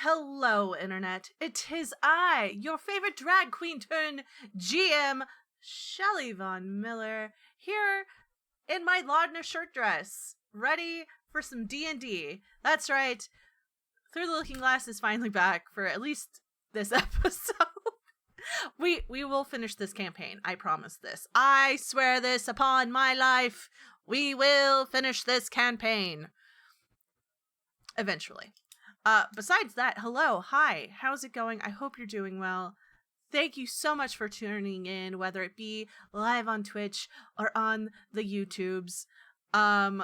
Hello, Internet. It is I, your favorite drag queen turned GM, Shelley Von Miller, here in my Laudner shirt dress, ready for some D&D. That's right. Through the Looking Glass is finally back for at least this episode. We will finish this campaign. I promise this. I swear this upon my life. We will finish this campaign. Eventually. Besides that, hello, hi, how's it going? I hope you're doing well. Thank you so much for tuning in, whether it be live on Twitch or on the YouTubes. I'm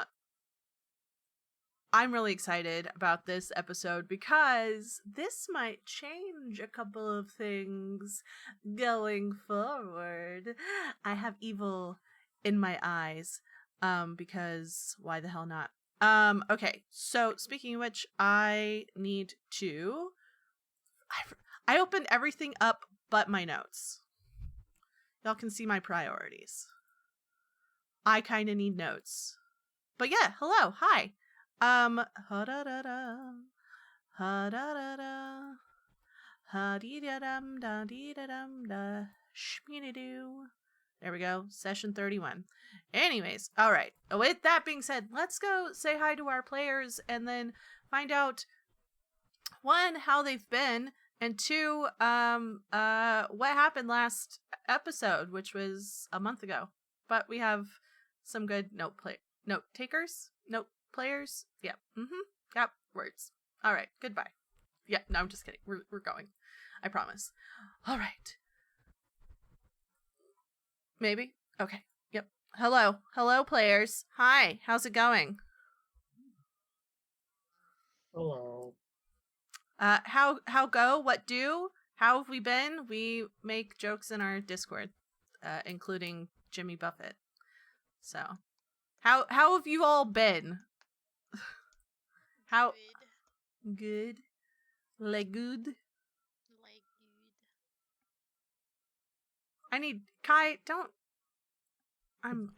really excited about this episode because this might change a couple of things going forward. I have evil in my eyes, because why the hell not? Okay, so speaking of which, I need to... I opened everything up but my notes. Y'all can see my priorities. I kind of need notes. But yeah, hello, hi. Ha-da-da-da, ha-da-da-da, ha-dee-da-dum-da-dee-da-dum-da, shmee-dee-doo. There we go. Session 31. Anyways, all right. With that being said, let's go say hi to our players and then find out, one, how they've been, and two, what happened last episode, which was a month ago. But we have some good note takers, note players. Yep. Yep. Words. All right. Goodbye. Yeah. No, I'm just kidding. We're going. I promise. All right. Maybe? Okay. Yep. Hello. Hello, players. Hi. How's it going? Hello. How go? What do? How have we been? We make jokes in our Discord, including Jimmy Buffett. So, how have you all been? How good? Like good? Like good. I need Kai, don't I'm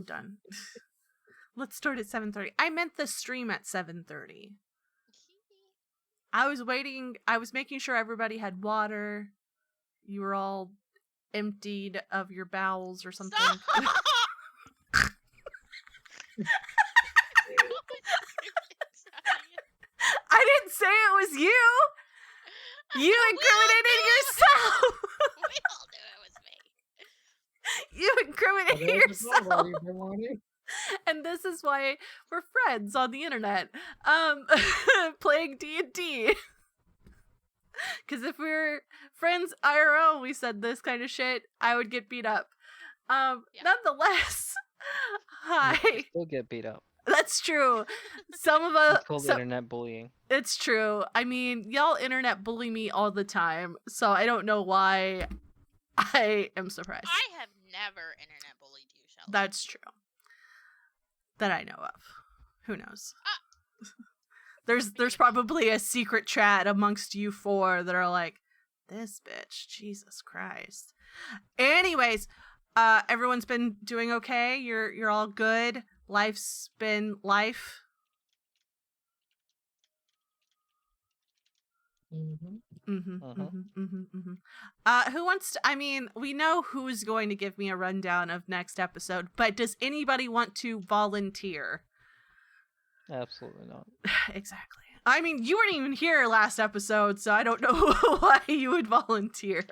done. Let's start at 7:30. I meant the stream at 7:30. I was making sure everybody had water. You were all emptied of your bowels or something. I didn't say it was you! You incriminated yourself! We all knew it was me. You incriminated yourself! And this is why we're friends on the internet. Playing D&D. Because if we were friends IRL, we said this kind of shit, I would get beat up. Nonetheless, hi. You still get beat up. That's true. Some of us... It's called internet bullying. It's true. I mean, y'all internet bully me all the time, so I don't know why I am surprised. I have never internet bullied you, Shelly. That's true. That I know of. Who knows? There's probably a secret chat amongst you four that are like, this bitch, Jesus Christ. Anyways, everyone's been doing okay. You're all good. Life's been life. Who wants to, I mean, we know who's going to give me a rundown of next episode, but does anybody want to volunteer? Absolutely not. Exactly. I mean, you weren't even here last episode, so I don't know why you would volunteer.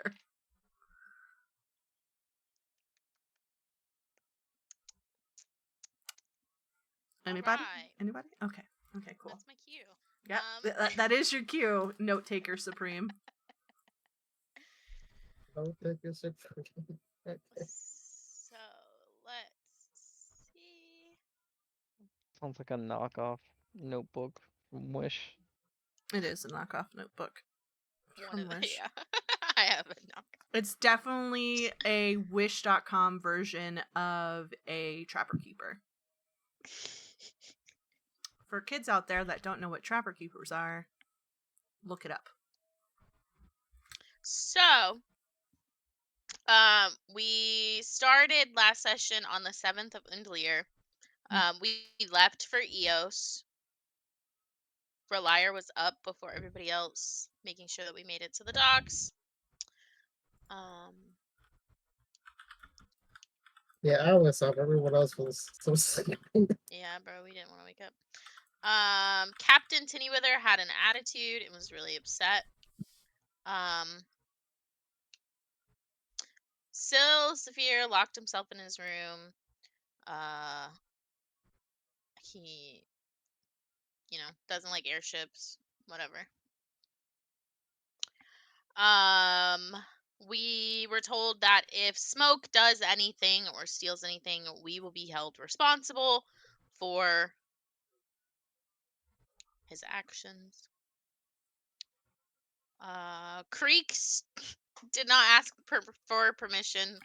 Anybody? Right. Anybody? Okay. Okay, cool. That's my cue. Yeah, that is your cue, Note Taker Supreme. Note Taker Supreme. So, let's see. Sounds like a knockoff notebook from Wish. It is a knockoff notebook. From Wish. Yeah. I have a knockoff. It's definitely a Wish.com version of a Trapper Keeper. For kids out there that don't know what Trapper Keepers are, look it up. So, we started last session on the 7th of Undlier. We left for Yios. Relier was up before everybody else, making sure that we made it to the docks. Yeah, I was up. Everyone else was so sleeping. Yeah, bro, we didn't want to wake up. Captain Tinnywither had an attitude and was really upset. Syl Saphir locked himself in his room. He, doesn't like airships. Whatever. We were told that if Smoke does anything or steals anything, we will be held responsible for his actions. Creeks did not ask for permission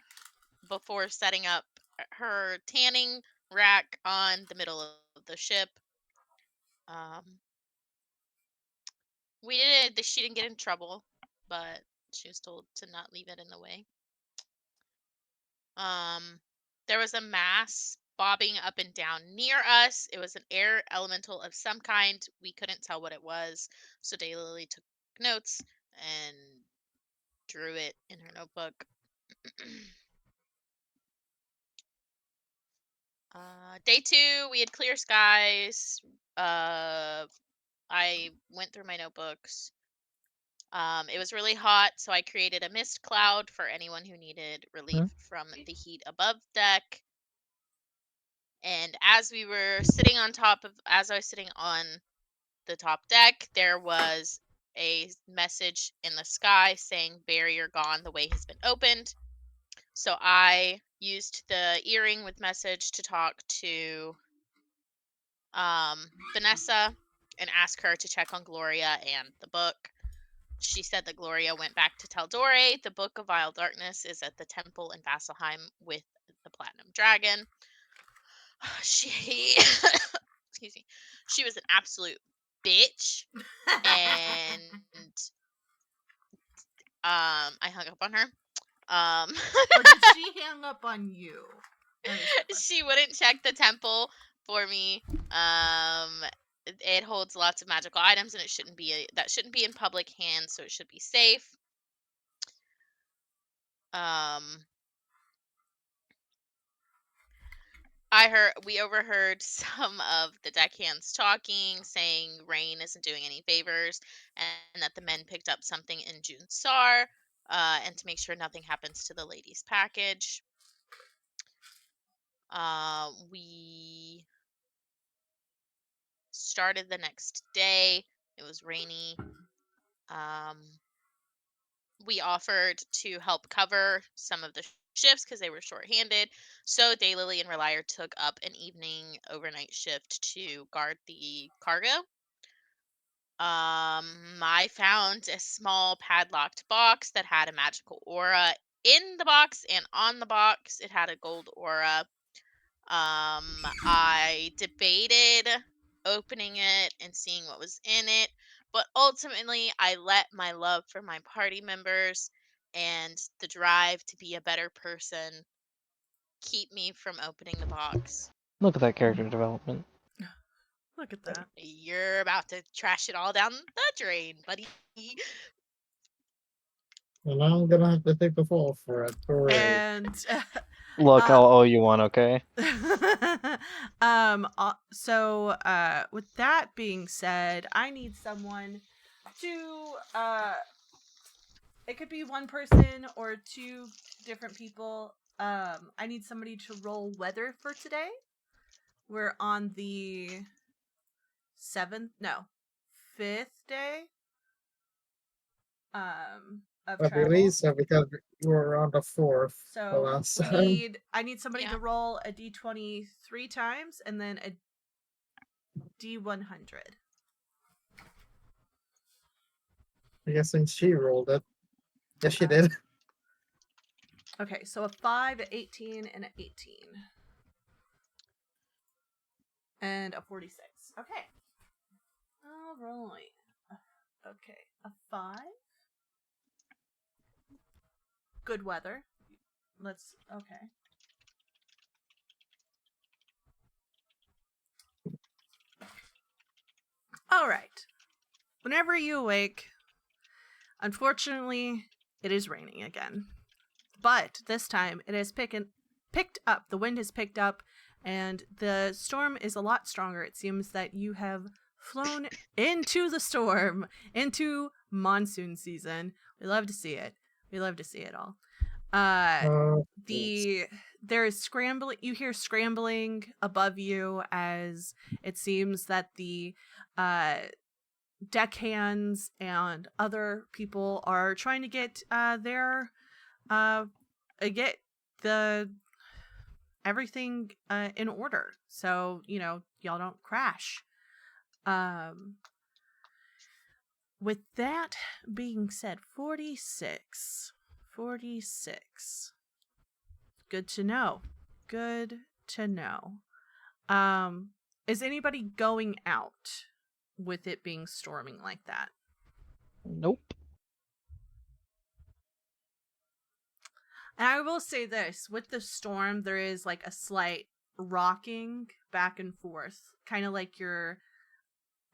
before setting up her tanning rack on the middle of the ship. She didn't get in trouble, but she was told to not leave it in the way. There was a mass bobbing up and down near us. It was an air elemental of some kind. We couldn't tell what it was, so Daylily took notes and drew it in her notebook. Day 2, we had clear skies. I went through my notebooks. It was really hot, so I created a mist cloud for anyone who needed relief from the heat above deck. And as I was sitting on the top deck, there was a message in the sky saying barrier gone, the way has been opened. So I used the earring with message to talk to Vanessa and ask her to check on Gloria and the book. She said that Gloria went back to tell Dore the Book of Vile Darkness is at the temple in Vasselheim with the Platinum Dragon. She excuse me. She was an absolute bitch, and I hung up on her. Or did she hang up on you? She wouldn't check the temple for me. It holds lots of magical items, and it shouldn't be in public hands, so it should be safe. We overheard some of the deckhands talking, saying Rain isn't doing any favors, and that the men picked up something in Junsar, and to make sure nothing happens to the ladies' package. We started the next day. It was rainy. We offered to help cover some of the shifts because they were shorthanded. So Daylily and Relier took up an evening overnight shift to guard the cargo. I found a small padlocked box that had a magical aura in the box, and on the box it had a gold aura. I debated opening it and seeing what was in it, but ultimately I let my love for my party members and the drive to be a better person keep me from opening the box. Look at that character development. Look at that. You're about to trash it all down the drain, buddy. And I'm gonna have to take the fall for it. Hooray. And Look, I'll owe you one, okay? so with that being said, I need someone to it could be one person or two different people. I need somebody to roll weather for today. We're on the 5th day of I travel. believe so because we were on the 4th the So last time. I need somebody Yeah. to roll a d20 3 times and then a d100. I guess since she rolled it. Yes, she did. Okay, so a 5, an 18, and an 18. And a 46. Okay. Alright. Okay, a 5. Good weather. Okay. Alright. Whenever you awake, unfortunately, it is raining again. But this time, it has picked up. The wind has picked up, and the storm is a lot stronger. It seems that you have flown into the storm, into monsoon season. We love to see it. We love to see it all. Yes. There is scrambling. You hear scrambling above you as it seems that the deckhands and other people are trying to get get the everything in order, so y'all don't crash. With that being said, 46. Good to know. Is anybody going out with it being storming like that? Nope. And I will say this, with the storm, there is like a slight rocking back and forth, kind of like you're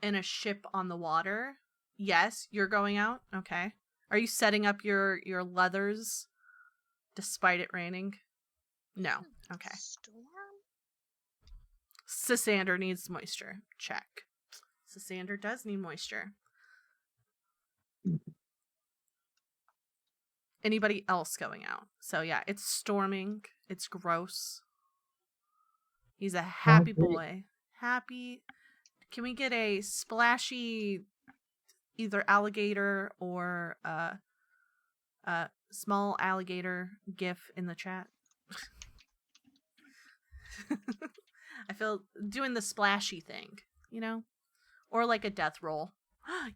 in a ship on the water. Yes, you're going out? Okay. Are you setting up your leathers despite it raining? No. Okay. Storm? Ssander needs moisture. Check. Ssander does need moisture. Anybody else going out? So yeah, it's storming. It's gross. He's a happy boy. Happy. Can we get a splashy either alligator or small alligator gif in the chat? I feel doing the splashy thing, or like a death roll.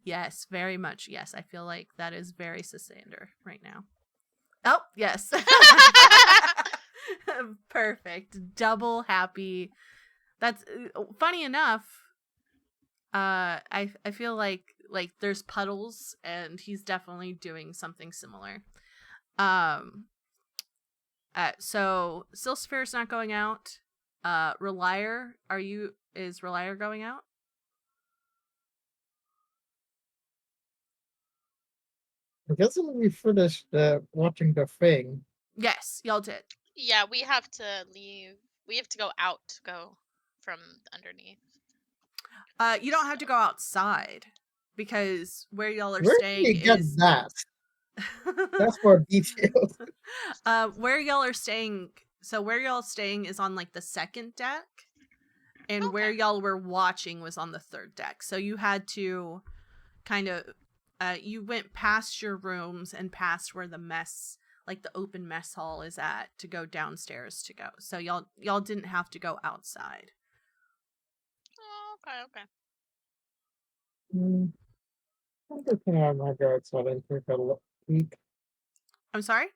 Yes, very much. Yes, I feel like that is very Ssander right now. Oh, yes. Perfect. Double happy. That's funny enough. I feel like there's puddles, and he's definitely doing something similar. So Silsphere's not going out. Relier, is Relier going out? I guess when we finished watching the thing. Yes, y'all did. Yeah, we have to leave. We have to go out to go from underneath. You don't have to go outside, because where y'all are Where staying did you get is that? That's more details. where y'all are staying. So where y'all staying is on like the second deck, and where Okay. y'all were watching was on the third deck. So you had to kind of you went past your rooms and past where the mess, like the open mess hall is at, to go downstairs to go. So y'all didn't have to go outside. Oh, okay. I'm looking at my guard so I didn't take a peek. I'm sorry?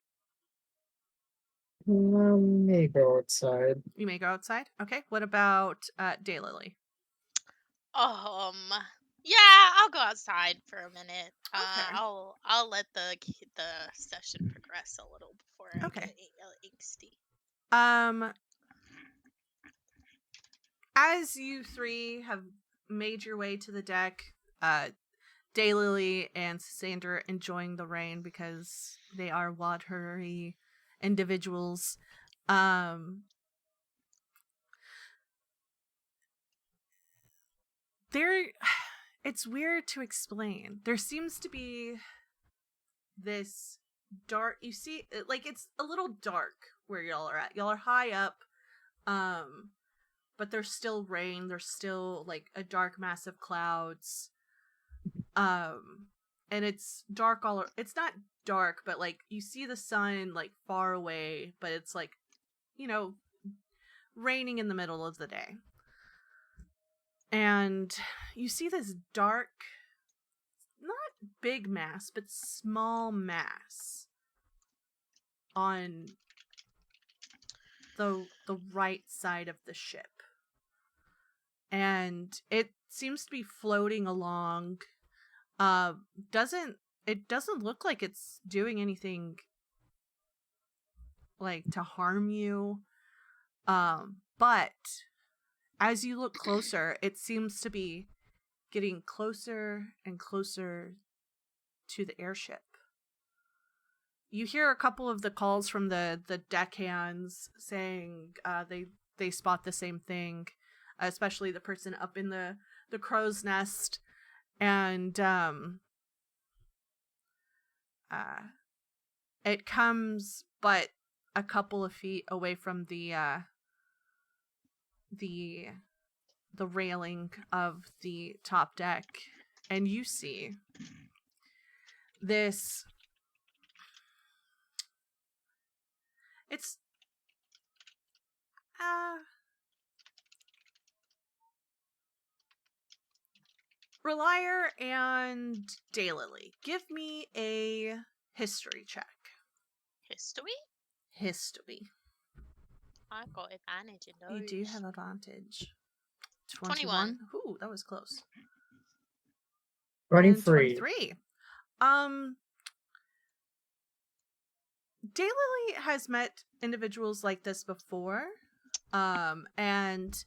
May go outside. You may go outside? Okay. What about Daylily? Yeah, I'll go outside for a minute. Okay. I'll let the session progress a little before I Okay. get angsty. As you three have made your way to the deck, Daylily and Ssander enjoying the rain because they are watery individuals. It's weird to explain. There seems to be this dark, you see, like, it's a little dark where y'all are at. Y'all are high up, but there's still rain. There's still like a dark mass of clouds. And it's dark it's not dark, but like you see the sun like far away, but it's like, raining in the middle of the day. And you see this dark, not big mass, but small mass on the right side of the ship. And it seems to be floating along. It doesn't look like it's doing anything like to harm you. But as you look closer, it seems to be getting closer and closer to the airship. You hear a couple of the calls from the deckhands saying they spot the same thing, especially the person up in the crow's nest, and it comes but a couple of feet away from the railing of the top deck, and you see this. It's Relier and Daylily, give me a history check. History? History. I've got advantage in those. You do have advantage. 21. Ooh, that was close. 23. 23. Daylily has met individuals like this before. And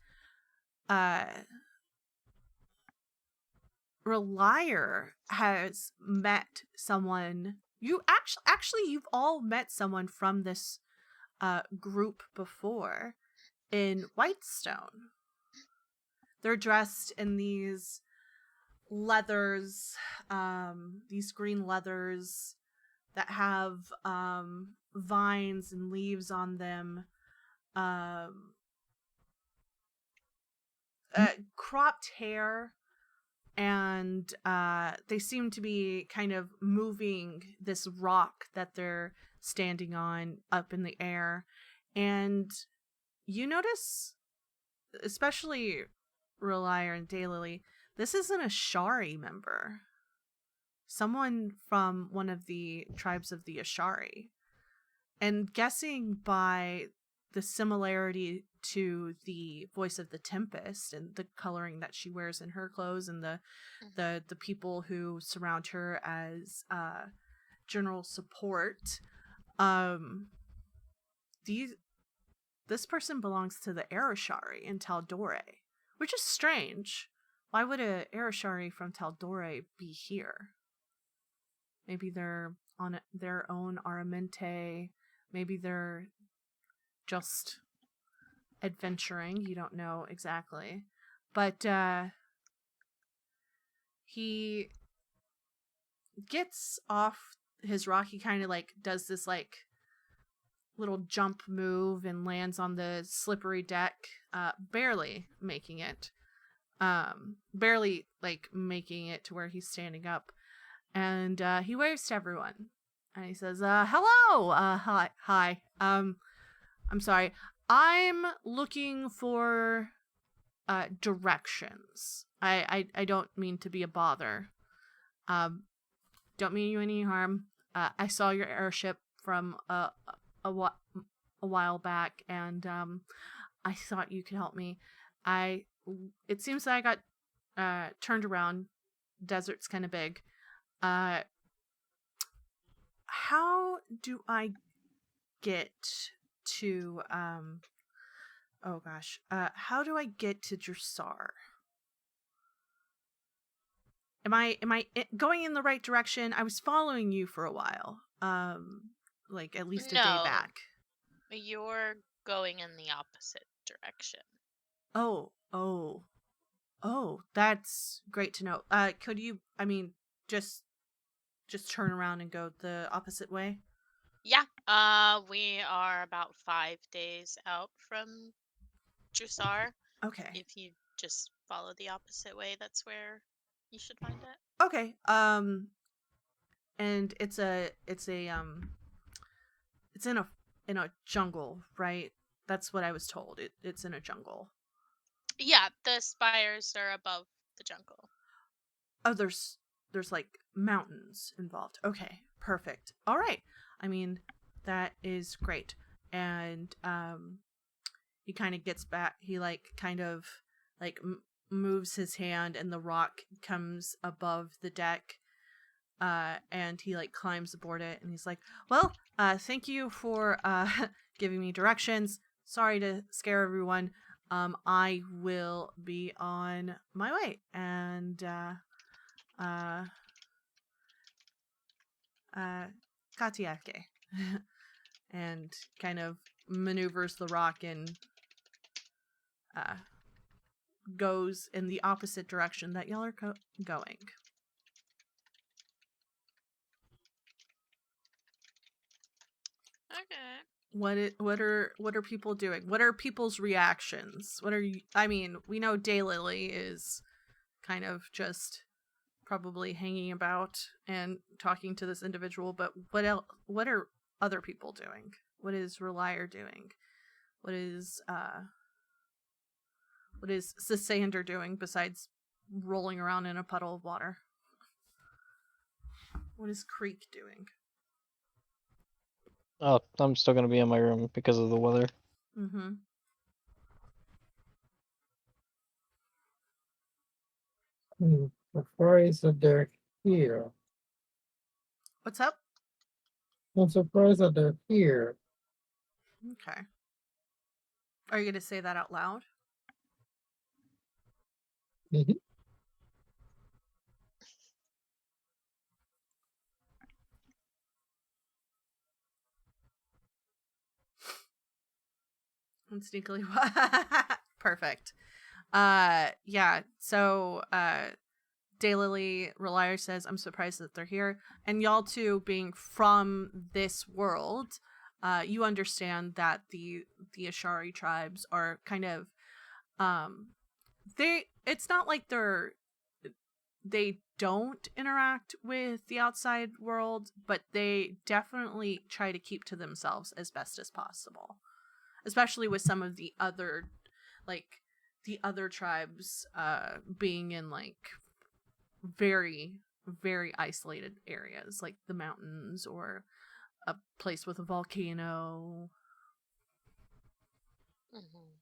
Relier has met someone. You actually you've all met someone from this group before in Whitestone. They're dressed in these leathers, these green leathers that have vines and leaves on them, cropped hair, and they seem to be kind of moving this rock that they're standing on up in the air. And you notice, especially Relier and Daylily, this isn't a Shari member. Someone from one of the tribes of the Ashari. And guessing by the similarity to the voice of the Tempest and the coloring that she wears in her clothes, and the people who surround her as general support, this person belongs to the Arashari in Taldore, which is strange. Why would a Arashari from Taldore be here? Maybe they're on their own Aramente. Maybe they're just adventuring. You don't know exactly. But he gets off his rock. He kind of like does this like little jump move and lands on the slippery deck, barely making it. Barely like making it to where he's standing up. And he waves to everyone. And he says, hello! Hi. I'm sorry. I'm looking for directions. I don't mean to be a bother. Don't mean you any harm. I saw your airship from a while back, and I thought you could help me. It seems that I got turned around. Desert's kind of big. How do I get to how do I get to Dressar? Am I going in the right direction? I was following you for a while. Like at least a day back. You're going in the opposite direction. Oh, that's great to know. Could you, just turn around and go the opposite way? Yeah. We are about 5 days out from Drusar. Okay. If you just follow the opposite way, that's where you should find it. Okay. And it's in a jungle, right? That's what I was told. It's in a jungle. Yeah, the spires are above the jungle. Oh, there's like mountains involved. Okay, perfect. All right. That is great. And he kind of gets back. He moves his hand, and the rock comes above the deck. And he climbs aboard it, and he's like, well, thank you for giving me directions. Sorry to scare everyone. I will be on my way. And Katiake. And kind of maneuvers the rock and goes in the opposite direction that y'all are going. Okay. What are people doing? What are people's reactions? What are you? I mean, we know Daylily is kind of just probably hanging about and talking to this individual, but what else? What are other people doing? What is Relier doing? What is Sasander doing besides rolling around in a puddle of water? What is Creek doing? Oh, I'm still gonna be in my room because of the weather. Mm-hmm. I'm surprised that they're here. What's up? I'm surprised that they're here. Okay. Are you going to say that out loud? Mhm. And sneakily. Perfect. Yeah. So, Daylily Relier says, I'm surprised that they're here. And y'all two being from this world, you understand that the Ashari tribes are kind of, it's not like they don't interact with the outside world, but they definitely try to keep to themselves as best as possible. Especially with some of the other tribes being in like very, very isolated areas, like the mountains or a place with a volcano. Mm-hmm.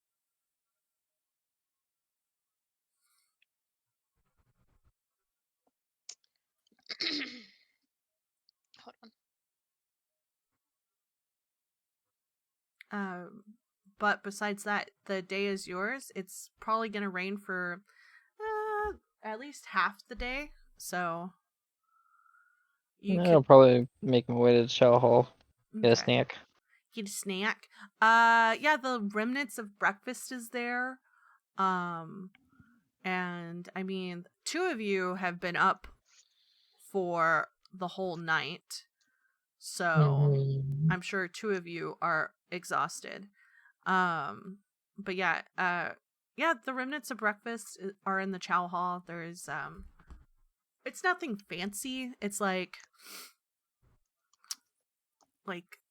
Hold on. But besides that, the day is yours. It's probably gonna rain for at least half the day, so you I'll could probably make my way to the chow hall, get a snack. Get a snack. Yeah, the remnants of breakfast is there. And I mean, two of you have been up for the whole night, so Mhm. I'm sure two of you are exhausted. But yeah, yeah, the remnants of breakfast are in the chow hall. There's it's nothing fancy. It's like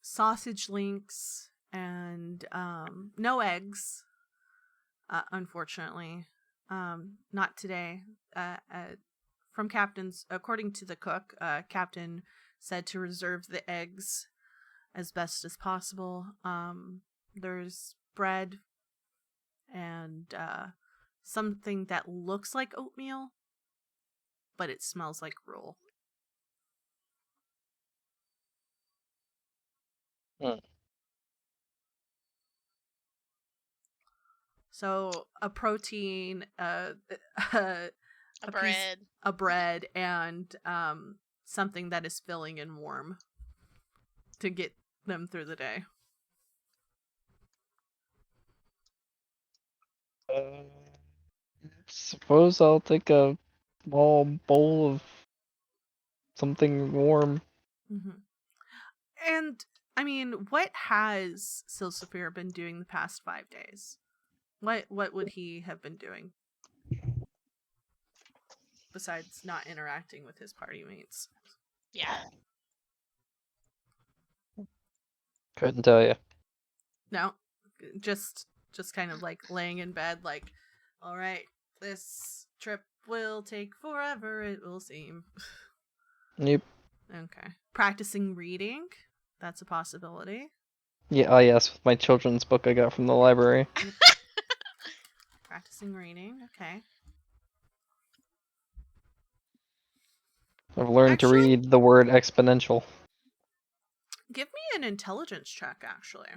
sausage links and no eggs, unfortunately. Not today. From captain's, according to the cook, captain said to reserve the eggs as best as possible. There's bread and something that looks like oatmeal, but it smells like gruel. Hmm. So a protein, A piece, bread. a bread, and something that is filling and warm to get them through the day. Suppose I'll take a small bowl of something warm. Mm-hmm. And I mean, what has Silsafir been doing the past 5 days? What would he have been doing besides not interacting with his party mates? Yeah. Couldn't tell you. No, just kind of like laying in bed, like, all right, this trip will take forever. It will seem. Yep. Okay, practicing reading. That's a possibility. Yeah, oh yes, with my children's book I got from the library. Practicing reading. Okay. I've learned to Actually, read the word exponential. give me an intelligence check, actually.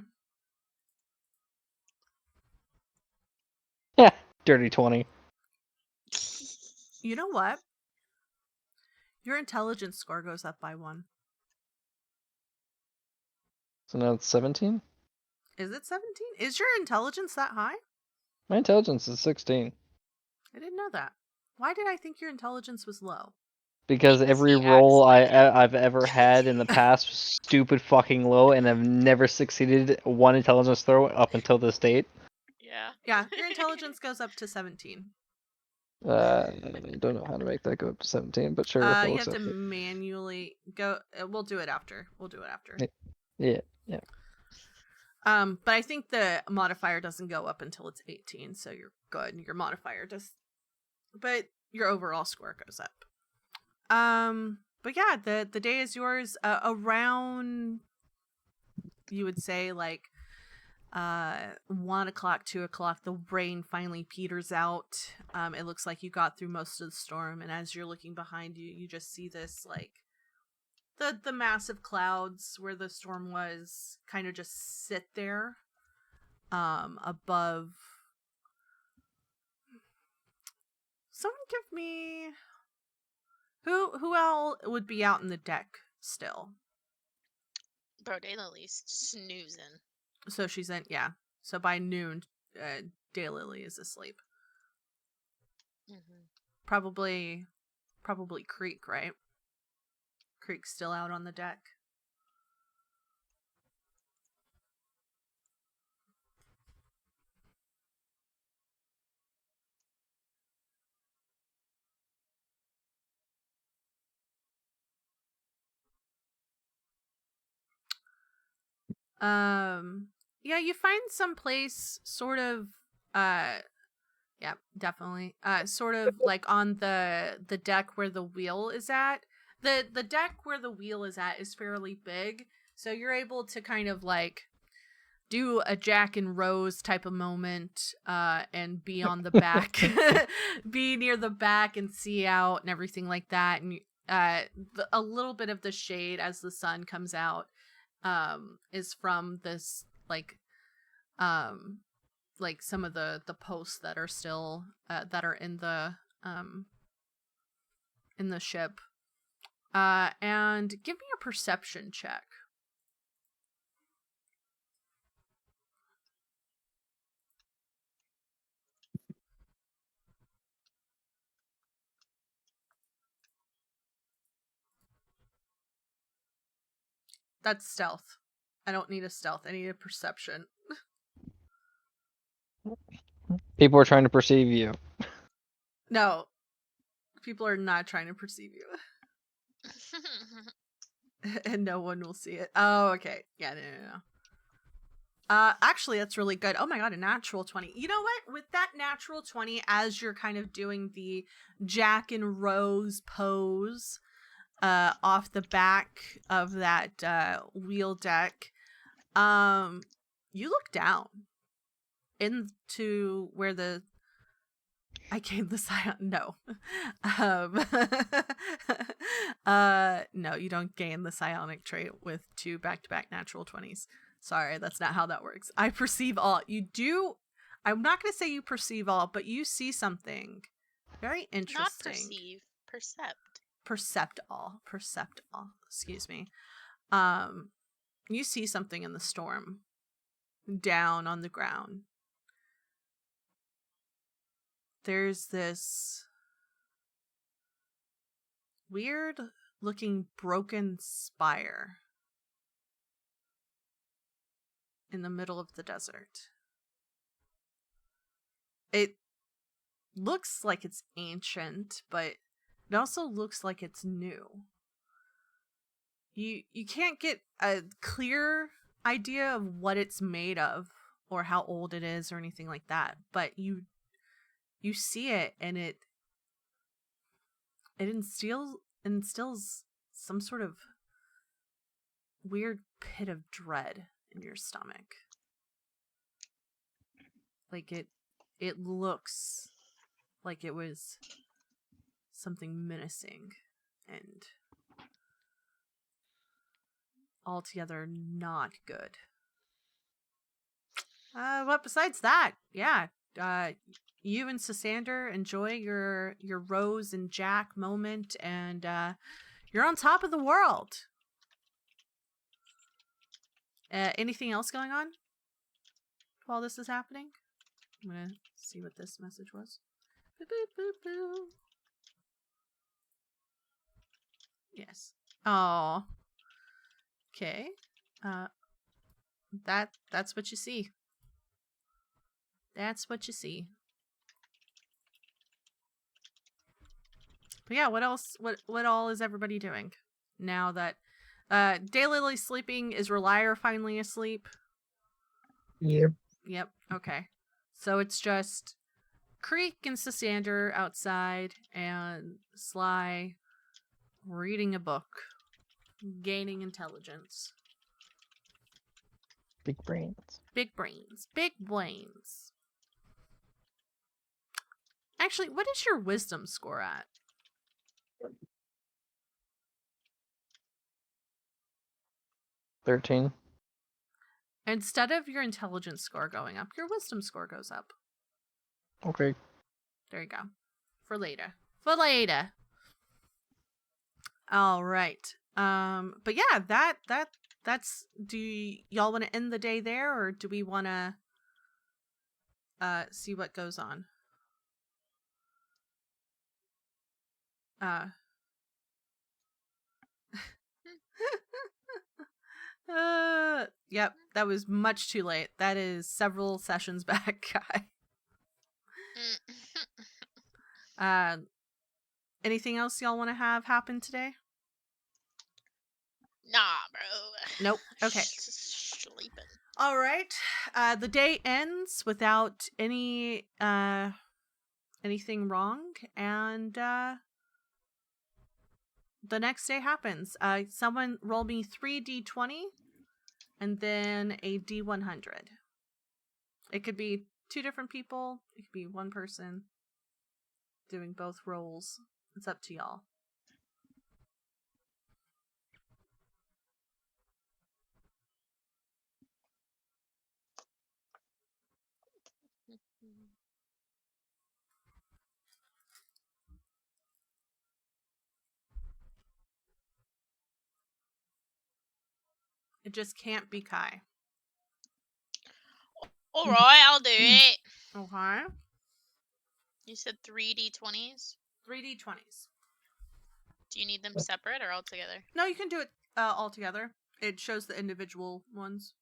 Yeah, dirty 20. You know what? Your intelligence score goes up by 1. So now it's 17? Is it 17? Is your intelligence that high? My intelligence is 16. I didn't know that. Why did I think your intelligence was low? Because Because every he roll acts like it. I've ever had in the past was stupid fucking low, and I've never succeeded one intelligence throw up until this date. Yeah. Yeah, your intelligence goes up to 17. I don't know how to make that go up to 17, but sure, we'll You have to accept it. manually go. We'll do it after. Yeah. But I think the modifier doesn't go up until it's 18, so you're good. Your modifier does, but your overall score goes up. But yeah, the day is yours. Around, you would say, like 1 o'clock, 2 o'clock, the rain finally peters out. It looks like you got through most of the storm, and as you're looking behind you, you just see this, like, the massive clouds where the storm was kind of just sit there above. Someone give me who all would be out in the deck still. Bro, Daylili's snoozing. So she's in, yeah. So by noon, Daylily is asleep. Mm-hmm. Probably Creek, right? Creek's still out on the deck. Yeah, you find some place sort of yeah, definitely. Sort of like on the deck where the wheel is at. The deck where the wheel is at is fairly big, so you're able to kind of like do a Jack and Rose type of moment and be on the back. Be near the back and see out and everything like that, and a little bit of the shade as the sun comes out is from this like some of the posts that are still that are in the ship. And give me a perception check. That's stealth. I don't need a stealth. I need a perception. People are trying to perceive you. No, people are not trying to perceive you. And no one will see it. Oh, okay. Yeah, no. Actually, that's really good. Oh my god, a natural 20. You know what? With that natural 20, as you're kind of doing the Jack and Rose pose off the back of that wheel deck, you look down into where I gained the psionic. No. No, you don't gain the psionic trait with 2 back-to-back natural 20s. Sorry, that's not how that works. I perceive all. You do. I'm not going to say you perceive all, but you see something very interesting. Not perceive, percept. Percept all. Excuse me. You see something in the storm down on the ground. There's this weird looking broken spire in the middle of the desert. It looks like it's ancient, but it also looks like it's new. You can't get a clear idea of what it's made of or how old it is or anything like that, but you see it, and it instills some sort of weird pit of dread in your stomach. Like it looks like it was something menacing and altogether not good. But besides that, yeah, you and Sasander enjoy your Rose and Jack moment, and you're on top of the world. Anything else going on while this is happening? I'm gonna see what this message was. Boop, boop, boop, boop. Yes. Oh. Okay. That's what you see. That's what you see. But yeah, what else? What all is everybody doing now that Daylily's sleeping? Is Relier finally asleep? Yep. Yep. Okay. So it's just Creek and Sasander outside, and Sly reading a book, gaining intelligence. Big brains. Big brains. Big brains. Actually, what is your wisdom score at? 13. Instead of your intelligence score going up, your wisdom score goes up. Okay. There you go. For later. For later. All right. But yeah, that's do y'all want to end the day there, or do we want to see what goes on? Yep, that was much too late. That is several sessions back, guy. Anything else y'all want to have happen today? Nah, bro. Nope. Okay. Sleeping. All right. The day ends without anything wrong, and the next day happens. Someone roll me 3d20 and then a d100. It could be two different people. It could be one person doing both rolls. It's up to y'all. It just can't be Kai. Alright, I'll do it. Okay. You said 3d20s? 3d20s. Do you need them separate or all together? No, you can do it all together. It shows the individual ones.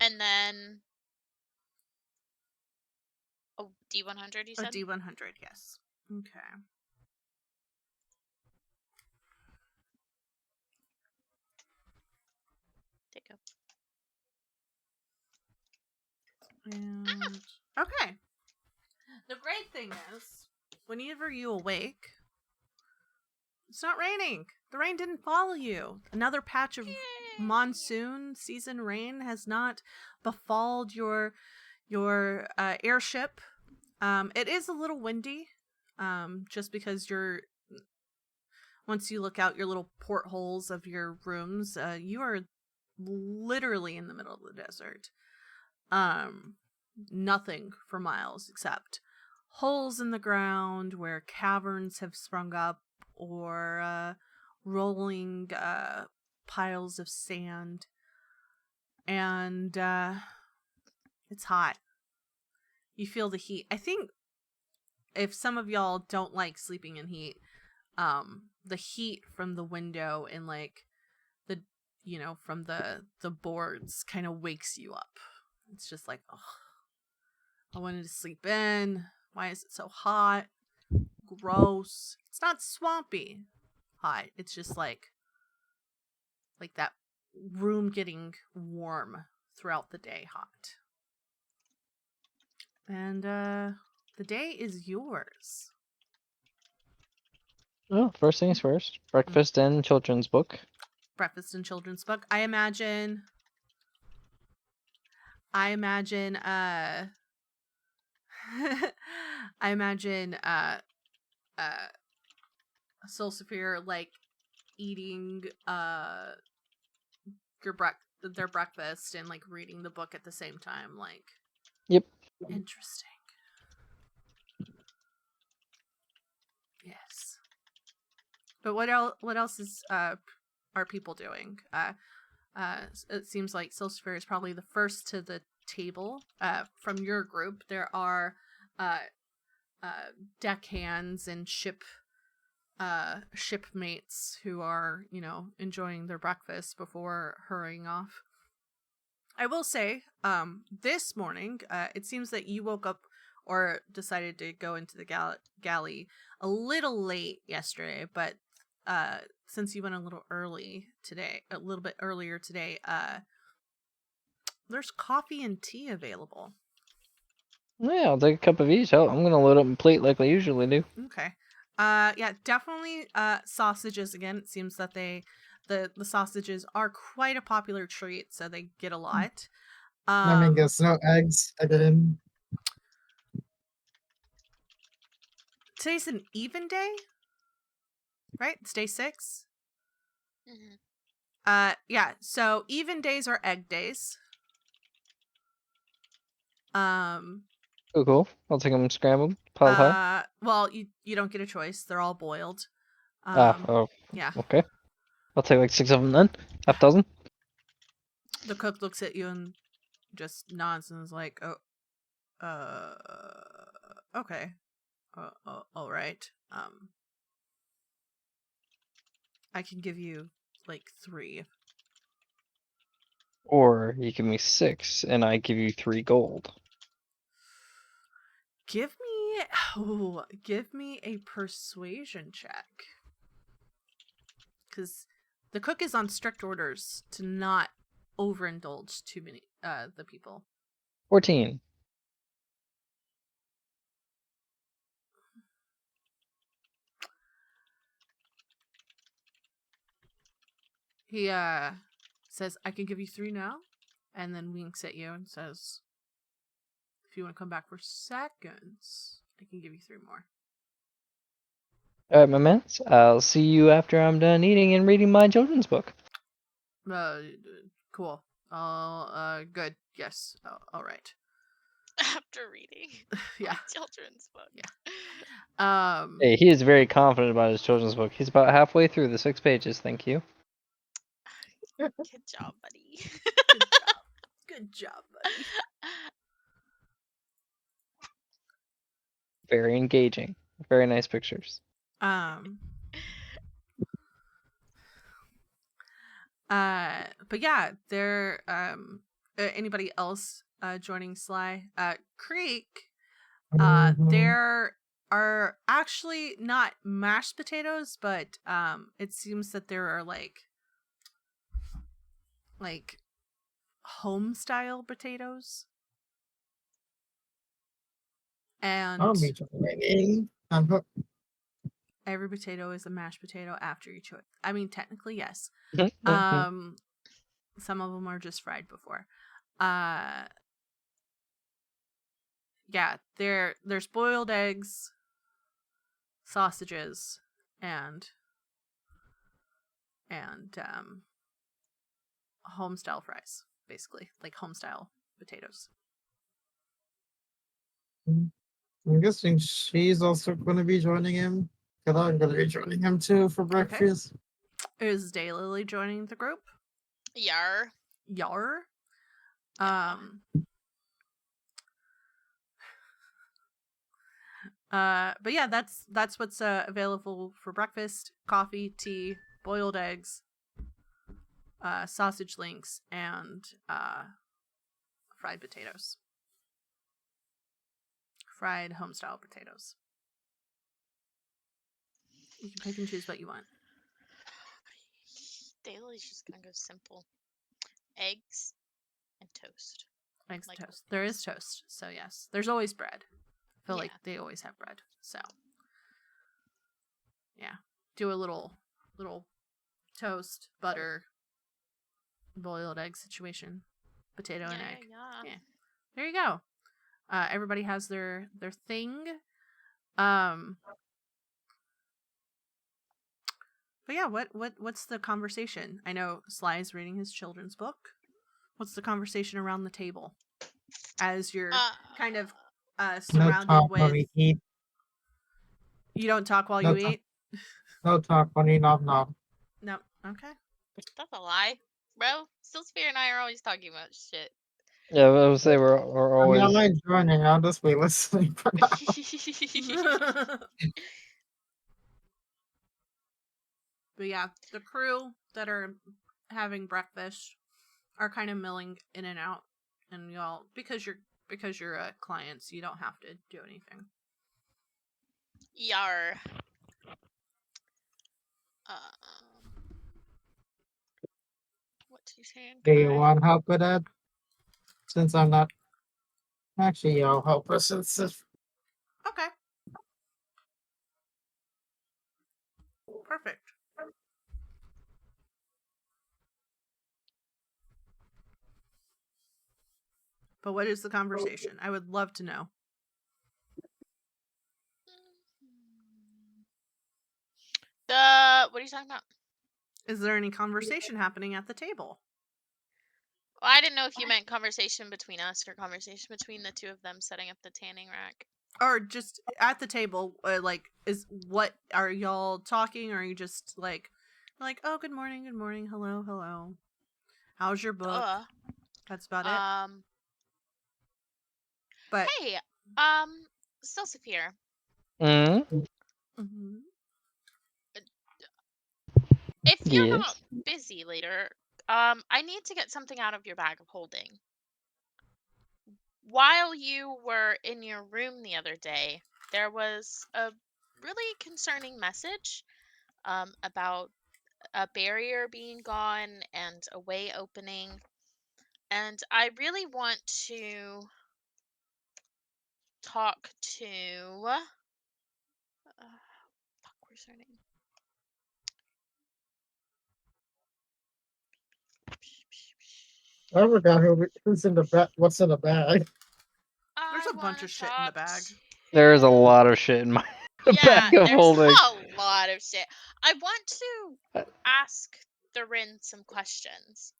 And then a D100, you A said? D100, yes. Okay. Take a... And okay. The great thing is, whenever you awake, it's not raining. The rain didn't follow you. Another patch of monsoon season rain has not befalled your airship. It is a little windy, just because once you look out your little portholes of your rooms, you are literally in the middle of the desert. Nothing for miles except holes in the ground where caverns have sprung up, or rolling piles of sand. And it's hot. You feel the heat. I think if some of y'all don't like sleeping in heat, the heat from the window and like from the boards kind of wakes you up. It's just like, oh, I wanted to sleep in. Why is it so hot? Gross. It's not swampy hot. It's just like that room getting warm throughout the day hot. And the day is yours. Oh, first things first. Breakfast and children's book. Breakfast and children's book. I imagine I imagine Soulsaphere like eating their breakfast and like reading the book at the same time, like Yep. Interesting. Yes. But what else is are people doing? It seems like Silsfer is probably the first to the table. From your group, there are deckhands and shipmates who are, enjoying their breakfast before hurrying off. I will say, this morning, it seems that you woke up or decided to go into the galley a little late yesterday, but since you went a little bit earlier today, there's coffee and tea available. Yeah, I'll take a cup of each. I'm gonna load up my plate like I usually do. Okay. Yeah, definitely sausages again. It seems that the sausages are quite a popular treat, so they get a lot. I mean, guess no eggs. I didn't. Today's an even day, right? It's day 6. Mhm. Yeah, so even days are egg days. Cool. I'll take them scrambled. Piled high. Well, you don't get a choice. They're all boiled. Oh, Yeah. okay. I'll take like 6 of them then. Half dozen. The cook looks at you and just nods and is like, "Oh, okay, all right. I can give you like 3. Or you give me 6 and I give you 3 gold. Give me a persuasion check, because the cook is on strict orders to not overindulge too many the people. 14. He says, "I can give you 3 now," and then winks at you and says, "If you want to come back for seconds, I can give you 3 more." Alright, my man. I'll see you after I'm done eating and reading my children's book. Cool. Good. Yes. All right. After reading Yeah. my children's book. Yeah. Hey, he is very confident about his children's book. He's about halfway through the 6 pages, thank you. Good job, buddy. Good job. Good job, buddy. Very engaging. Very nice pictures. But yeah, there anybody else joining Sly? Creek, there are actually not mashed potatoes, but it seems that there are like home style potatoes. And I'll be joining. I'm hooked. every potato is a mashed potato after you chew it. I mean, technically, yes. Mm-hmm. Some of them are just fried before. Yeah, there's boiled eggs, sausages, and home style fries, basically, like home style potatoes. I'm guessing she's also going to be joining him. Because I'm going to be joining him too for breakfast. Is Daylily joining the group? Yar. Yar. Yeah. But yeah, that's what's available for breakfast: coffee, tea, boiled eggs, sausage links, and fried potatoes. Fried home-style potatoes. You can pick and choose what you want. Daily's just gonna go simple. Eggs and toast. Eggs Like and toast. There is toast, so yes. There's always bread. I feel like Yeah. they always have bread. So yeah. Do a little toast, butter, boiled egg situation. Potato and egg. Yeah. There you go. Everybody has their thing. But yeah, what's the conversation? I know Sly is reading his children's book. What's the conversation around the table? as you're kind of No surrounded talk when with. we eat. You don't talk while No you talk. eat? No talk when we nom nom. No. Okay. That's a lie, bro. Stillsphere and I are always talking about shit. Yeah, I would say we're I mean, I always. like joining. I'll just be listening for now. But yeah, the crew that are having breakfast are kind of milling in and out, and y'all because you're clients, you don't have to do anything. Yar. What you saying? Do you Kai? want help with that? Since I'm not. Actually, I'll help us since this. Okay. Perfect. But what is the conversation? I would love to know. What are you talking about? Is there any conversation happening at the table? Well, I didn't know if you meant conversation between us or conversation between the two of them setting up the tanning rack. Or just at the table, are y'all talking, or are you just like, oh, good morning, hello. How's your book? Duh. That's about it. But Hey, Stillsphere. Mm? mhm. If you're not Yes. busy later, I need to get something out of your bag of holding. While you were in your room the other day, there was a really concerning message about a barrier being gone and a way opening. And I really want to talk to. Fuck, where's her name? I forgot who's in the bag. What's in the bag? There's a bunch wanna of shit in the talk bag. There is a to- lot of shit in my Yeah, bag of there's holding. a lot of shit. I want to ask Thorin some questions.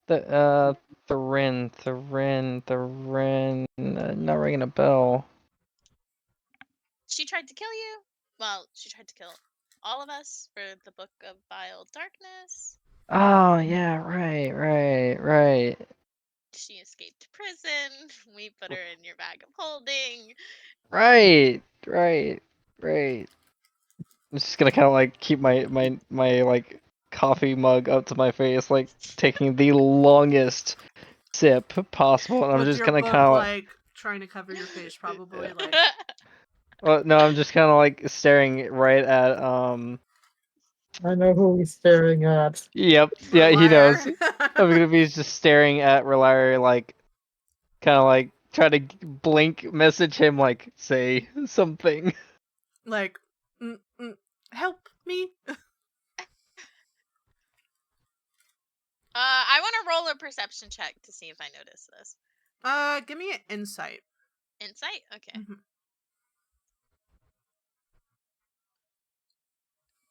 Thorin. Not ringing a bell. She tried to kill you. Well, she tried to kill all of us for the Book of Vile Darkness. Oh yeah, right. She escaped prison. We put her in your bag of holding. Right. I'm just gonna kind of like keep my like coffee mug up to my face, like taking the longest sip possible, and I'm With just your gonna book, kind of like trying to cover your face, probably. Like, well, no, I'm just kind of like staring right at I know who he's staring at. Yep, yeah, he knows. I'm gonna be just staring at Reliar, like kind of like try to blink, message him, like say something. like, help me. I want to roll a perception check to see if I notice this. Give me an insight. Insight? Okay. Mhm.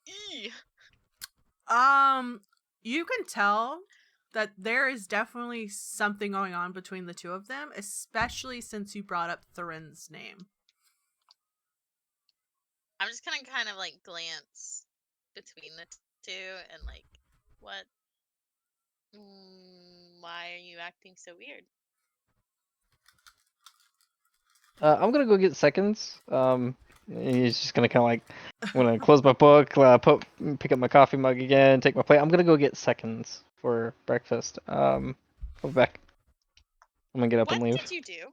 Eee. You can tell that there is definitely something going on between the two of them, especially since you brought up Thorin's name. I'm just gonna kind of like glance between the two and like, what? Why are you acting so weird? I'm gonna go get seconds. He's just gonna kind of like, I'm gonna close my book, pick up my coffee mug again, take my plate. I'm gonna go get seconds for breakfast. I'll be back. I'm gonna get up and What leave. did you do?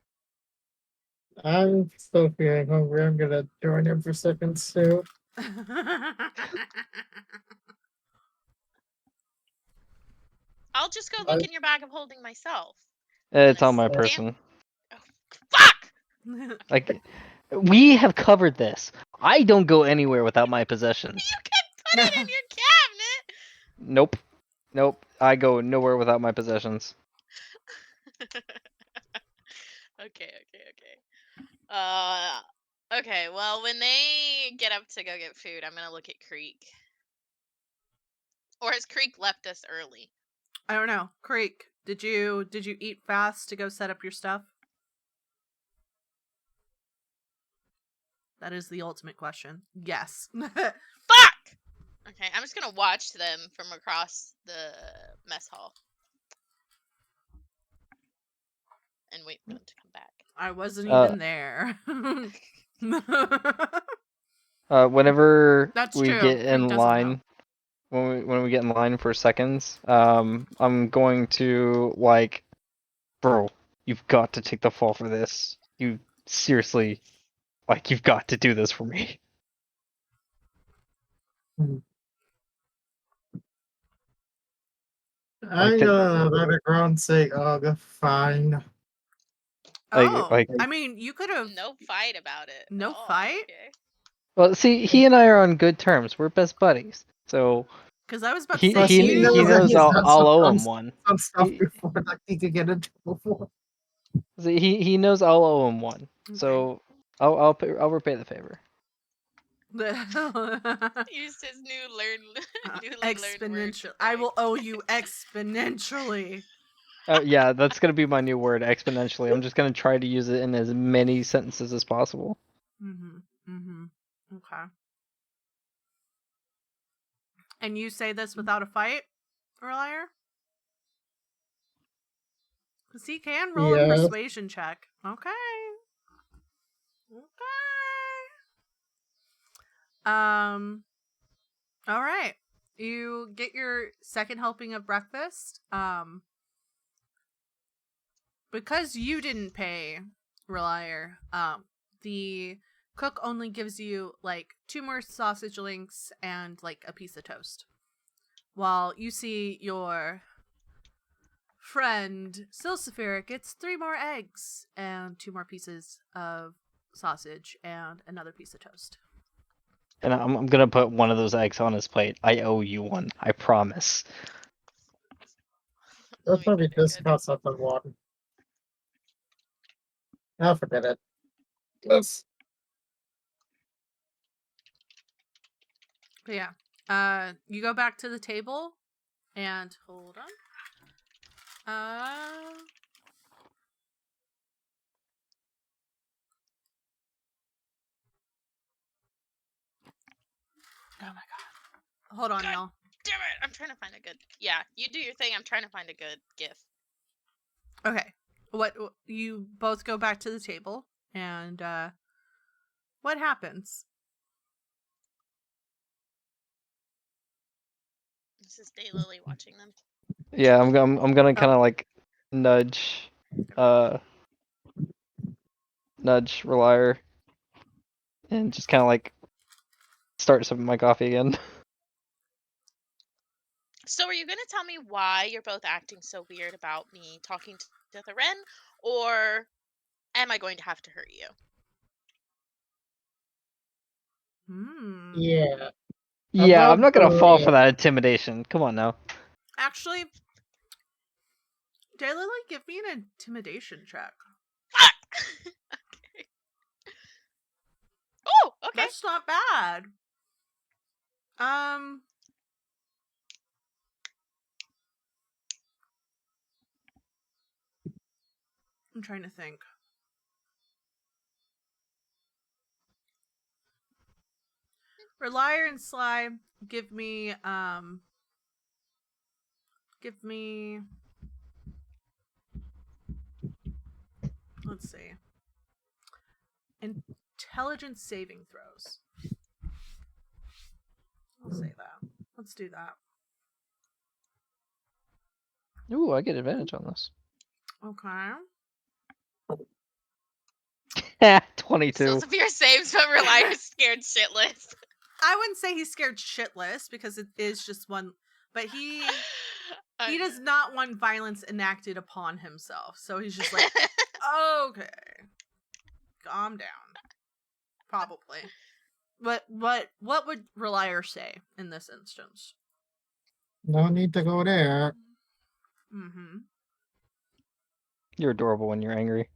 I'm still feeling hungry. I'm gonna join him for seconds too. I'll just go look in your bag of holding myself. It's on This my damn- person. Oh, fuck! Like, we have covered this. I don't go anywhere without my possessions. You can put it in your cabinet. Nope. I go nowhere without my possessions. Okay. Okay, well, when they get up to go get food, I'm gonna look at Creek. Or has Creek left us early? I don't know. Creek, Did you eat fast to go set up your stuff? That is the ultimate question. Yes. Fuck! Okay, I'm just gonna watch them from across the mess hall. And wait for them to come back. I wasn't even there. Whenever That's we true. get Hank in doesn't line, when we get in line for seconds, I'm going to like, bro, you've got to take the fall for this. You seriously, like, you've got to do this for me. I'm gonna let the ground say, "Oh, fine." Oh, I mean, you could have. No fight about it. No Oh, fight? Okay. Well, see, he and I are on good terms. We're best buddies. So Because I was about he to say he He you. he knows that knows he's done I'll owe some him one. some stuff He, before that he could get into before. see, he knows I'll owe him one. Okay. So I'll repay the favor. Use his newly learned word. Exponential. I will owe you exponentially. Yeah, that's gonna be my new word, exponentially. I'm just gonna try to use it in as many sentences as possible. Okay. And you say this without a fight, Relier? Because he can roll a Yes. persuasion check. Okay. All right. You get your second helping of breakfast. Because you didn't pay, Relier, the cook only gives you like 2 more sausage links and like a piece of toast. While you see your friend Silsifera gets 3 more eggs and 2 more pieces of sausage and another piece of toast. And I'm gonna put one of those eggs on his plate. I owe you one. I promise. They'll Let me probably put it just good. pass up on one. I'll forget it. Yes. But yeah, you go back to the table and hold on. Oh my god. Hold on, God y'all. Damn it! I'm trying to find a good. Yeah, you do your thing. I'm trying to find a good gif. Okay. What you both go back to the table and what happens? This is Daylily watching them. Yeah, I'm gonna kind of like nudge Relier and just kind of like start sipping my coffee again. So, are you going to tell me why you're both acting so weird about me talking to the Wren, or am I going to have to hurt you? Yeah. Yeah, I'm About not the gonna fall for ring. that intimidation. Come on now. Actually, Daylily, give me an intimidation check. Okay. Oh, okay. That's not bad. I'm trying to think. Relier and Sly, give me let's see. Intelligence saving throws. I'll say that. Let's do that. Ooh, I get advantage on this. Okay. 22. So Sophia saves, but Relier's scared shitless. I wouldn't say he's scared shitless because it is just one, but he does not want violence enacted upon himself. So he's just like, okay, calm down. Probably. But what would Relier say in this instance? No need to go there. Mm-hmm. You're adorable when you're angry.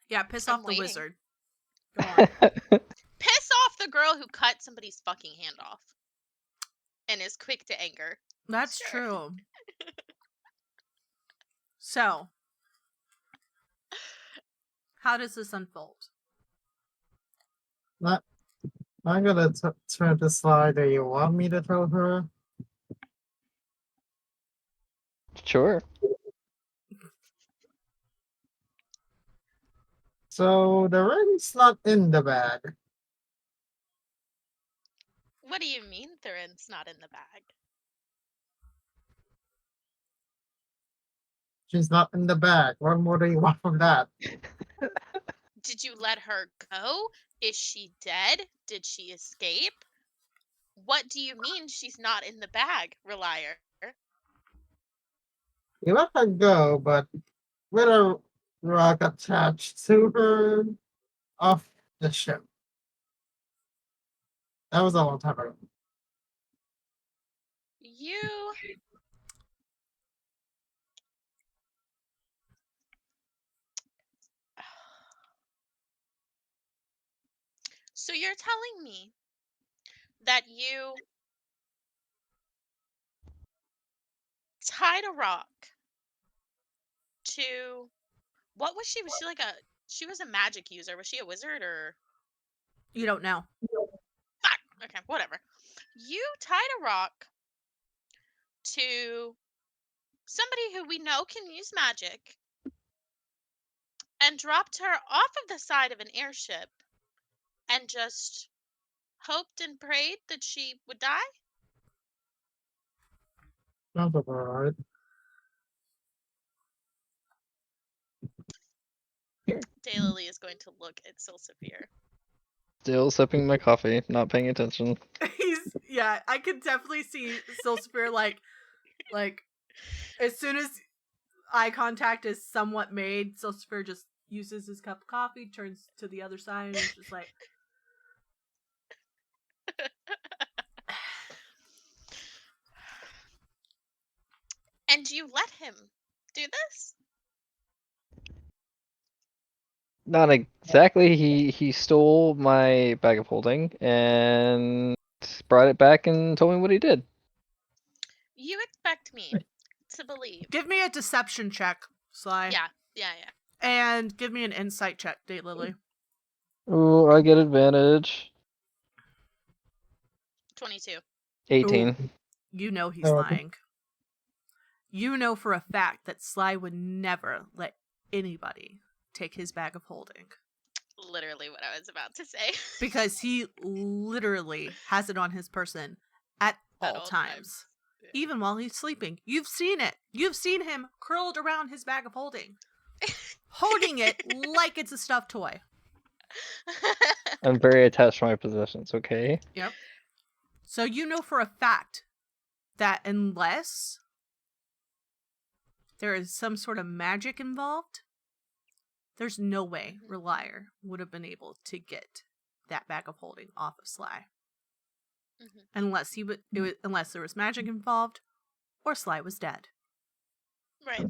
Yeah, piss I'm off the waiting. wizard. Go on. Piss off the girl who cut somebody's fucking hand off. and is quick to anger. That's Sure. true. So, how does this unfold? I'm gonna turn to Sly. Do you want me to tell her? Sure. So the ring's not in the bag. What do you mean Thurin's not in the bag? She's not in the bag. What more do you want from that? Did you let her go? Is she dead? Did she escape? What do you mean she's not in the bag, Relier? You let her go, but with a rock attached to her off the ship. That was a long time ago. You... So you're telling me that you tied a rock to... What was she? Was she like a... She was a magic user. Was she a wizard or... You don't know. Fuck! Okay, whatever. You tied a rock to somebody who we know can use magic and dropped her off of the side of an airship and just hoped and prayed that she would die? Sounds about right. Daylily is going to look at Silsafir. Still sipping my coffee, not paying attention. Yeah, I could definitely see Silspear like as soon as eye contact is somewhat made, Silspear just uses his cup of coffee, turns to the other side, and is just like, And you let him do this? Not exactly. He stole my bag of holding and brought it back and told me what he did. You expect me to believe. give me a deception check, Sly. Yeah. And give me an insight check, Daylily. Ooh, I get advantage. 22. 18. Ooh. You know he's Oh, lying. You know for a fact that Sly would never let anybody take his bag of holding. Literally what I was about to say. Because he literally has it on his person at all times. Yeah. Even while he's sleeping. You've seen it. You've seen him curled around his bag of holding. Holding it like it's a stuffed toy. I'm very attached to my possessions, okay? Yep. So you know for a fact that unless there is some sort of magic involved, there's no way Relier would have been able to get that bag of holding off of Sly. Mhm. Unless unless there was magic involved, or Sly was dead. Right.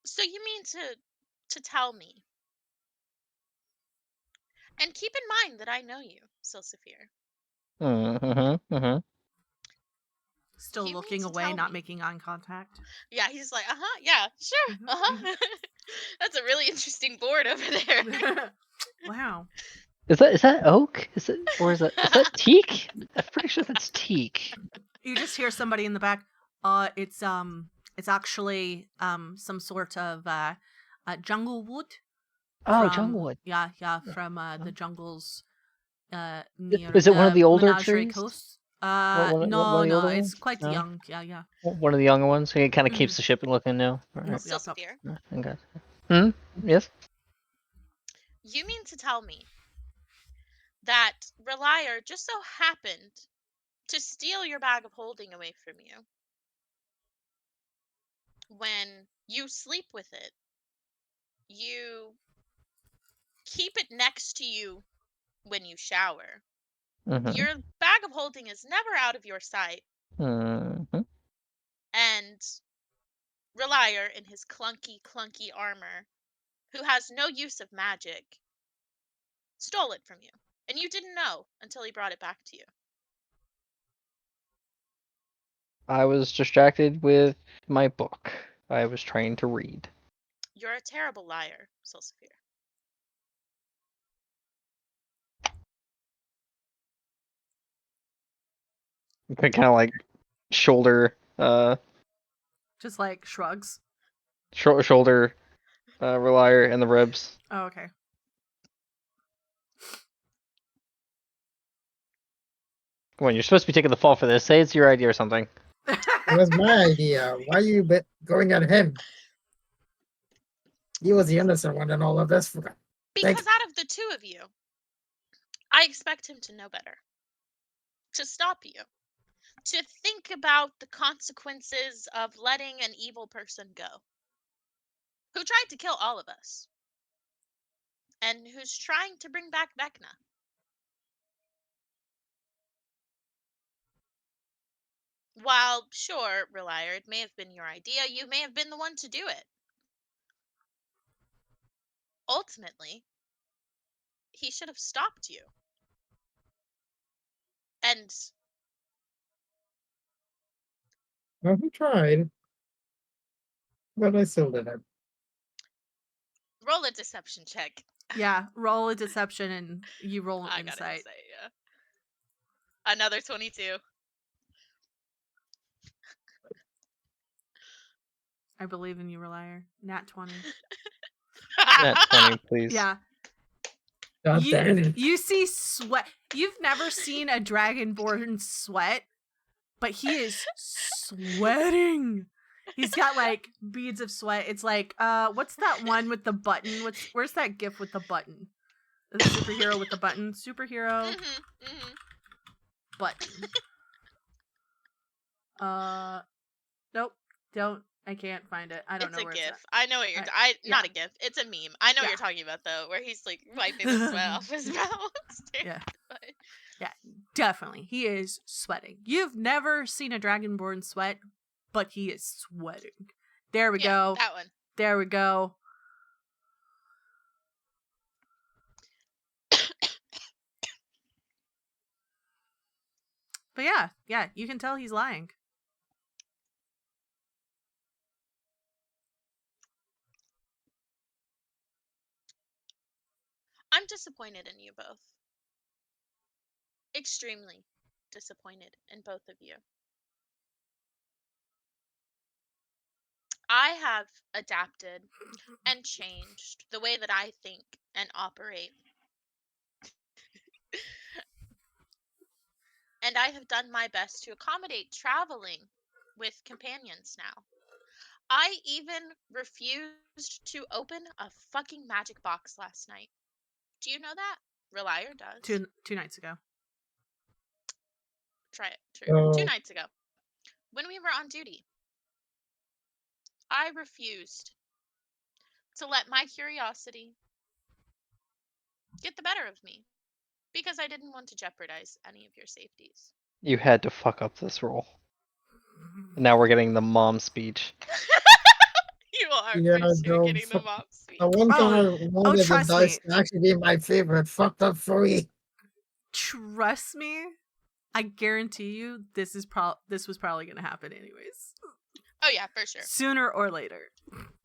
So you mean to tell me? And keep in mind that I know you, Silsafir. Still You mean looking to away, tell not me? making eye contact. Yeah, he's like, yeah, sure, Mhm, That's a really interesting board over there. Wow. Is that oak? Is that teak? I'm pretty sure that's teak. You just hear somebody in the back. It's actually some sort of jungle wood. Oh, From junglewood. yeah, from the jungles near Is it one of the older Menagerie trees? Coast. One of No, the older it's ones? quite No? young. Yeah. One of the younger ones? So it kind of keeps the ship looking new. Alright. Yep. Silsafir, Okay. Yes? you mean to tell me that Relier just so happened to steal your bag of holding away from you when you sleep with it? You keep it next to you when you shower. Mm-hmm. Your bag of holding is never out of your sight, Mm-hmm. and Relier in his clunky armor, who has no use of magic, stole it from you. And you didn't know until he brought it back to you. I was distracted with my book. I was trying to read. You're a terrible liar, Solsafir. Kind of like shoulder, Just like shrugs. shoulder, Relier and the ribs. Oh, okay. Come on, you're supposed to be taking the fall for this. Say it's your idea or something. It was my idea. Why are you going at him? He was the innocent one in all of this. Because out of the two of you, I expect him to know better. To stop you. To think about the consequences of letting an evil person go. Who tried to kill all of us. And who's trying to bring back Vecna. While, sure, Relier, it may have been your idea, you may have been the one to do it. Ultimately, he should have stopped you. And Well, he tried, but I still didn't. roll a deception check. Yeah, roll a deception and you roll an I got insight. insight, yeah. Another 22. I believe in you, Relier. Nat 20. Nat 20, please. Yeah. God damn it. You see sweat. You've never seen a dragonborn sweat, but he is sweating. He's got like beads of sweat. It's like, what's that one with the button? Where's that gif with the button? The superhero with the button. Superhero button. Nope. Don't. I can't find it. I don't It's know a where GIF. it's at. I know what you're. Not a GIF. It's a meme. I know what Yeah. you're talking about though, where he's like wiping the sweat off his brow. Yeah. Yeah, definitely. He is sweating. You've never seen a dragonborn sweat, but he is sweating. There we go. That one. There we go. But yeah, you can tell he's lying. I'm disappointed in you both. Extremely disappointed in both of you. I have adapted and changed the way that I think and operate. And I have done my best to accommodate traveling with companions now. I even refused to open a fucking magic box last night. Do you know that? Relier does. Two nights ago. Try it. True. Oh. 2 nights ago. When we were on duty, I refused to let my curiosity get the better of me because I didn't want to jeopardize any of your safeties. You had to fuck up this roll. Now we're getting the mom speech. You are Yeah, for sure no, getting the mom speech. The one time I wanted the trust dice me. to actually be my favorite fucked up for me. Trust me, I guarantee you this was probably going to happen anyways. Oh yeah, for sure. Sooner or later.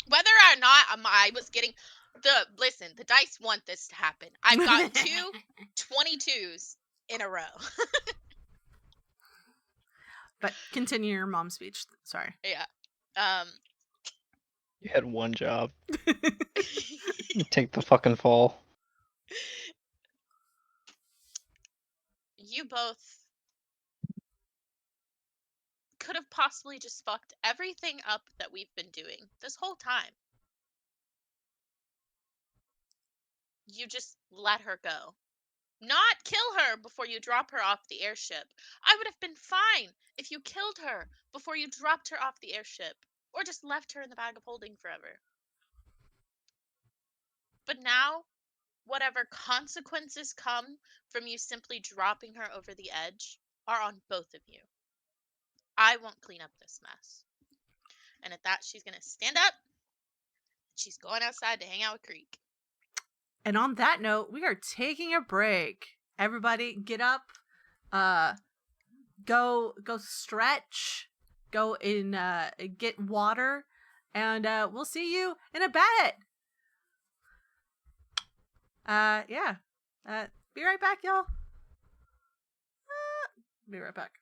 Whether or not I was getting the dice want this to happen. I've got 2 22s in a row. But continue your mom speech. Sorry. Yeah. You had one job. You take the fucking fall. You both could have possibly just fucked everything up that we've been doing this whole time. You just let her go. Not kill her before you drop her off the airship. I would have been fine if you killed her before you dropped her off the airship, or just left her in the bag of holding forever. But now, whatever consequences come from you simply dropping her over the edge are on both of you. I won't clean up this mess. And at that, she's going to stand up. She's going outside to hang out with Creek. And on that note, we are taking a break. Everybody get up. Go stretch. go and get water, and we'll see you in a bit. Yeah. Be right back, y'all. Be right back.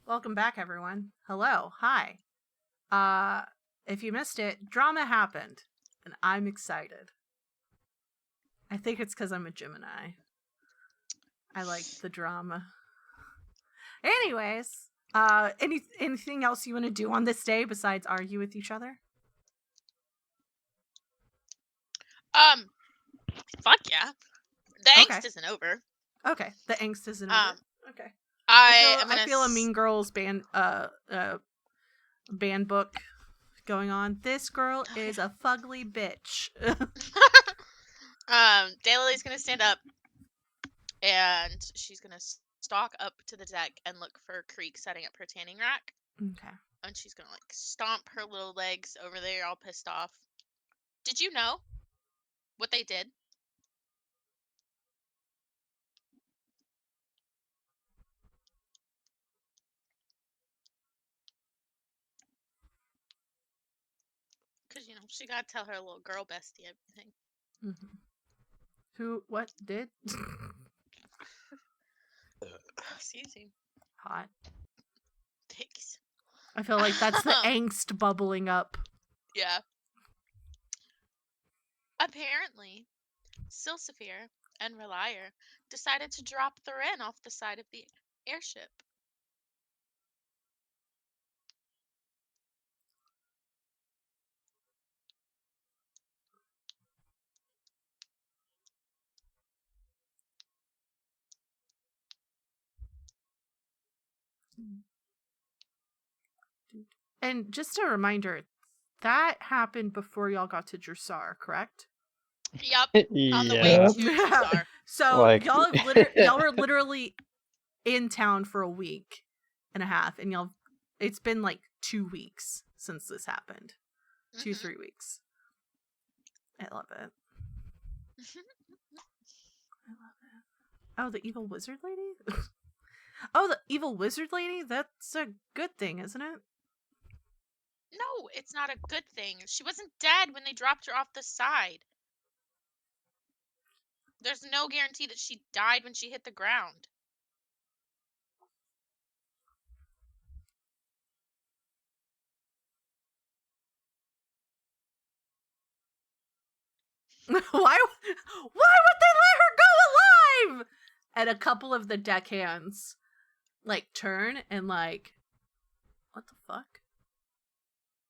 Welcome back, everyone. Hello. Hi. If you missed it, drama happened, and I'm excited. I think it's because I'm a Gemini. I like the drama. Anyways, anything else you want to do on this day besides argue with each other? Fuck yeah. The Okay. angst isn't over. Okay, the angst isn't over. Okay. I'm gonna I feel a Mean Girls band book going on. This girl is a fugly bitch. Daylily's gonna stand up and she's gonna stalk up to the deck and look for Creek setting up her tanning rack. Okay. And she's gonna like stomp her little legs over there, all pissed off. Did you know what they did? Because, she gotta tell her little girl bestie everything. Mm-hmm. Who? What did? Excuse me. Hot. Thanks. I feel like that's the angst bubbling up. Yeah. Apparently, Silsaphir and Relier decided to drop the Wren off the side of the airship. And just a reminder, that happened before y'all got to Dressar, correct? Yep. On the way Yeah. to Dressar. So Like- y'all were literally in town for a week and a half, and it's been like 2 weeks since this happened. 2-3 weeks. I love it. I love it. Oh, the evil wizard lady? Oh, the evil wizard lady? That's a good thing, isn't it? No, it's not a good thing. She wasn't dead when they dropped her off the side. There's no guarantee that she died when she hit the ground. Why would they let her go alive? And a couple of the deckhands like turn and like, what the fuck?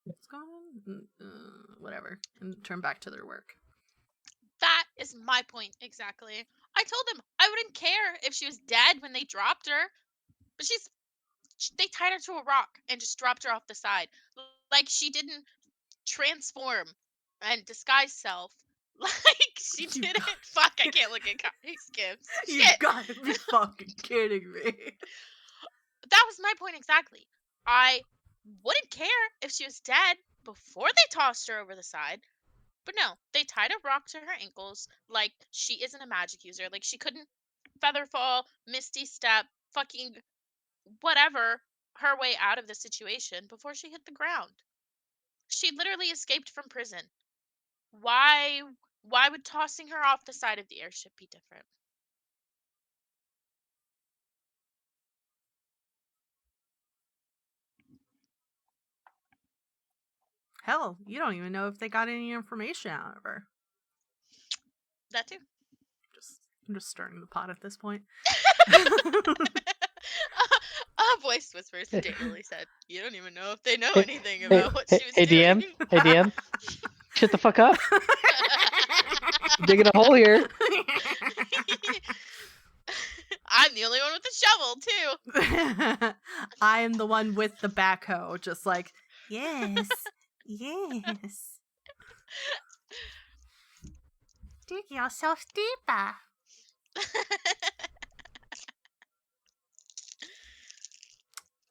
What's going on? Whatever, and turn back to their work. That is my point exactly. I told them I wouldn't care if she was dead when they dropped her, but they tied her to a rock and just dropped her off the side. Like she didn't transform and disguise self. Like she didn't. Fuck, I can't look at Kari Skips. You Shit. gotta be fucking kidding me. That was my point exactly. I wouldn't care if she was dead before they tossed her over the side. But no, they tied a rock to her ankles like she isn't a magic user. Like she couldn't feather fall, misty step, fucking whatever her way out of the situation before she hit the ground. She literally escaped from prison. Why would tossing her off the side of the airship be different? Hell, you don't even know if they got any information out of her. That too. I'm just stirring the pot at this point. A voice whispers to Daily said, "You don't even know if they know anything about what she was Hey, doing." DM. Hey, DM. Shut the fuck up. Digging a hole here. I'm the only one with a shovel too. I am the one with the backhoe, just like, yes, yes. Dig yourself deeper.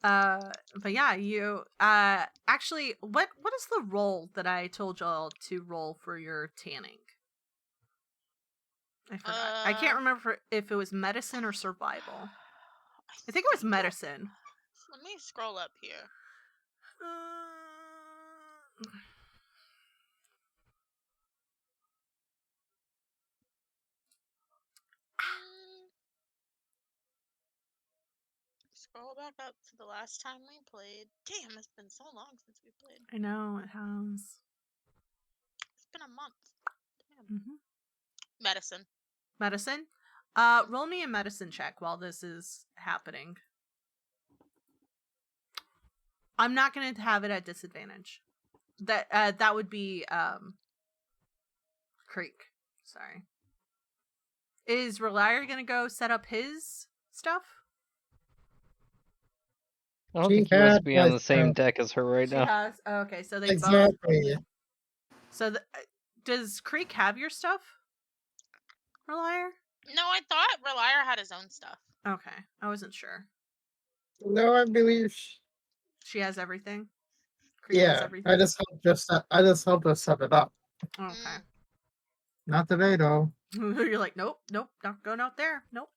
But yeah, you actually, what is the roll that I told y'all to roll for your tanning? I forgot. I can't remember if it was medicine or survival. I think it was medicine. Let me scroll up here. Scroll back up to the last time we played. Damn, it's been so long since we played. I know it has. It's been a month. Damn. Hmm. Medicine. Medicine. Roll me a medicine check while this is happening. I'm not going to have it at disadvantage. That would be Creek. Sorry. Is Relier going to go set up his stuff? I don't She think he wants to had be on my the same stuff. deck as her right She now. has. Oh, okay, so they both. Exactly. So does Creek have your stuff? Relier? No, I thought Relier had his own stuff. Okay, I wasn't sure. No, I believe. She has everything. Creek has Yeah, everything. I just helped her set it up. Okay. Not today though. You're like, nope, not going out there. Nope.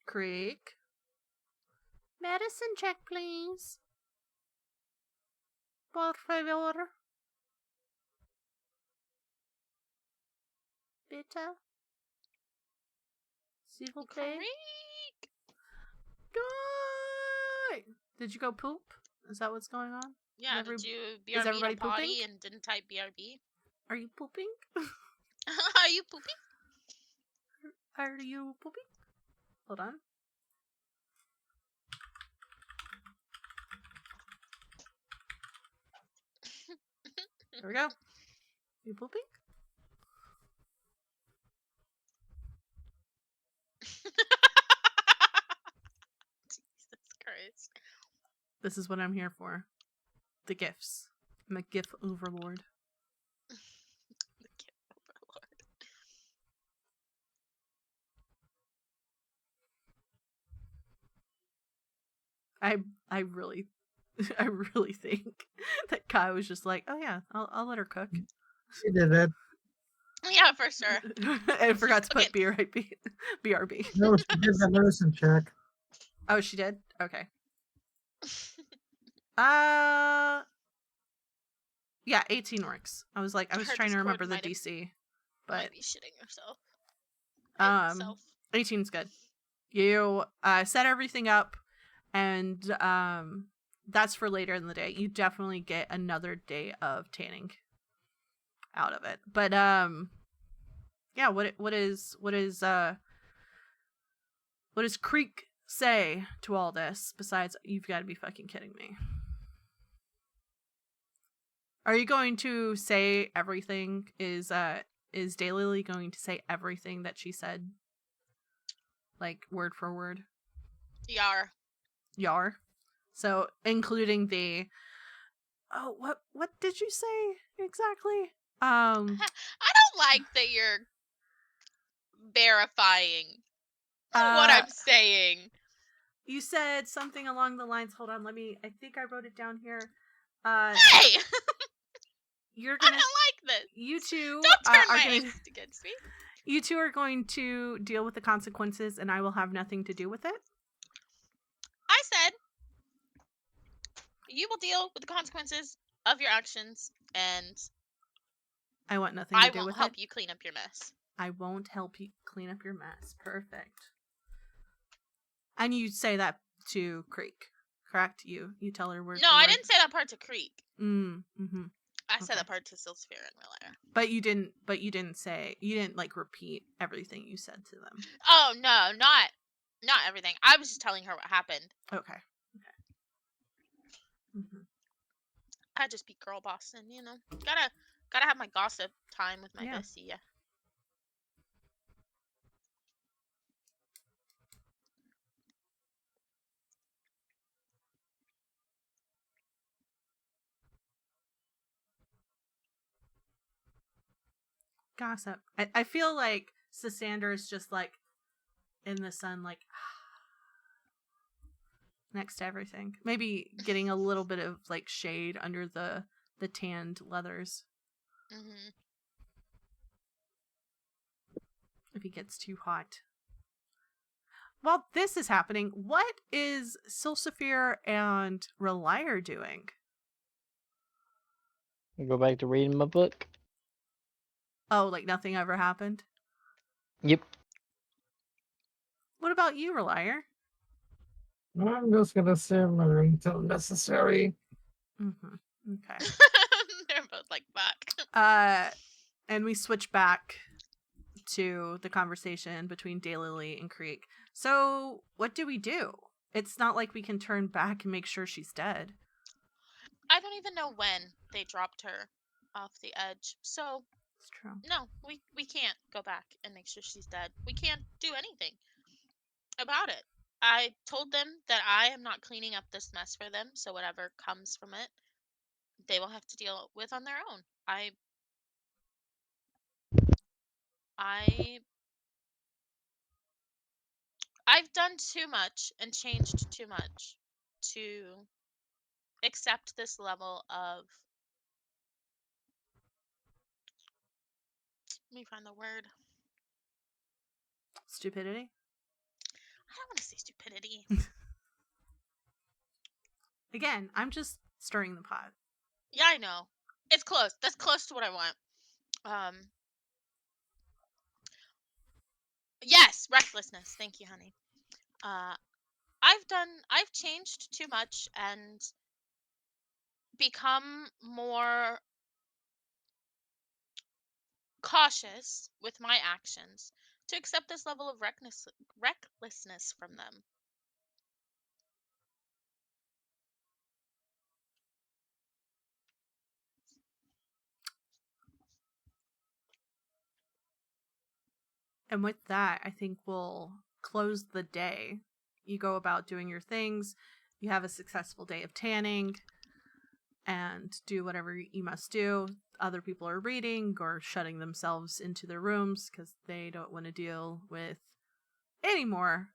Creek. Medicine check, please. Por favor. Bitte. S'il vous plaît. Creek. Die! Did you go poop? Is that what's going on? Yeah, Every- did you is BRB everybody to potty pooping? and didn't type BRB? Are you pooping? Are you pooping? Are you pooping? Hold on. There we go. You pooping? Jesus Christ. This is what I'm here for. The gifts. I'm a gift overlord. The kid overlord. I really I really think that Kai was just like, oh yeah, I'll let her cook. She did it. Yeah, for sure. I forgot to put Okay. BRB. No, she did the medicine check. Oh, she did? Okay. Yeah, 18 works. I was Her trying to remember Discord the might have- DC, Might but be shitting herself. 18's good. You set everything up, and that's for later in the day. You definitely get another day of tanning out of it. But yeah, what does Creek say to all this besides you've got to be fucking kidding me? Are you going to say everything? Is Daylily going to say everything that she said, like word for word? Yar. So including the what did you say exactly? I don't like that you're verifying what I'm saying. You said something along the lines. Hold on, I think I wrote it down here. Hey! You're I gonna. don't like this. You two Don't turn are my gonna. angst against me. You two are going to deal with the consequences, and I will have nothing to do with it. I said you will deal with the consequences of your actions, and I want nothing to I do won't with help it. you clean up your mess. I won't help you clean up your mess. Perfect. And you say that to Creek, correct? You tell her word No, for I word? didn't say that part to Creek. Mm-hmm. I said Okay. that part to Silsphere and Relayer. But you didn't like repeat everything you said to them. Oh no, not everything. I was just telling her what happened. Okay. Mm-hmm. I just be girl bossing, you know. Gotta have my gossip time with my Yeah. bestie. Yeah. Gossip. I feel like Sassander is just like in the sun, like next to everything. Maybe getting a little bit of like shade under the tanned leathers Mhm. if he gets too hot. While this is happening, what is Silsaphir and Relier doing? I go back to reading my book. Oh, like nothing ever happened? Yep. What about you, Relier? I'm just gonna stay in my room until necessary. Mm-hmm. Okay. They're both like, fuck. And we switch back to the conversation between Daylily and Creek. So, what do we do? It's not like we can turn back and make sure she's dead. I don't even know when they dropped her off the edge. So, It's true. no, we can't go back and make sure she's dead. We can't do anything about it. I told them that I am not cleaning up this mess for them, so whatever comes from it, they will have to deal with on their own. I've done too much and changed too much to accept this level of, let me find the word. Stupidity? I don't want to say stupidity. Again, I'm just stirring the pot. Yeah, I know. It's close. That's close to what I want. Yes, recklessness. Thank you, honey. I've changed too much and become more cautious with my actions to accept this level of recklessness from them. And with that, I think we'll close the day. You go about doing your things. You have a successful day of tanning and do whatever you must do. Other people are reading or shutting themselves into their rooms because they don't want to deal with any more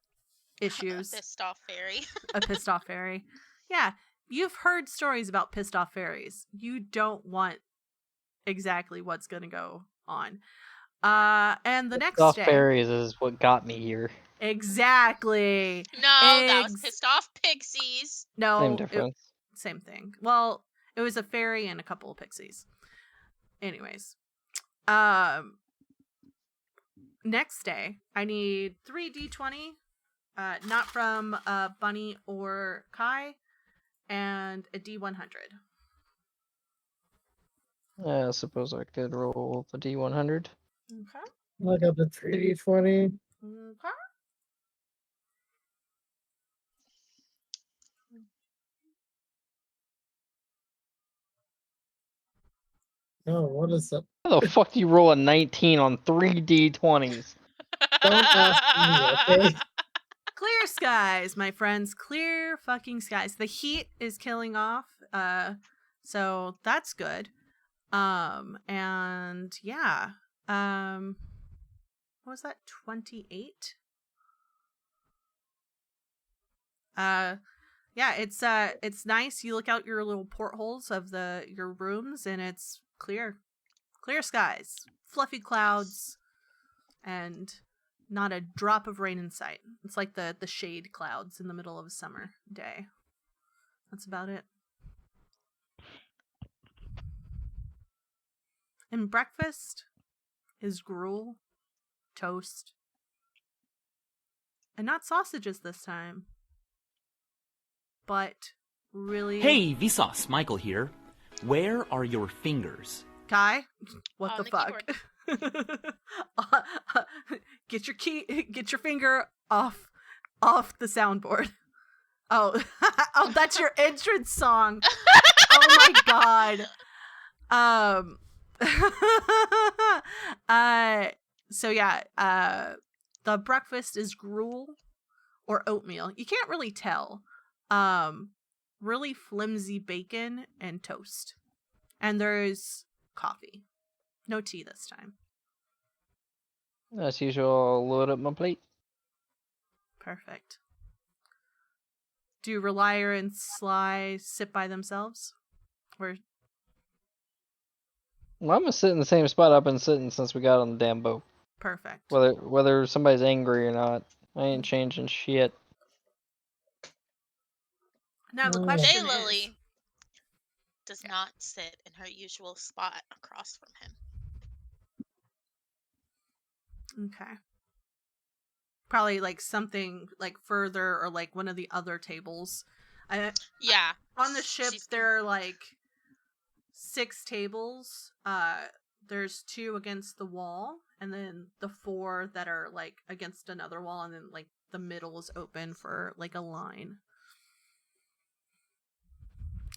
issues. Pissed off fairy. A pissed off fairy. Yeah, you've heard stories about pissed off fairies. You don't want exactly what's going to go on. And the next Off day. fairies is what got me here. Exactly. No, that was pissed off pixies. No, Same difference. same thing. Well, it was a fairy and a couple of pixies. Anyways, next day I need 3d20, not from Bunny or Kai, and a d100. I suppose I could roll the D100. Okay. I got the 3d20. Okay. Oh, what is that? How the fuck do you roll a 19 on 3 D20s? Don't ask me, okay? Clear skies, my friends. Clear fucking skies. The heat is killing off. So that's good. And yeah. What was that? 28? Yeah, it's nice. You look out your little portholes of your rooms and it's clear. Clear skies. Fluffy clouds and not a drop of rain in sight. It's like the shade clouds in the middle of a summer day. That's about it. And breakfast is gruel, toast, and not sausages this time. But really... Hey, Vsauce, Michael here. Where are your fingers? Kai, what On the the fuck? Get your finger off the soundboard. Oh, oh, that's your entrance song. Oh my god. So yeah, the breakfast is gruel or oatmeal. You can't really tell. Really flimsy bacon and toast. And there's coffee. No tea this time. As usual, I'll load up my plate. Perfect. Do Relier and Sly sit by themselves? Or Well, I'm gonna sit in the same spot I've been sitting since we got on the damn boat. perfect. Whether somebody's angry or not, I ain't changing shit. Now the question is, Daylily does not sit in her usual spot across from him. okay. probably like something like further or like one of the other tables. Yeah. On the ship, She's- there are like 6 tables. There's 2 against the wall, and then the 4 that are like against another wall, and then like the middle is open for like a line.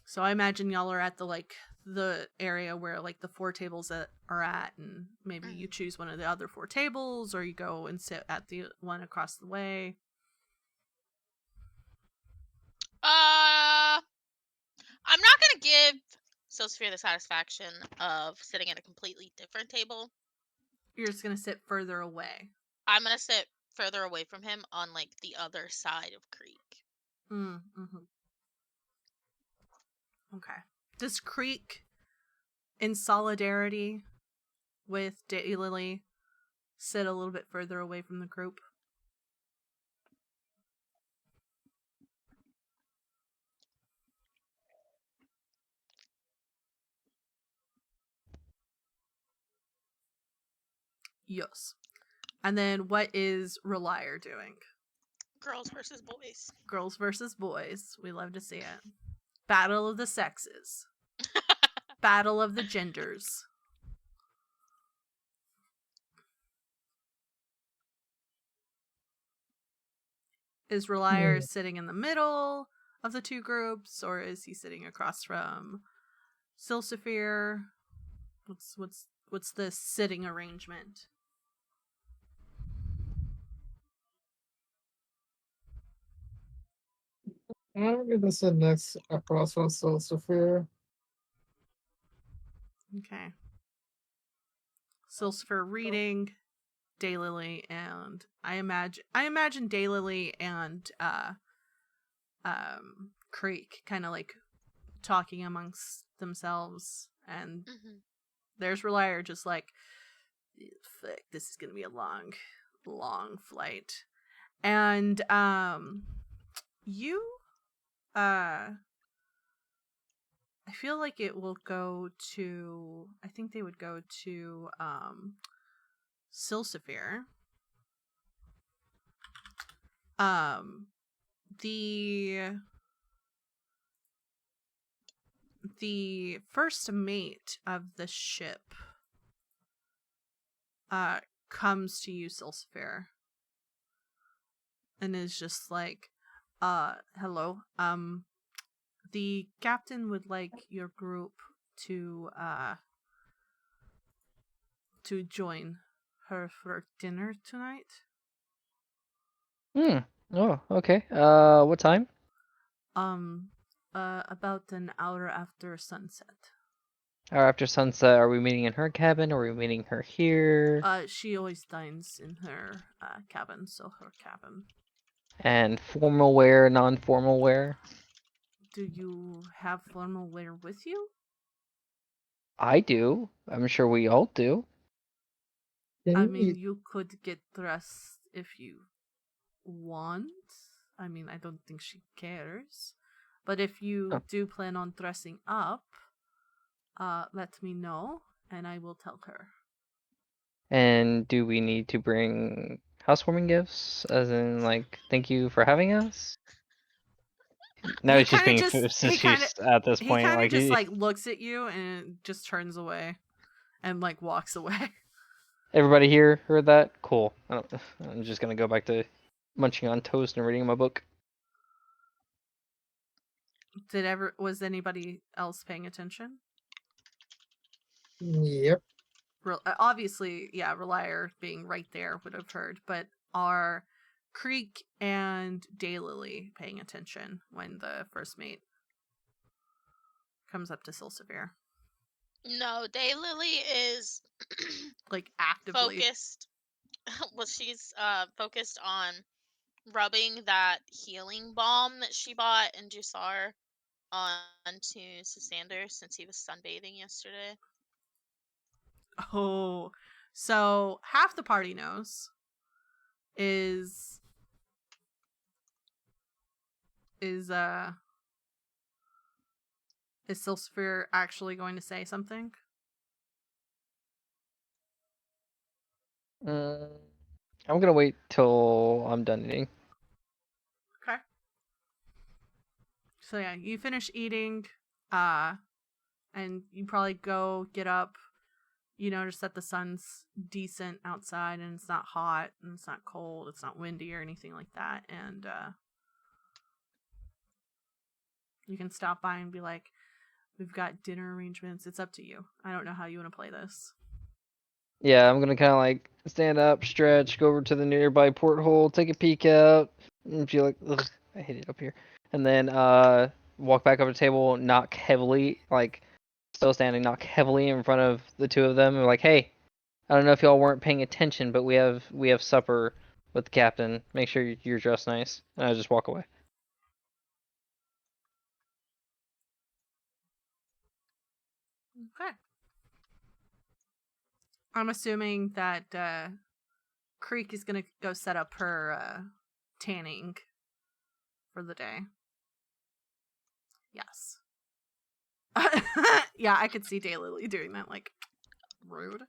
So I imagine y'all are at the area where like the 4 tables that are at, and maybe you choose one of the other 4 tables, or you go and sit at the one across the way. I'm not gonna give Sosphere the satisfaction of sitting at a completely different table. You're just gonna sit further away. I'm gonna sit further away from him on like the other side of Creek. Mm-hmm. Okay. Does Creek, in solidarity with Daylily, sit a little bit further away from the group? Yes. And then what is Relier doing? Girls versus boys. Girls versus boys. We love to see it. Battle of the sexes. Battle of the genders. Is Relier sitting in the middle of the 2 groups, or is he sitting across from Silsifir? What's the sitting arrangement? I'm gonna sit next across from Sophia. Okay. Silsifir reading, Daylily, and I imagine Daylily and Creek kind of like talking amongst themselves, and there's Relier just like, fuck, this is gonna be a long flight. And you I feel like it will go to, I think they would go to Silsifir. The first mate of the ship comes to you, Silsifir, and is just like, hello, the captain would like your group to join her for dinner tonight. Oh, okay. What time? About an hour after sunset. Or after sunset, are we meeting in her cabin, or are we meeting her here? She always dines in her cabin, so her cabin. And formal wear, non-formal wear? Do you have formal wear with you? I do. I'm sure we all do. I mean, you could get dressed if you want. I mean, I don't think she cares. But if you do plan on dressing up, let me know, and I will tell her. And do we need to bring housewarming gifts? As in, like, thank you for having us? No, he's just being facetious at this point. He kind of Like, just like looks at you and just turns away and like walks away. Everybody here heard that? Cool. I'm just gonna go back to munching on toast and reading my book. Was anybody else paying attention? Yep. Obviously, yeah, Relier being right there would have heard, but are Creek and Daylily paying attention when the first mate comes up to Silsifir? No, Daylily is like actively focused. Well, she's focused on rubbing that healing balm that she bought in Jusar onto Susander since he was sunbathing yesterday. Oh, so half the party knows is Silsifir actually going to say something? I'm gonna wait till I'm done eating. Okay. So yeah, you finish eating, and you probably go get up. You notice that the sun's decent outside and it's not hot and it's not cold, it's not windy or anything like that. And you can stop by and be like, we've got dinner arrangements. It's up to you. I don't know how you want to play this. Yeah, I'm gonna kind of like stand up, stretch, go over to the nearby porthole, take a peek out, and feel like, ugh, I hate it up here. And then walk back over to the table, knock heavily, like still standing, knock heavily in front of the two of them, and like, hey, I don't know if y'all weren't paying attention, but we have supper with the captain. Make sure you're dressed nice. And I just walk away. Okay. I'm assuming that Creek is going to go set up her tanning for the day. Yes. Yeah, I could see Daylily doing that, like, rude.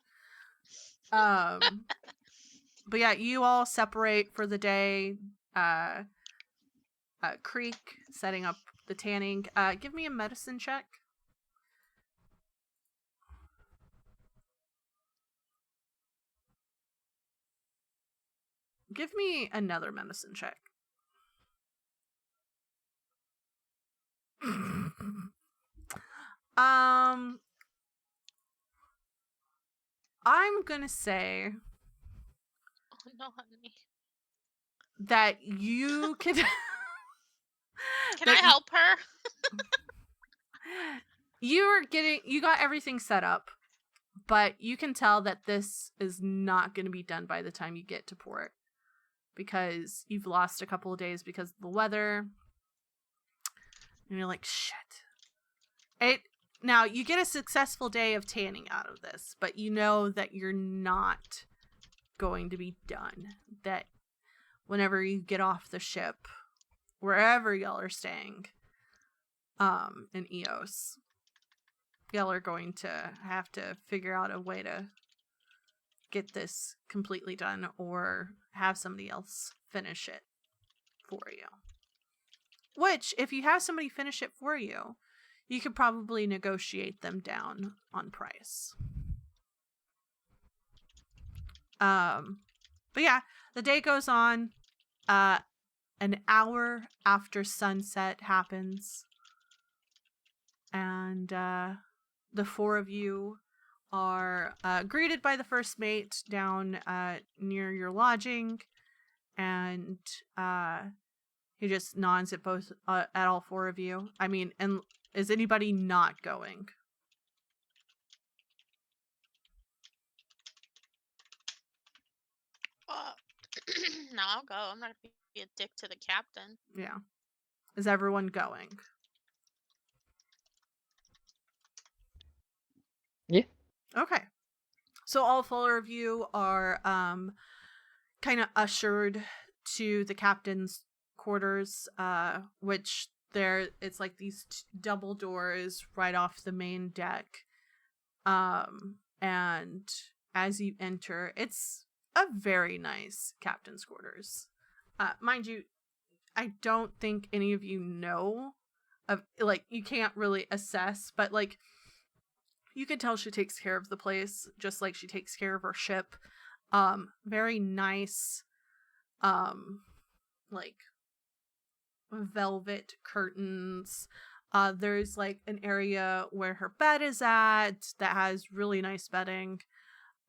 But yeah, you all separate for the day. Creek setting up the tanning. Give me a medicine check. Give me another medicine check. I'm gonna say Oh no, honey. that you can. Can I help her? You got everything set up, but you can tell that this is not going to be done by the time you get to port because you've lost a couple of days because of the weather. And you're like, shit. Now, you get a successful day of tanning out of this, but you know that you're not going to be done. That whenever you get off the ship, wherever y'all are staying, in Yios, y'all are going to have to figure out a way to get this completely done or have somebody else finish it for you. Which, if you have somebody finish it for you, you could probably negotiate them down on price. But yeah, the day goes on. An hour after sunset happens. And the four of you are greeted by the first mate down near your lodging. And he just nods at at all four of you. I mean, and is anybody not going? No, I'll go. I'm not gonna be a dick to the captain. Yeah. Is everyone going? Yeah. Okay. So all four of you are kind of ushered to the captain's quarters, which it's like these double doors right off the main deck. And as you enter, it's a very nice captain's quarters. Mind you, I don't think any of you know of, like, you can't really assess, but like you can tell she takes care of the place just like she takes care of her ship. Very nice, like velvet curtains. There's like an area where her bed is at that has really nice bedding.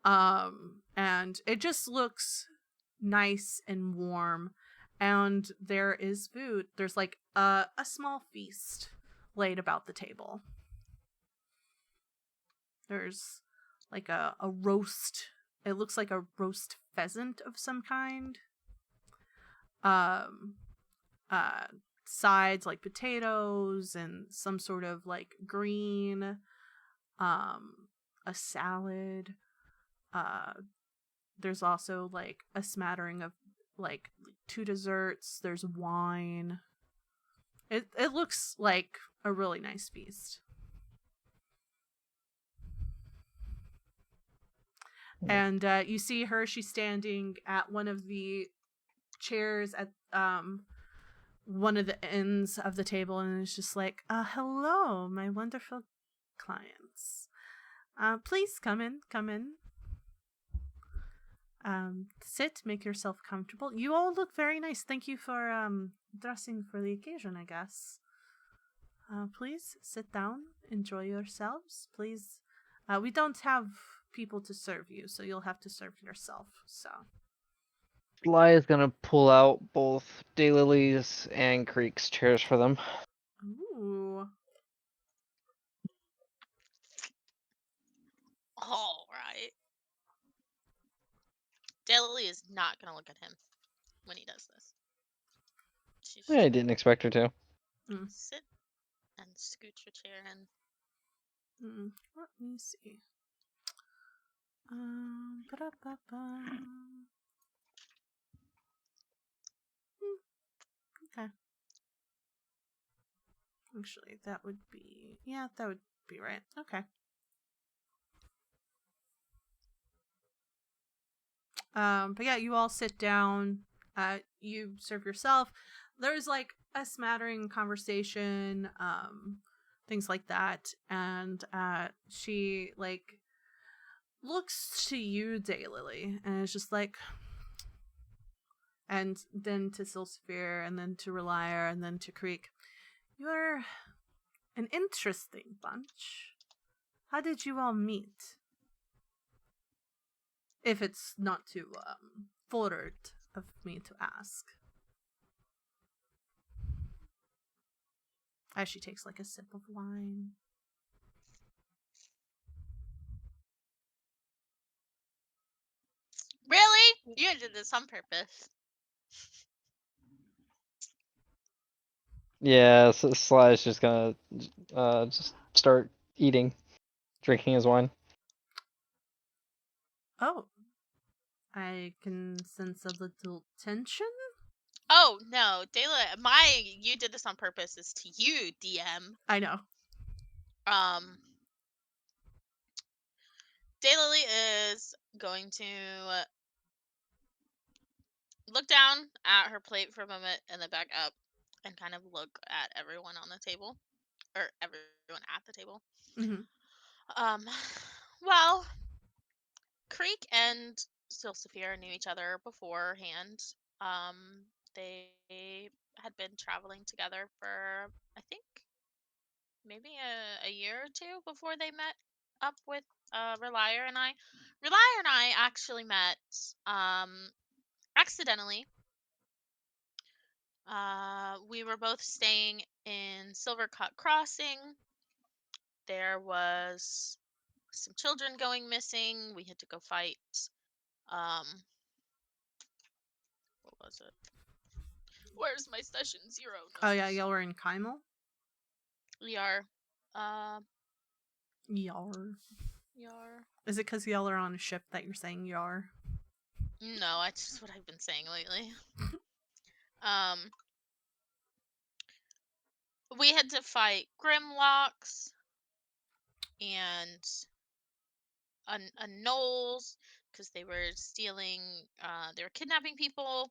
And it just looks nice and warm. And there is food. There's like a small feast laid about the table. There's like a roast. It looks like a roast pheasant of some kind. Sides like potatoes and some sort of like green. A salad. There's also like a smattering of like 2 desserts. There's wine. It looks like a really nice feast. And you see her, she's standing at one of the chairs at one of the ends of the table, and it's just like, hello, my wonderful clients. Please come in. Sit, make yourself comfortable. You all look very nice. Thank you for dressing for the occasion, I guess. Please sit down, enjoy yourselves. Please, we don't have people to serve you, so you'll have to serve yourself. So, Sly is gonna pull out both Daylily's and Creek's chairs for them. ooh, All right. Daylily is not gonna look at him when he does this. She's Yeah, I didn't expect her to. sit and scoot your chair in. Let me see. Ba-da-ba-ba. Okay. Actually, that would be right. Okay. But yeah, you all sit down. You serve yourself. There's like a smattering conversation, things like that, and she like looks to you, Daylily, and is just like, and then to Silsphere, and then to Relier, and then to Creek. You're an interesting bunch. How did you all meet? If it's not too forward of me to ask. As she takes like a sip of wine. Really? You did this on purpose. Yeah, so Sly's just gonna just start eating, drinking his wine. Oh. I can sense a little tension. Oh no, Dayla, you did this on purpose is to you, DM. I know. Daylily is going to look down at her plate for a moment and then back up and kind of look at everyone on the table. Or everyone at the table. Mm-hmm. Well, Creek and Silsafir knew each other beforehand. They had been traveling together for, I think, maybe a year or two before they met up with Relier and I. Relier and I actually met accidentally. We were both staying in Silvercut Crossing. There was some children going missing. We had to go fight. What was it? Where's my session 0 notes? Oh yeah, y'all were in Kymel? We are. Yar. Yar. Is it because y'all are on a ship that you're saying yar? No, that's just what I've been saying lately. We had to fight Grimlocks and a Knowles because they were stealing, they were kidnapping people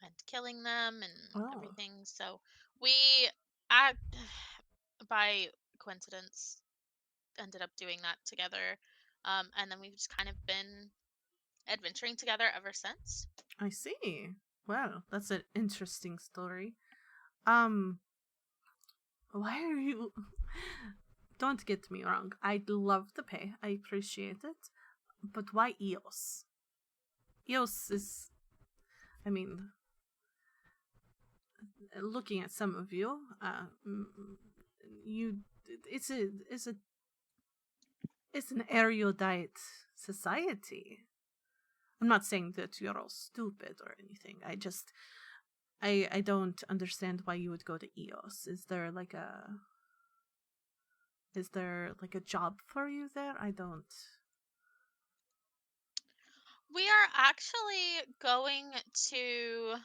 and killing them and everything. So we, by coincidence, ended up doing that together. And then we've just kind of been adventuring together ever since. I see. Well, that's an interesting story. Why are you... Don't get me wrong. I love the pay. I appreciate it. But why Eos? Eos is... I mean... Looking at some of you, it's an erudite society. I'm not saying that you're all stupid or anything. I don't understand why you would go to Eos. Is there like a job for you there? I don't. We are actually going to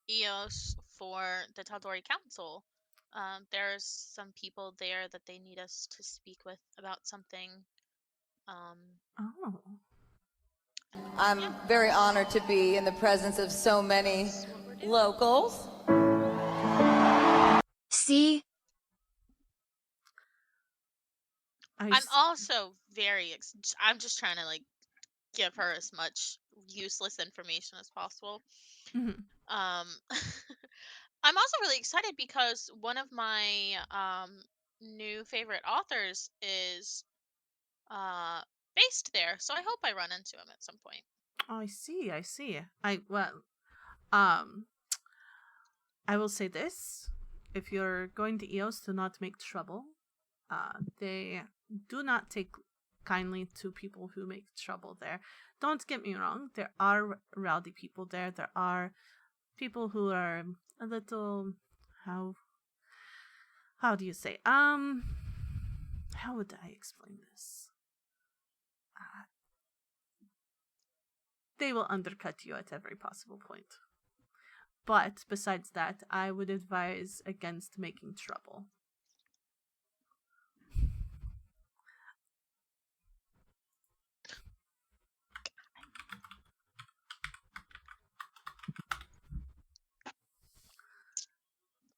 Eos for the Taldori Council. There's some people there that they need us to speak with about something. Oh. I'm very honored to be in the presence of so many That's what we're doing. locals. See? I'm also very. I'm just trying to like give her as much useless information as possible. Mhm. I'm also really excited because one of my new favorite authors is based there, so I hope I run into him at some point. Oh, I see. I will say this: if you're going to Eos, do not make trouble. They do not take kindly to people who make trouble there. Don't get me wrong; there are rowdy people there. There are people who are a little how do you say how would I explain this? They will undercut you at every possible point. But besides that, I would advise against making trouble.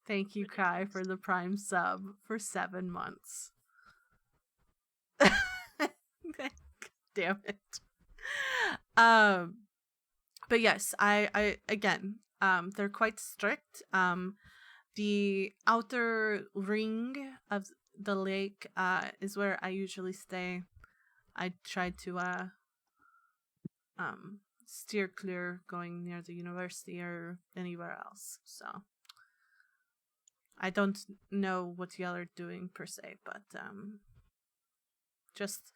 Thank you, Kai, for the Prime sub for 7 months. Damn it. But yes, I again, they're quite strict. The outer ring of the lake is where I usually stay. I try to steer clear going near the university or anywhere else. So I don't know what y'all are doing per se, but just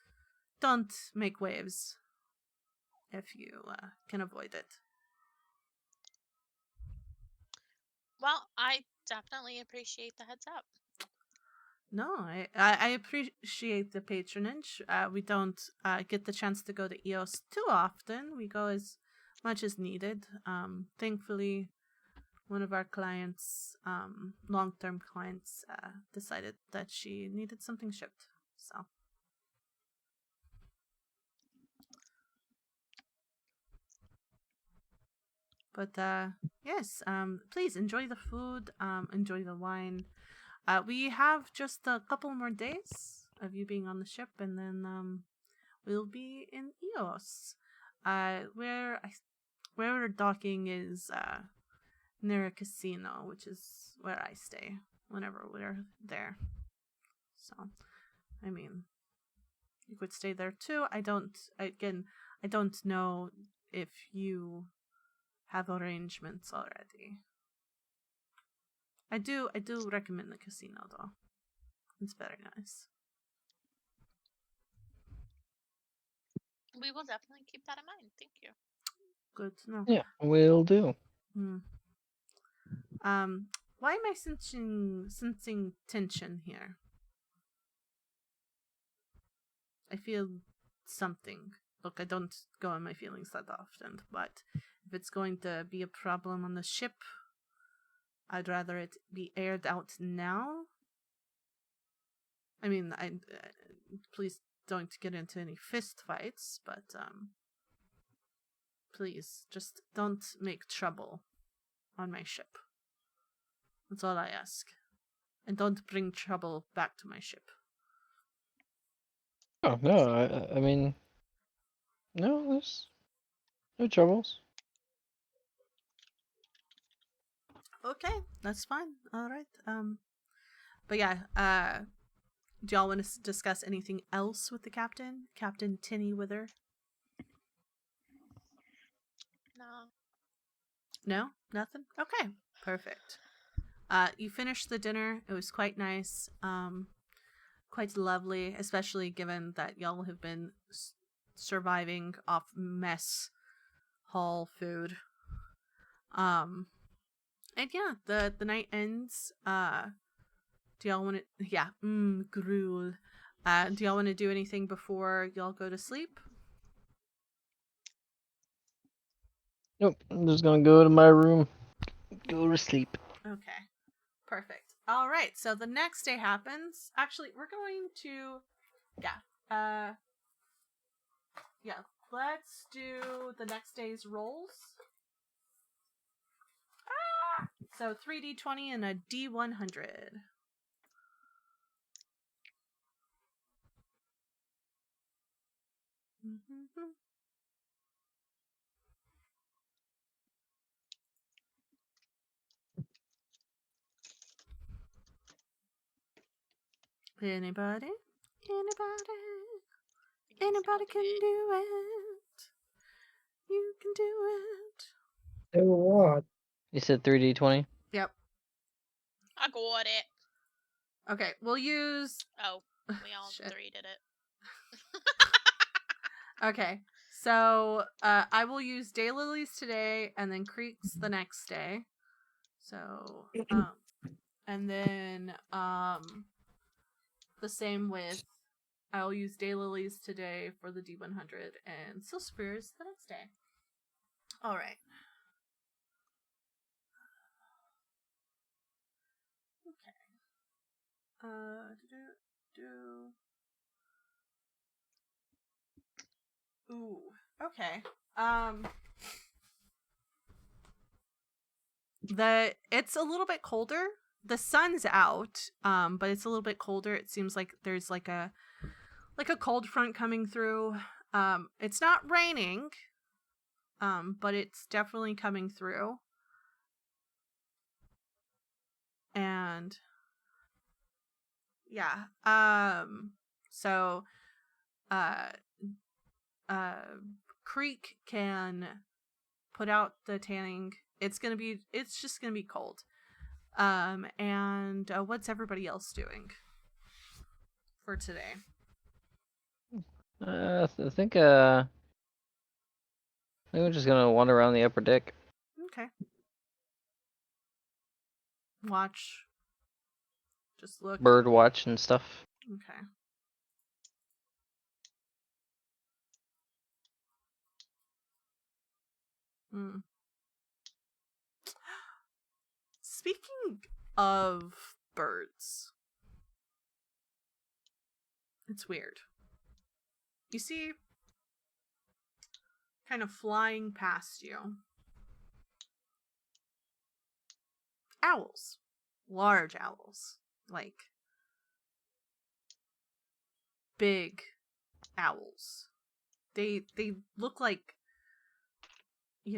don't make waves if you can avoid it. Well, I definitely appreciate the heads up. No, I appreciate the patronage. We don't get the chance to go to EOS too often. We go as much as needed. Thankfully, one of our clients, long-term clients, decided that she needed something shipped. So, but yes, please enjoy the food. Enjoy the wine. We have just a couple more days of you being on the ship, and then we'll be in Eos. Where we're docking is near a casino, which is where I stay whenever we're there. So, I mean, you could stay there too. I don't know if you have arrangements already. I do recommend the casino though. It's very nice. We will definitely keep that in mind. Thank you. Good to know. Yeah, will do. Why am I sensing tension here? I feel something. Look, I don't go on my feelings that often, but if it's going to be a problem on the ship, I'd rather it be aired out now. I mean, please don't get into any fist fights, but please just don't make trouble on my ship. That's all I ask. And don't bring trouble back to my ship. Oh no, I mean, no, there's no troubles. Okay, that's fine. All right. But yeah, do y'all want to discuss anything else with the captain? Captain Tinny Wither? No. No? Nothing? Okay, perfect. You finished the dinner. It was quite nice. Quite lovely, especially given that y'all have been surviving off mess hall food. And yeah, the night ends. Do y'all want to? Yeah, gruel. Do y'all want to do anything before y'all go to sleep? Nope, I'm just gonna go to my room, go to sleep. Okay, perfect. All right, so the next day happens. Actually, we're going to, yeah. Yeah, let's do the next day's rolls. So 3d20 and a d100. Mm-hmm. Anybody? Anybody can do it. You can do it. Do what? You said 3d20. Yep. I got it. Okay, we'll use... Oh, we all Shit. 3 did it. Okay, so I will use Daylilies today and then Creeks the next day. So, and then the same with... I'll use Daylilies today for the D100 and Still Spears the next day. Alright. Ooh, okay. It's a little bit colder. The sun's out, but it's a little bit colder. It seems like there's like a cold front coming through. It's not raining, but it's definitely coming through. And yeah, so Creek can put out the tanning. It's just gonna be cold. And what's everybody else doing for today? I think we're just gonna wander around the upper deck. Okay. Watch. Just look. Bird watch and stuff. Okay. Speaking of birds, it's weird. You see, kind of flying past you, owls. Large owls. Like, big owls. They look like, I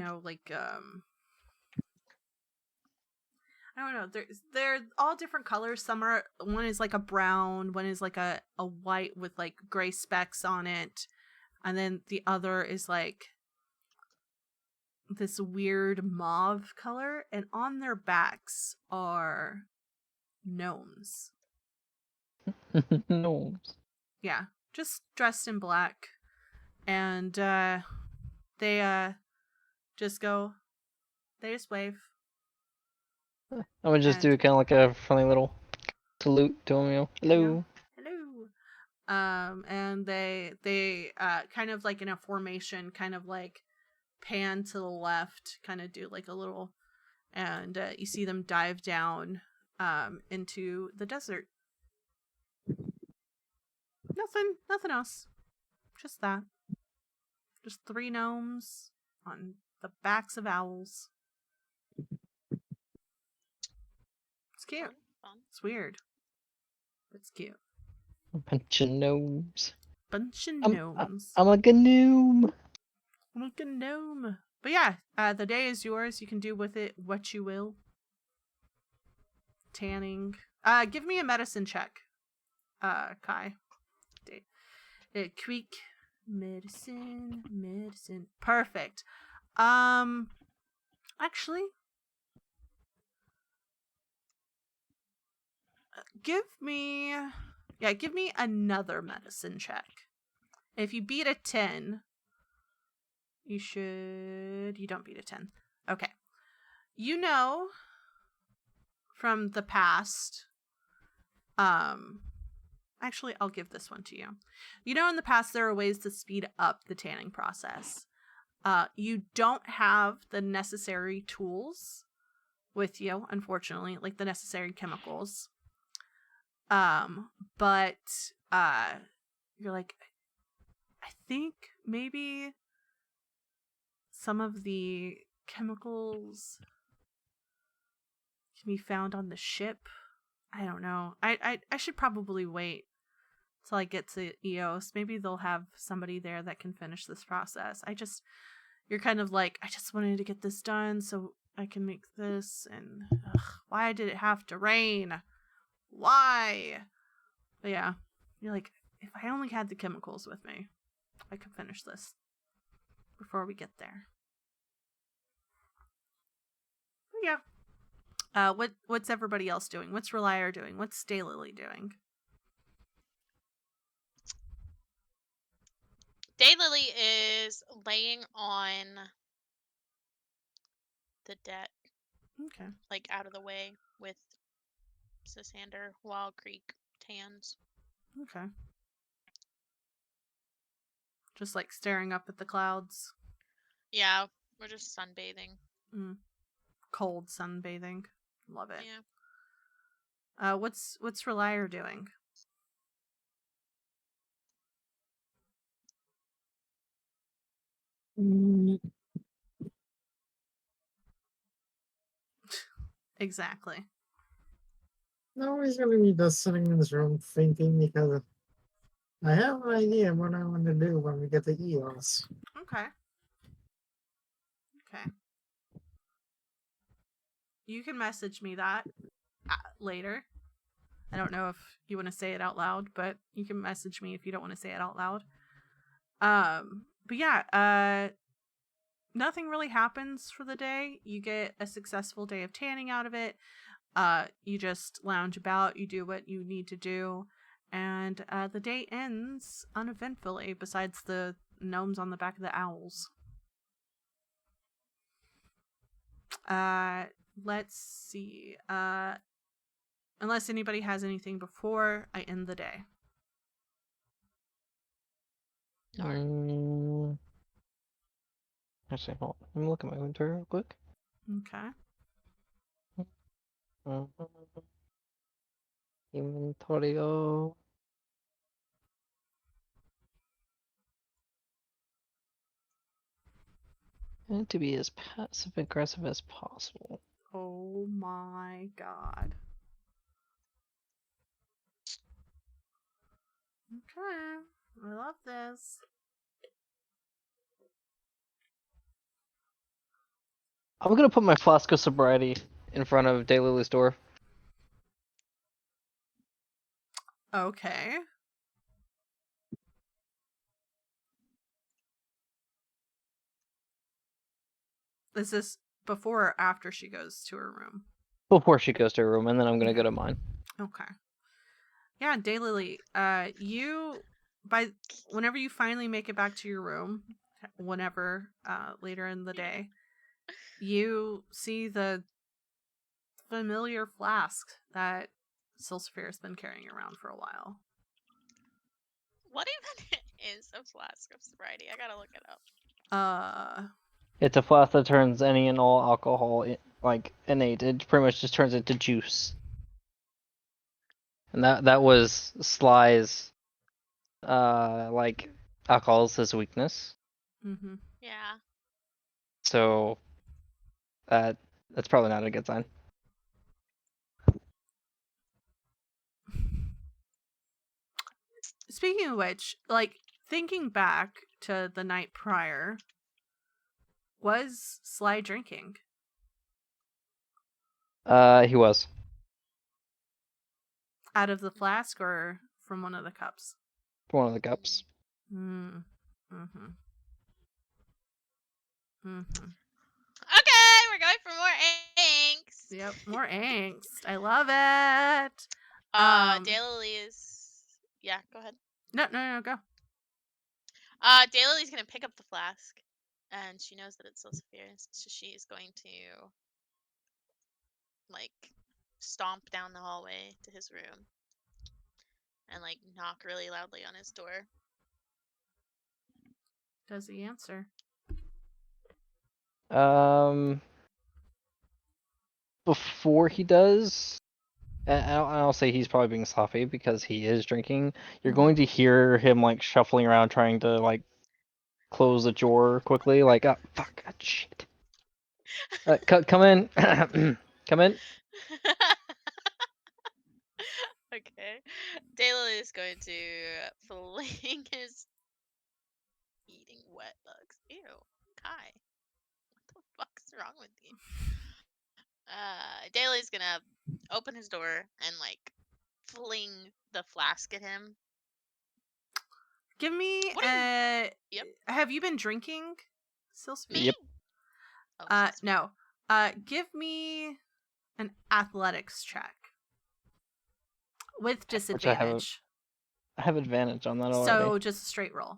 don't know. They're all different colors. One is like a brown, one is like a white with like gray specks on it, and then the other is like this weird mauve color, and on their backs are gnomes. Gnomes. Yeah, just dressed in black, and they just go. They just wave. I'm gonna just And- do kind of like a funny little salute to him. Hello. Hello. And they kind of like in a formation, kind of like pan to the left, kind of do like a little, and you see them dive down into the desert. Nothing else. Just that. Just 3 gnomes on the backs of owls. It's cute. Fun. It's weird. It's cute. Bunch of gnomes. Bunch of I'm gnomes. like a gnome. I'm like a gnome. But yeah, the day is yours. You can do with it what you will. Tanning. Give me a medicine check. Kai. Quick. Medicine. Perfect. Actually, give me another medicine check. If you beat a 10, you don't beat a 10. Okay. You know from the past, actually, I'll give this one to you. You know, in the past, there are ways to speed up the tanning process. You don't have the necessary tools with you, unfortunately, like the necessary chemicals. But you're like, I think maybe some of the chemicals can be found on the ship. I don't know. I should probably wait till I get to Eos. Maybe they'll have somebody there that can finish this process. You're kind of like, I just wanted to get this done so I can make this, and why did it have to rain? Why? But yeah, you're like, if I only had the chemicals with me, I could finish this before we get there. But yeah. What's everybody else doing? What's Reliar doing? What's Daylily doing? Daylily is laying on the deck, Okay. like out of the way with Sissander while Creek tans. Okay. Just like staring up at the clouds. Yeah, we're just sunbathing. Cold sunbathing. Love it. Yeah. What's Reliar doing? Exactly. No, he's gonna be just sitting in his room thinking because I have an idea what I want to do when we get to Eos. Okay. Okay. You can message me that later. I don't know if you want to say it out loud, but you can message me if you don't want to say it out loud. But yeah, nothing really happens for the day. You get a successful day of tanning out of it. You just lounge about, you do what you need to do, and the day ends uneventfully, besides the gnomes on the back of the owls. Let's see. Unless anybody has anything before I end the day. Actually, hold on. Let me look at my inventory real quick. Okay. Inventorio. And to be as passive aggressive as possible. Oh my god. Okay. I love this. I'm gonna put my flask of sobriety in front of Daylily's door. Okay. Is this before or after she goes to her room? Before she goes to her room, and then I'm gonna go to mine. Okay. Yeah, Daylily, whenever you finally make it back to your room, whenever later in the day, you see the familiar flask that Silsphir has been carrying around for a while. What even is a flask of sobriety? I gotta look it up. It's a flask that turns any and all alcohol like innate. It pretty much just turns into juice. And that was Sly's like alcohol's his weakness. Mm-hmm. Yeah. So that's probably not a good sign. Speaking of which, like, thinking back to the night prior, was Sly drinking? He was. Out of the flask or from one of the cups? One of the cups. Mm-hmm. Mm-hmm. Okay, we're going for more angst. Yep, more angst. I love it. Daylily is... Yeah, go ahead. No, go. Daylily's gonna pick up the flask, and she knows that it's so severe, so she's going to, like, stomp down the hallway to his room and, like, knock really loudly on his door. Does he answer? Before he does, and I'll say he's probably being sloppy because he is drinking. You're Mhm. going to hear him like shuffling around trying to like close the drawer quickly, like, oh, fuck, shit. Come in. Come in. Okay. Daylily is going to fling his eating wet bugs. Ew, Kai. What the fuck's wrong with you? Daily's gonna open his door and like fling the flask at him. Give me What are you? Yep. Have you been drinking, Silsby? Me? Yep. Oh, No. Give me an athletics check with Which I disadvantage. have advantage on that already. So just a straight roll.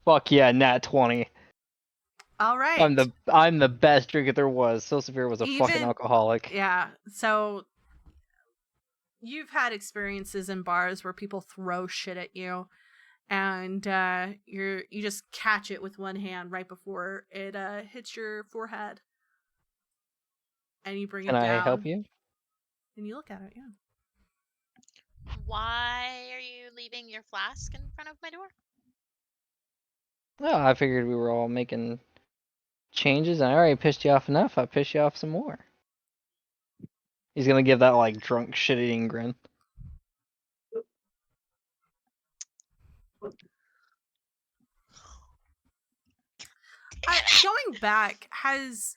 Fuck yeah, nat 20. All right. I'm the best drinker there was. So Severe was a fucking alcoholic. Yeah. So you've had experiences in bars where people throw shit at you, and you just catch it with one hand right before it hits your forehead, and you bring Can it I down. help you? And you look at it. Yeah. Why are you leaving your flask in front of my door? Well, I figured we were all making changes, and I already pissed you off enough. I pissed you off some more. He's gonna give that like drunk shit-eating grin. Going back, has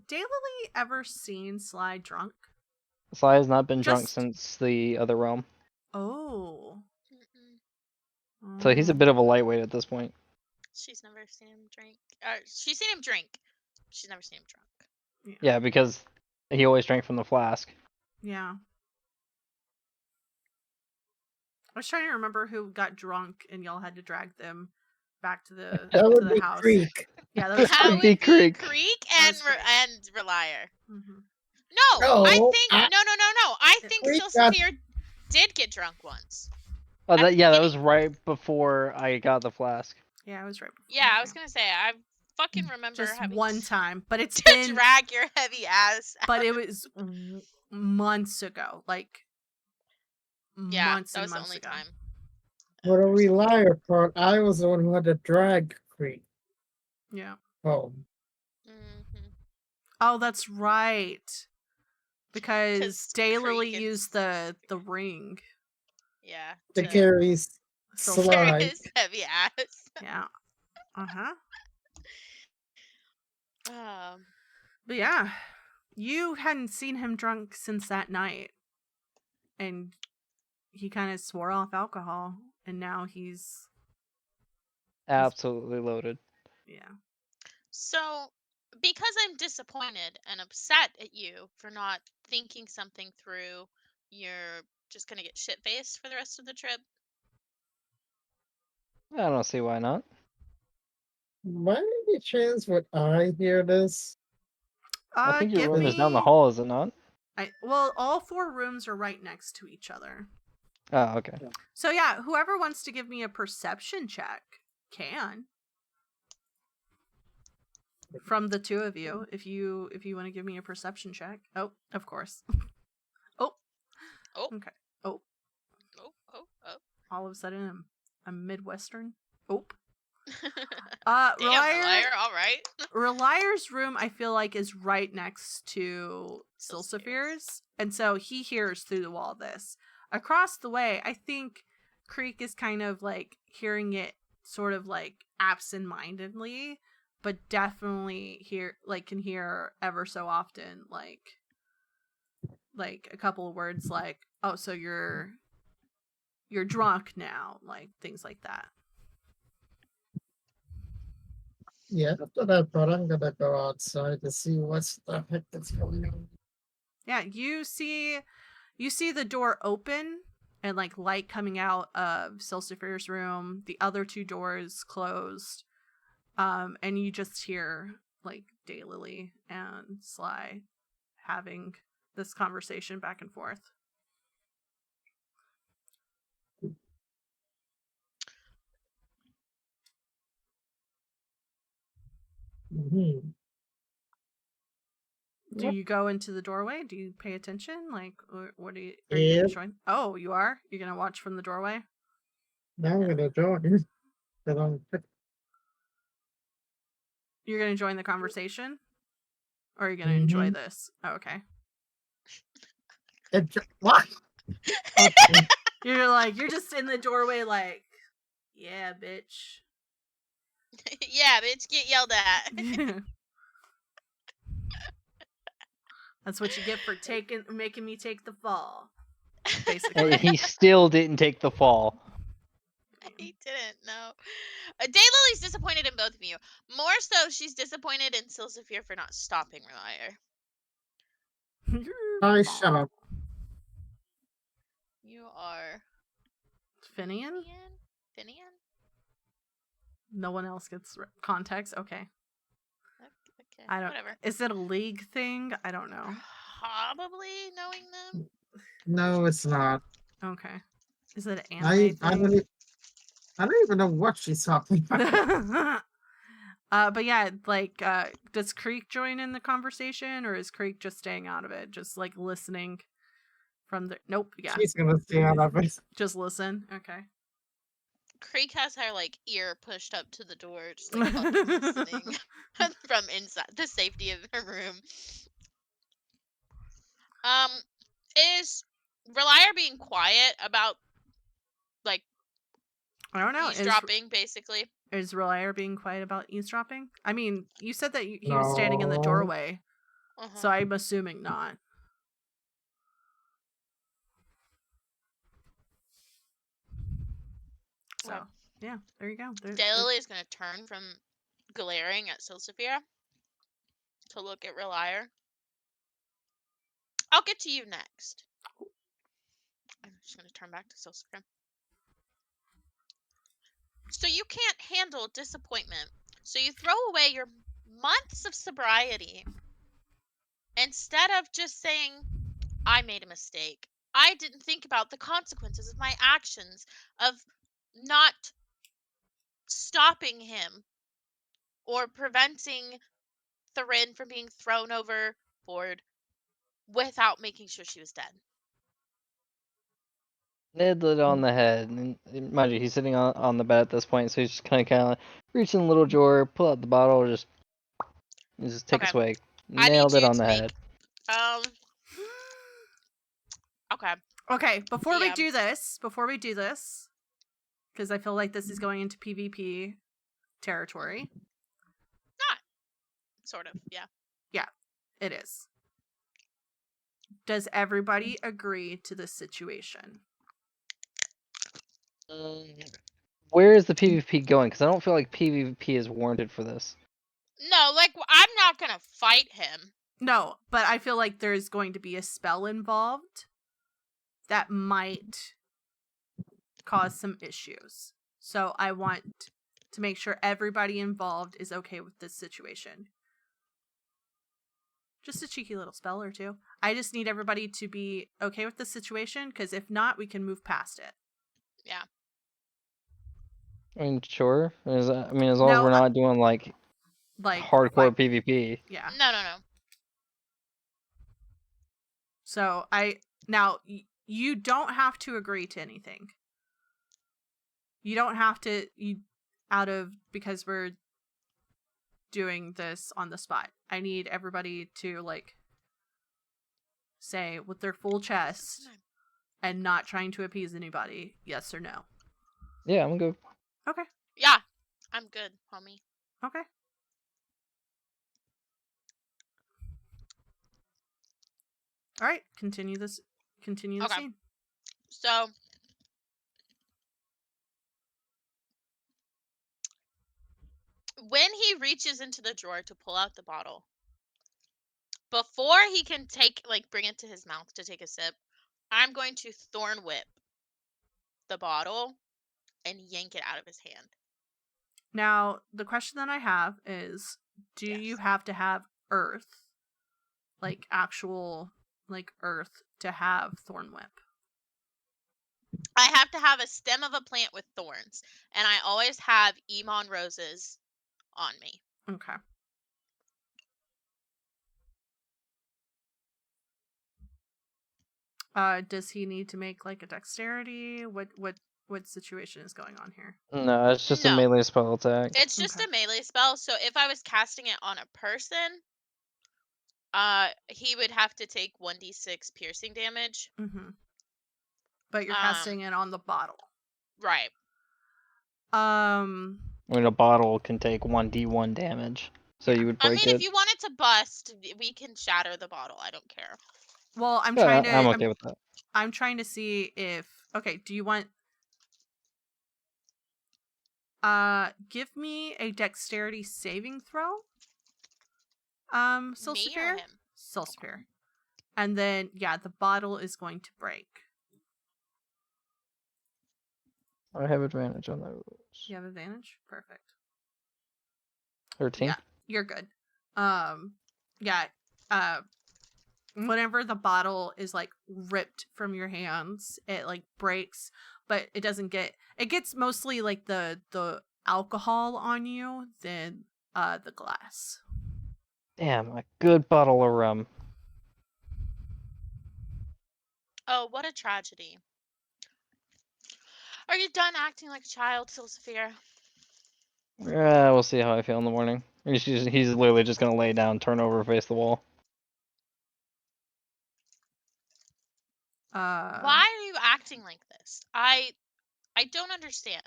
Daylily ever seen Sly drunk? Sly has not been drunk Just- since the other realm, Oh. so he's a bit of a lightweight at this point. She's never seen him drink. She's seen him drink. She's never seen him drunk. Yeah, because he always drank from the flask. Yeah. I was trying to remember who got drunk and y'all had to drag them back to the That to would the be house. Creek. Yeah, that was That Creek. would be Creek. Creek That and was Creek. and Reliar. Mhm. No, No, I think I- no. I think Creek Still got- Severe did get drunk once. Oh, At the that beginning. was right before I got the flask. Yeah, I was right before. Yeah, I was gonna say I fucking remember just having one time, but it's to been drag your heavy ass. but out it of- was months ago, like yeah, months that and was the months only ago. time. For the Reliar part, I was the one who had to drag Creek Yeah. home. Mm-hmm. Oh, that's right. 'Cause Because Creek Daylily and- used the ring. Yeah. The carries So Sly. his heavy ass. Yeah. Uh-huh. Um. But yeah, you hadn't seen him drunk since that night. And he kind of swore off alcohol, and now he's Absolutely loaded. yeah. So, because I'm disappointed and upset at you for not thinking something through, you're just gonna get shit faced for the rest of the trip. I don't see why not. By any chance would I hear this? I think your Give room me... is down the hall, is it not? Well, all 4 rooms are right next to each other. Oh, okay. So yeah, whoever wants to give me a perception check can. From the 2 of you, if you want to give me a perception check. Oh, of course. Oh. Okay. Oh. All of a sudden I'm Midwestern. Oh. Damn, Reliar, all right. Reliar's room, I feel like, is right next to Silsifir's, and so he hears through the wall this. Across the way, I think Creek is kind of like hearing it sort of like absent-mindedly, but definitely can hear ever so often like a couple of words like, "Oh, so you're drunk now," like things like that. Yeah, after that part, I'm gonna go outside to see what's the heck that's going on. Yeah, you see the door open and like light coming out of Silsifir's room, the other 2 doors closed. And you just hear like Daylily and Sly having this conversation back and forth. Mm-hmm. Do you go into the doorway? Do you pay attention? Like, what are you Yeah. gonna join? Oh, you are? You're gonna watch from the doorway? Now I'm gonna join. But You're gonna join the conversation? Or are you gonna enjoy Mhm. this? Oh, okay. What? Okay. You're just in the doorway like, yeah, bitch. Yeah, bitch, get yelled at. That's what you get for making me take the fall. Basically. And he still didn't take the fall. He didn't, no. Daylily's disappointed in both of you. More so, she's disappointed in Silsafir for not stopping Reliar. I shut up. You are... Finian? Finian? No one else gets context? Okay. Okay, I don't. whatever. Is it a league thing? I don't know. Probably knowing them. No, it's not. Okay. Is it an I anime don't. thing? I don't even know what she's talking about. But yeah, like, does Creek join in the conversation, or is Creek just staying out of it? Just like listening from the. Nope. Yeah. She's gonna stay out of it. Just listen. Okay. Creek has her like ear pushed up to the door, just like fucking listening from inside the safety of her room. Is Reliar being quiet about like I don't know. eavesdropping, basically? Is Reliar being quiet about eavesdropping? I mean, you said that he was standing in the No. doorway, Uh-huh. so I'm assuming not. So, Okay. yeah, there you go. Daylily is going to turn from glaring at Silsafira to look at Reliar. I'll get to you next. I'm just going to turn back to Silsafira. So you can't handle disappointment. So you throw away your months of sobriety instead of just saying, I made a mistake. I didn't think about the consequences of my actions, of not stopping him or preventing Thurin from being thrown overboard without making sure she was dead. Ned lit on the head, and mind you, he's sitting on the bed at this point, so he's just kind of reach in the little drawer, pull out the bottle, just take a Okay. swig. I Nailed need it you on to the make head. Okay. Okay, before we DM. do this, because I feel like this is going into PvP territory. Not sort of, yeah. Yeah, it is. Does everybody agree to this situation? Where is the PvP going? Because I don't feel like PvP is warranted for this. No, like I'm not gonna fight him. No, but I feel like there's going to be a spell involved that might cause some issues. So I want to make sure everybody involved is okay with this situation. Just a cheeky little spell or two. I just need everybody to be okay with the situation, because if not, we can move past it. Yeah. I mean, sure. As long as we're not doing like hardcore PvP. Yeah. No. So you don't have to agree to anything. You don't have to, because we're doing this on the spot. I need everybody to like say with their full chest and not trying to appease anybody, yes or no. Yeah, I'm good. Okay. Yeah, I'm good, homie. Okay. All right, continue the scene. So when he reaches into the drawer to pull out the bottle, before he can bring it to his mouth to take a sip, I'm going to thorn whip the bottle and yank it out of his hand. Now, the question that I have is, do you have to have earth, like actual earth, to have thorn whip? I have to have a stem of a plant with thorns, and I always have Emon roses on me. Okay. Does he need to make like a dexterity? What situation is going on here? No, it's just a No. melee spell attack. It's just Okay. a melee spell, so if I was casting it on a person, he would have to take 1d6 piercing damage. Mm-hmm. But you're Um, casting it on the bottle. Right. I mean, a bottle can take 1d1 damage, so Yeah. you would I break mean, if it. you want it to bust, we can shatter the bottle. I don't care. Well, I'm Yeah, trying to. I'm okay with that. I'm trying to see if. Okay, do you want? Give me a dexterity saving throw. Me or Silsifere? him? Silsifere. And then, yeah, the bottle is going to break. I have advantage on those. You have advantage? Perfect. 13. Yeah, you're good. Yeah, whenever the bottle is like ripped from your hands, it like breaks, but it doesn't get, it gets mostly like the alcohol on you than the glass. Damn, a good bottle of rum. Oh, what a tragedy. Are you done acting like a child, Silsifere? Yeah, we'll see how I feel in the morning. He's literally just gonna lay down, turn over, face the wall. Why are you acting like this? I don't understand.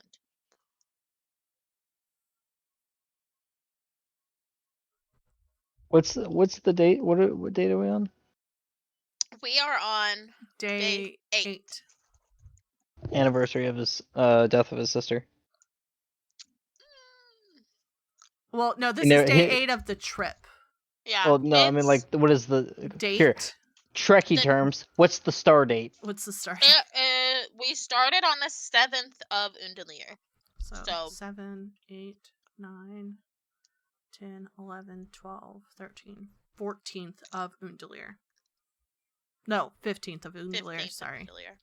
What's the date? What date are we on? We are on day 8. Anniversary of his death of his sister. Well, no, this He is never- day he- 8 of the trip. Yeah. Well, no, I mean it's- like what is the Date? here Trekkie The- terms? What's the star date? What's the start? we started on the 7th of Undalier. So 7, 8, 9, 10, 11, 12, 13, 14th of Undalier. No, 15th of Undalier, 15th sorry. of Undalier.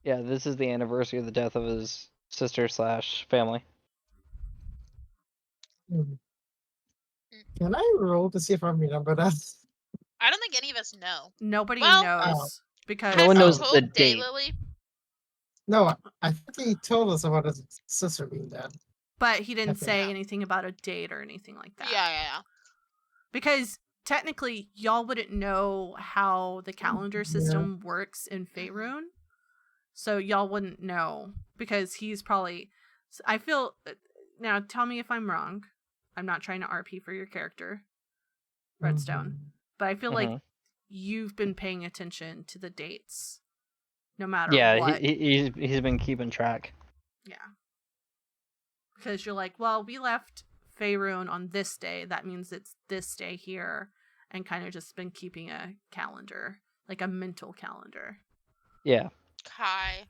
Yeah, this is the anniversary of the death of his sister / family. Can I roll to see if I remember that? I don't think any of us know. Nobody Well, knows because No one knows Has he the told date. Daylily? No, I think he told us about his sister being dead. but he didn't Okay. say anything about a date or anything like that. Yeah. Because technically y'all wouldn't know how the calendar system works in Mm-hmm. Faerun. So y'all wouldn't know because he's probably, I feel, now tell me if I'm wrong. I'm not trying to RP for your character, Redstone, but I feel like you've been paying attention to the dates no matter Yeah, what. he's been keeping track. Yeah. Because you're like, well, we left Faerun on this day. That means it's this day here. And kind of just been keeping a calendar, like a mental calendar. Yeah. Kai,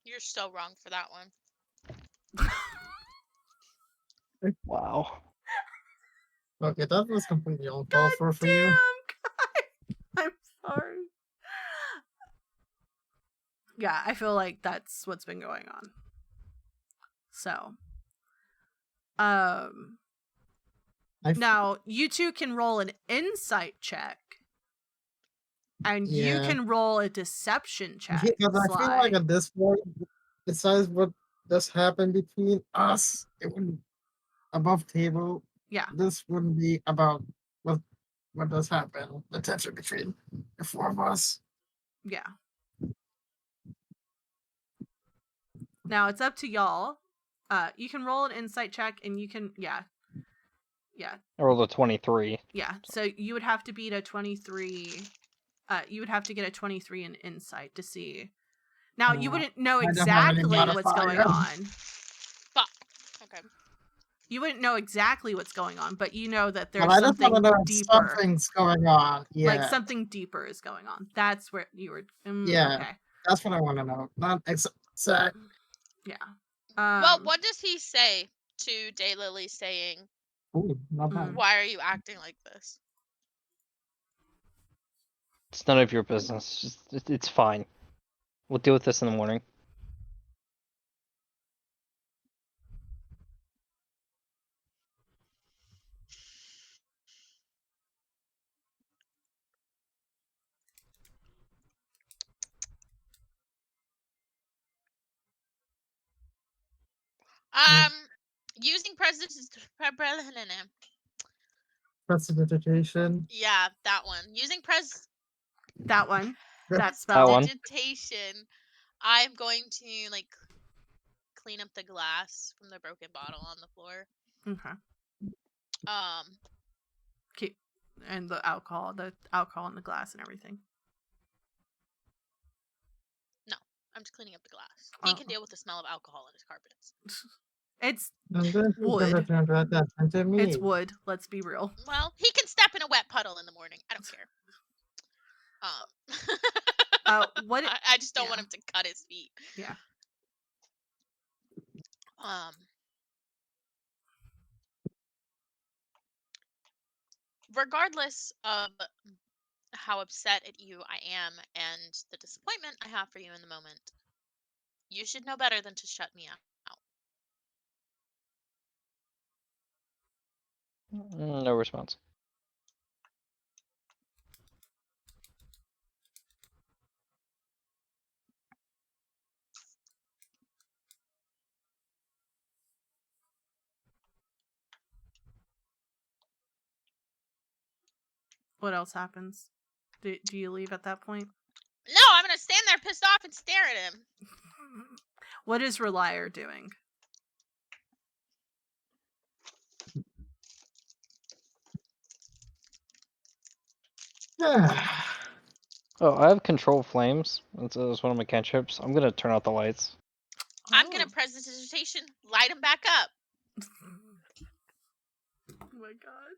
you're so wrong for that one. Wow. Okay, that was completely God uncalled for damn, you. Kai! I'm sorry. Yeah, I feel like that's what's been going on. So, now you two can roll an insight check, and you can roll a deception check. Because I feel like at this point, besides what does happen between us, it would above table. Yeah. This wouldn't be about what does happen. The tension between the four of us. Yeah. Now it's up to y'all. You can roll an insight check, and you can, yeah. I rolled a 23. Yeah. So you would have to beat a 23. You would have to get a 23 in insight to see. Now you wouldn't know I don't have any exactly what's going modifier. on. Fuck. Okay. You wouldn't know exactly what's going on, but you know that there's But I just something want to know if deeper. something's going on. Yeah. Like something deeper is going on. That's where you were. Yeah. Okay. That's what I want to know. Not exact. Yeah. Well, what does he say to Daylily saying, Ooh, not bad. why are you acting like this? It's none of your business. It's fine. We'll deal with this in the morning. Using Prestidigitation. yeah, that one. Using That one. That That spell. one. prestidigitation, I'm going to like clean up the glass from the broken bottle on the floor. Okay. Um, Keep and the alcohol in the glass and everything. no, I'm just cleaning up the glass. He can Oh. deal with the smell of alcohol in his carpets. It's And then she's gonna wood. turn that attention to me. It's wood. Let's be real. Well, he can step in a wet puddle in the morning. I don't care. What? I just don't want yeah. him to cut his feet. Yeah. Regardless of how upset at you I am and the disappointment I have for you in the moment, you should know better than to shut me out. No response. What else happens? Do you leave at that point? No, I'm gonna stand there pissed off and stare at him. What is Relier doing? Oh, I have control flames. That's one of my cantrips. I'm gonna turn out the lights. I'm gonna prestidigitation, light him back up. Oh my god.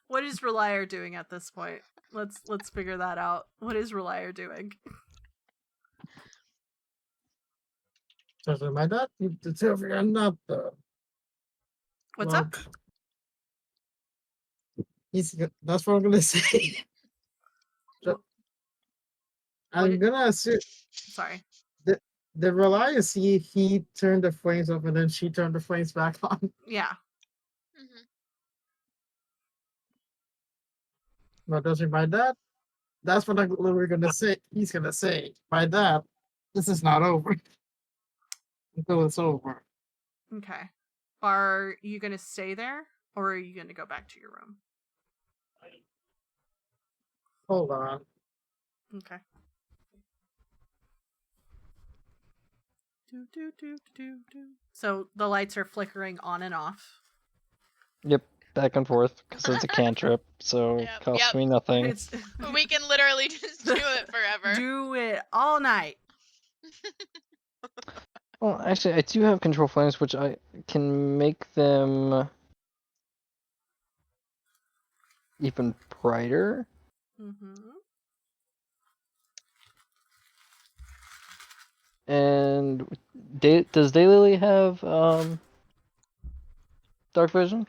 What is Relier doing at this point? Let's figure that out. What is Relier doing? So my dad needs to tell me I'm not the. What's up? That's what I'm gonna say. I'm gonna assume Sorry. the Reliance he turned the flames off and then she turned the flames back on. Yeah. Mm-hmm. But doesn't by that? That's what I'm literally gonna say. He's gonna say by that. This is not over until it's over. Okay. Are you gonna stay there, or are you gonna go back to your room? Hold on. Okay. So the lights are flickering on and off. Yep, back and forth because it's a cantrip, so Yep, costs yep. me nothing. We can literally just do it forever. Do it all night. Well, actually, I do have control flames, which I can make them even brighter. Mm-hmm. And does Daylily have dark vision?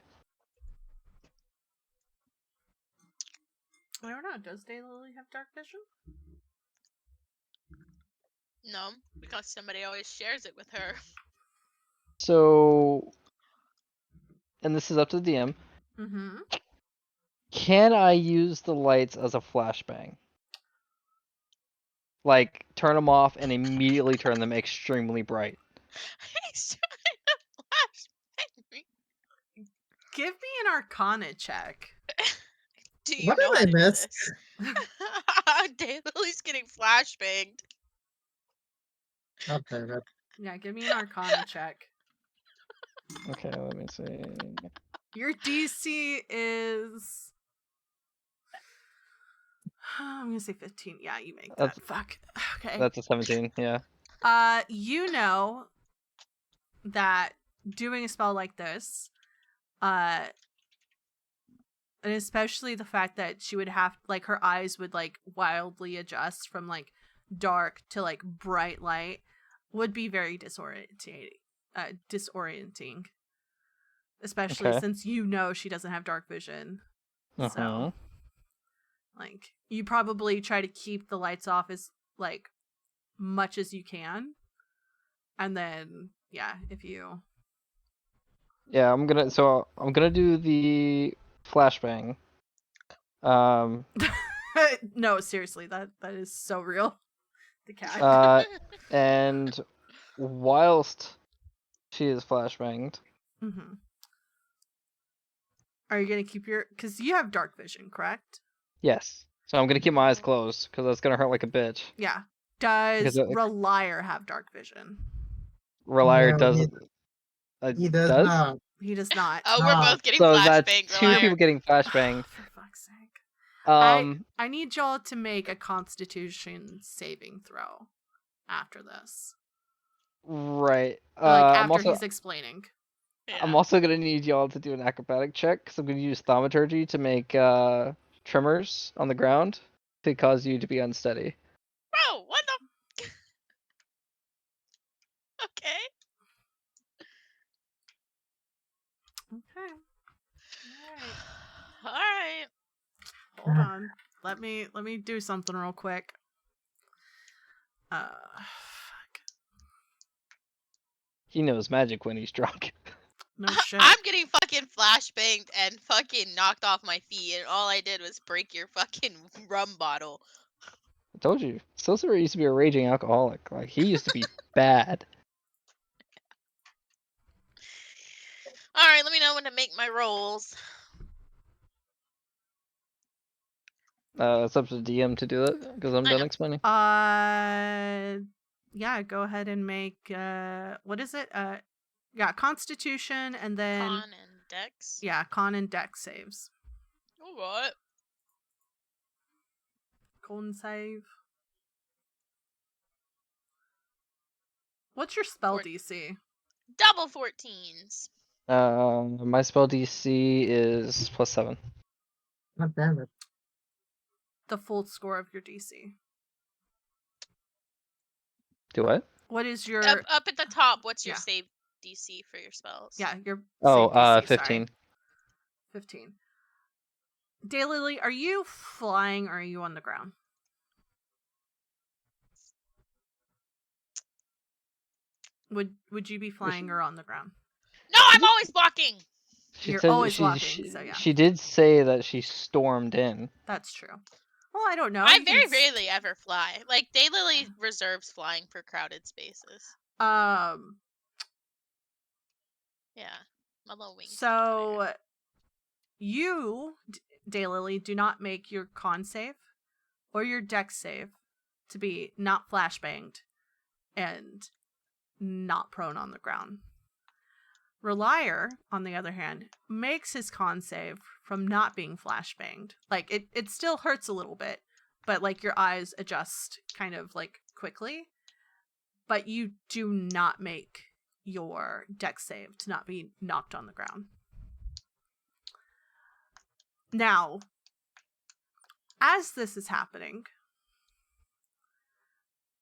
I don't know. Does Daylily have dark vision? No, because somebody always shares it with her. So, and this is up to the DM. Mm-hmm. Can I use the lights as a flashbang? Like, turn them off and immediately turn them extremely bright. He's trying to flashbang me. Give me an Arcana check. Do you What know did how I to do miss? this? Daylily's getting flashbanged. Okay, that Yeah, give me an Arcana check. Okay, let me see. Your DC is. I'm gonna say 15. Yeah, you make that. Fuck. Okay. That's a 17, yeah. You know that doing a spell like this, and especially the fact that she would have, like, her eyes would, like, wildly adjust from, like, dark to, like, bright light, would be very disorienting. Especially Okay. since you know she doesn't have dark vision. Uh-huh. So, like, you probably try to keep the lights off as, like, much as you can. And then, yeah, if you... Yeah, I'm gonna do the flashbang. No, seriously, that is so real. The cat. And whilst She is flashbanged. Mm-hmm. Are you gonna keep your? Because you have dark vision, correct? Yes. So I'm gonna keep my eyes closed because that's gonna hurt like a bitch. Yeah. Does Because Reliar have dark vision? Relier No, doesn't. he does does? not. He does not. Oh, we're Ah, both getting So that's flashbanged, two Relier. people getting flashbanged. For fuck's sake. Um, I need y'all to make a Constitution saving throw after this. right. Like I'm after also he's explaining. I'm Yeah. also gonna need y'all to do an acrobatic check because I'm gonna use thaumaturgy to make tremors on the ground to cause you to be unsteady. Bro, what the? Okay. Okay. Alright. All right. Hold on. Let me do something real quick. Fuck. He knows magic when he's drunk. No shit. I'm getting fucking flashbanged and fucking knocked off my feet, and all I did was break your fucking rum bottle. I told you, Silver used to be a raging alcoholic. Like he used to be bad. All right, let me know when to make my rolls. It's up to the DM to do it because I'm I done know. explaining. Yeah, go ahead and make what is it? Yeah, Constitution and then Con and Dex. yeah, Con and Dex saves. All right. Con save. What's your spell DC? Double 14s. My spell DC is +7. God damn it. The full score of your DC. Do what? What is your Up at the top, what's your Yeah. save DC for your spells? yeah, your Oh, save DC, 15. sorry. 15. Daylily, are you flying or are you on the ground? Would you be flying or on the ground? No, I'm always walking. You're said always walking, so yeah. She did say that she stormed in. That's true. Well, I don't know. I You can very s- rarely ever fly. Like Daylily reserves flying for crowded spaces. Um. Yeah, my little wings. So you, Daylily, do not make your con save or your dex save to be not flashbanged and not prone on the ground. Relier, on the other hand, makes his con save from not being flashbanged. Like it still hurts a little bit, but like your eyes adjust kind of like quickly. But you do not make your dex save to not be knocked on the ground. Now, as this is happening,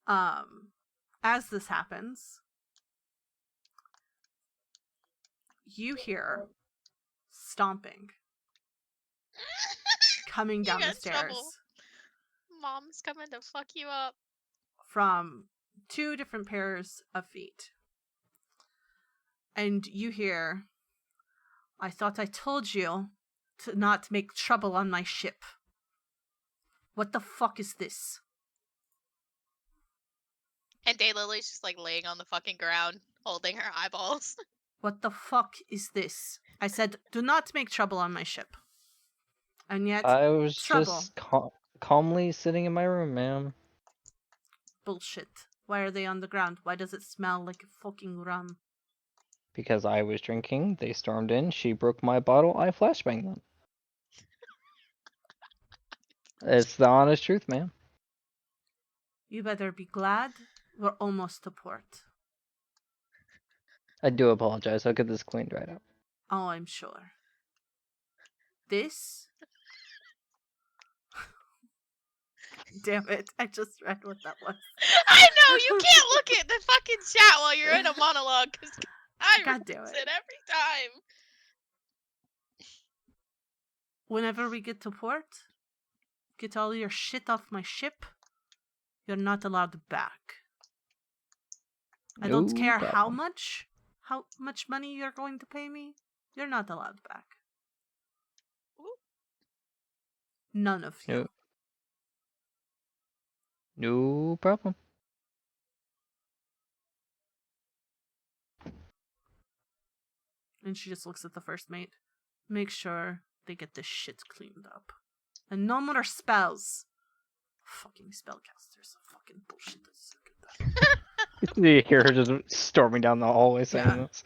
as this happens, you hear stomping coming down You the got stairs trouble. Mom's coming to fuck you up. from two different pairs of feet. And you hear, "I thought I told you to not make trouble on my ship. What the fuck is this?" And Daylily's just like laying on the fucking ground, holding her eyeballs. What the fuck is this? I said, "Do not make trouble on my ship." And yet, I was trouble. just calmly sitting in my room, ma'am. Bullshit. Why are they on the ground? Why does it smell like fucking rum? Because I was drinking, they stormed in, she broke my bottle, I flashbanged them. It's the honest truth, ma'am. You better be glad we're almost to port. I do apologize. I'll get this cleaned right up. Oh, I'm sure. This? Damn it, I just read what that was. I know, you can't look at the fucking chat while you're in a monologue, because I God damn reference it. it every time. Whenever we get to port, get all your shit off my ship. You're not allowed back. I don't No care problem. how much money you're going to pay me. You're not allowed back. Ooh. None of you. No problem. And she just looks at the first mate. Make sure they get this shit cleaned up. And no more spells. Fucking spellcasters. Fucking bullshit. You hear her just storming down the hallway saying Yeah. this.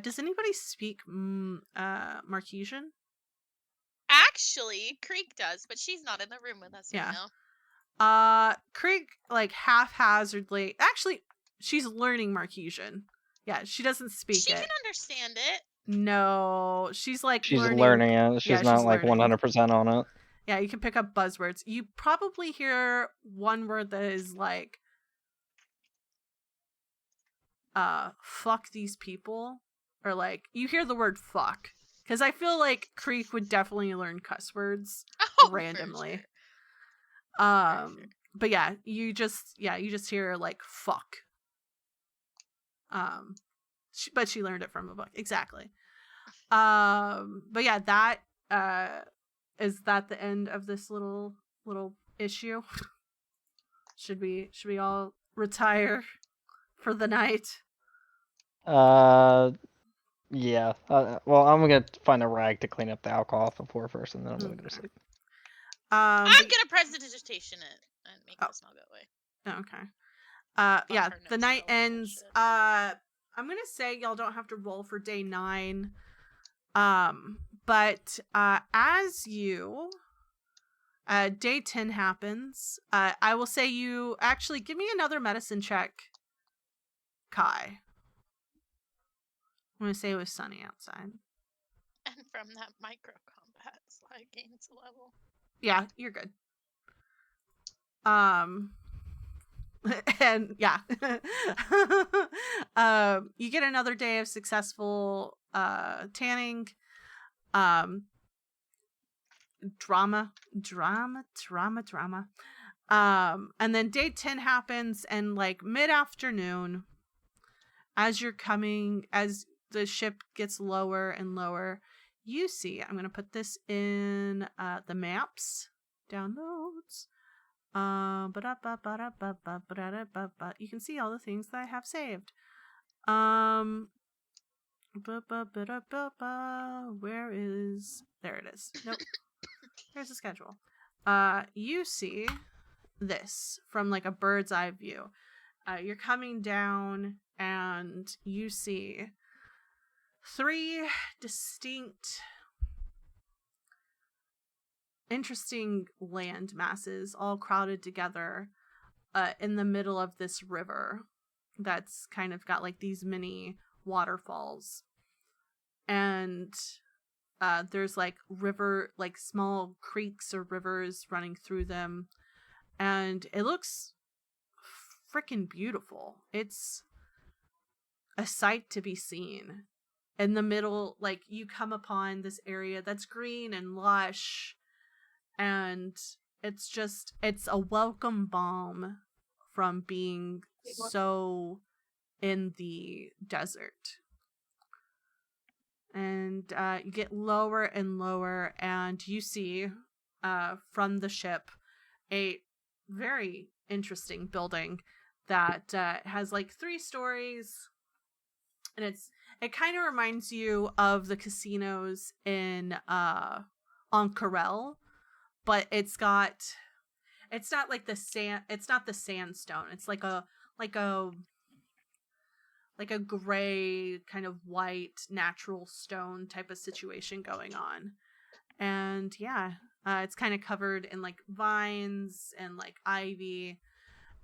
Does anybody speak Marquesian? Actually, Creek does, but she's not in the room with us Yeah. right now. Krieg, like, haphazardly... Actually, she's learning Marquesian. Yeah, she doesn't speak She it. can understand it. No, she's, like, She's learning it. She's not like learning. 100% on it. Yeah, you can pick up buzzwords. You probably hear one word that is, like, fuck these people. Or, like, you hear the word fuck. Because I feel like Krieg would definitely learn cuss words Oh, for randomly. sure. Um, sure. but yeah, you just hear like fuck. But she learned it from a book. Exactly. But yeah, that is that the end of this little issue? Should we all retire for the night? Yeah. Well, I'm gonna find a rag to clean up the alcohol off the floor first, and then I'm gonna go to sleep. I'm gonna prestidigitation it and make the smell go away. Okay. Yeah, her the nose night spells ends. bullshit. I'm gonna say y'all don't have to roll for day 9. But as you day 10 happens, I will say you actually give me another medicine check, Kai. I'm gonna say it was sunny outside. And from that micro combat, Sly gains a level. Yeah, you're good. And yeah. You get another day of successful tanning. Drama. And then day 10 happens, and like mid-afternoon, as the ship gets lower and lower, you see, I'm going to put this in the maps, downloads. You can see all the things that I have saved. Where is... There it is. Nope. Here's the schedule. You see this from like a bird's eye view. You're coming down and you see 3 distinct, interesting land masses all crowded together in the middle of this river that's kind of got like these mini waterfalls. And there's like small creeks or rivers running through them. And it looks freaking beautiful. It's a sight to be seen. In the middle, like, you come upon this area that's green and lush, and it's a welcome balm from being so in the desert. And you get lower and lower, and you see from the ship a very interesting building that has like 3 stories, and it kind of reminds you of the casinos in Ank'Harel, but it's not like the sand. It's not the sandstone. It's like a gray kind of white natural stone type of situation going on. And yeah, it's kind of covered in like vines and like ivy,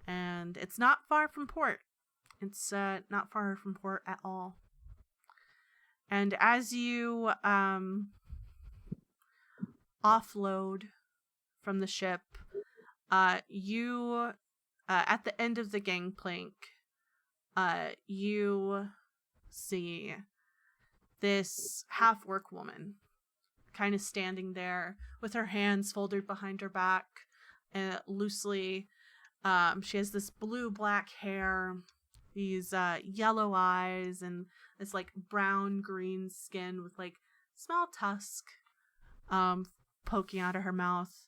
and it's not far from port. It's not far from port at all. And as you offload from the ship, you at the end of the gangplank, you see this half-orc woman kind of standing there with her hands folded behind her back and loosely. She has this blue-black hair, these yellow eyes, and this like brown-green skin with like small tusk poking out of her mouth.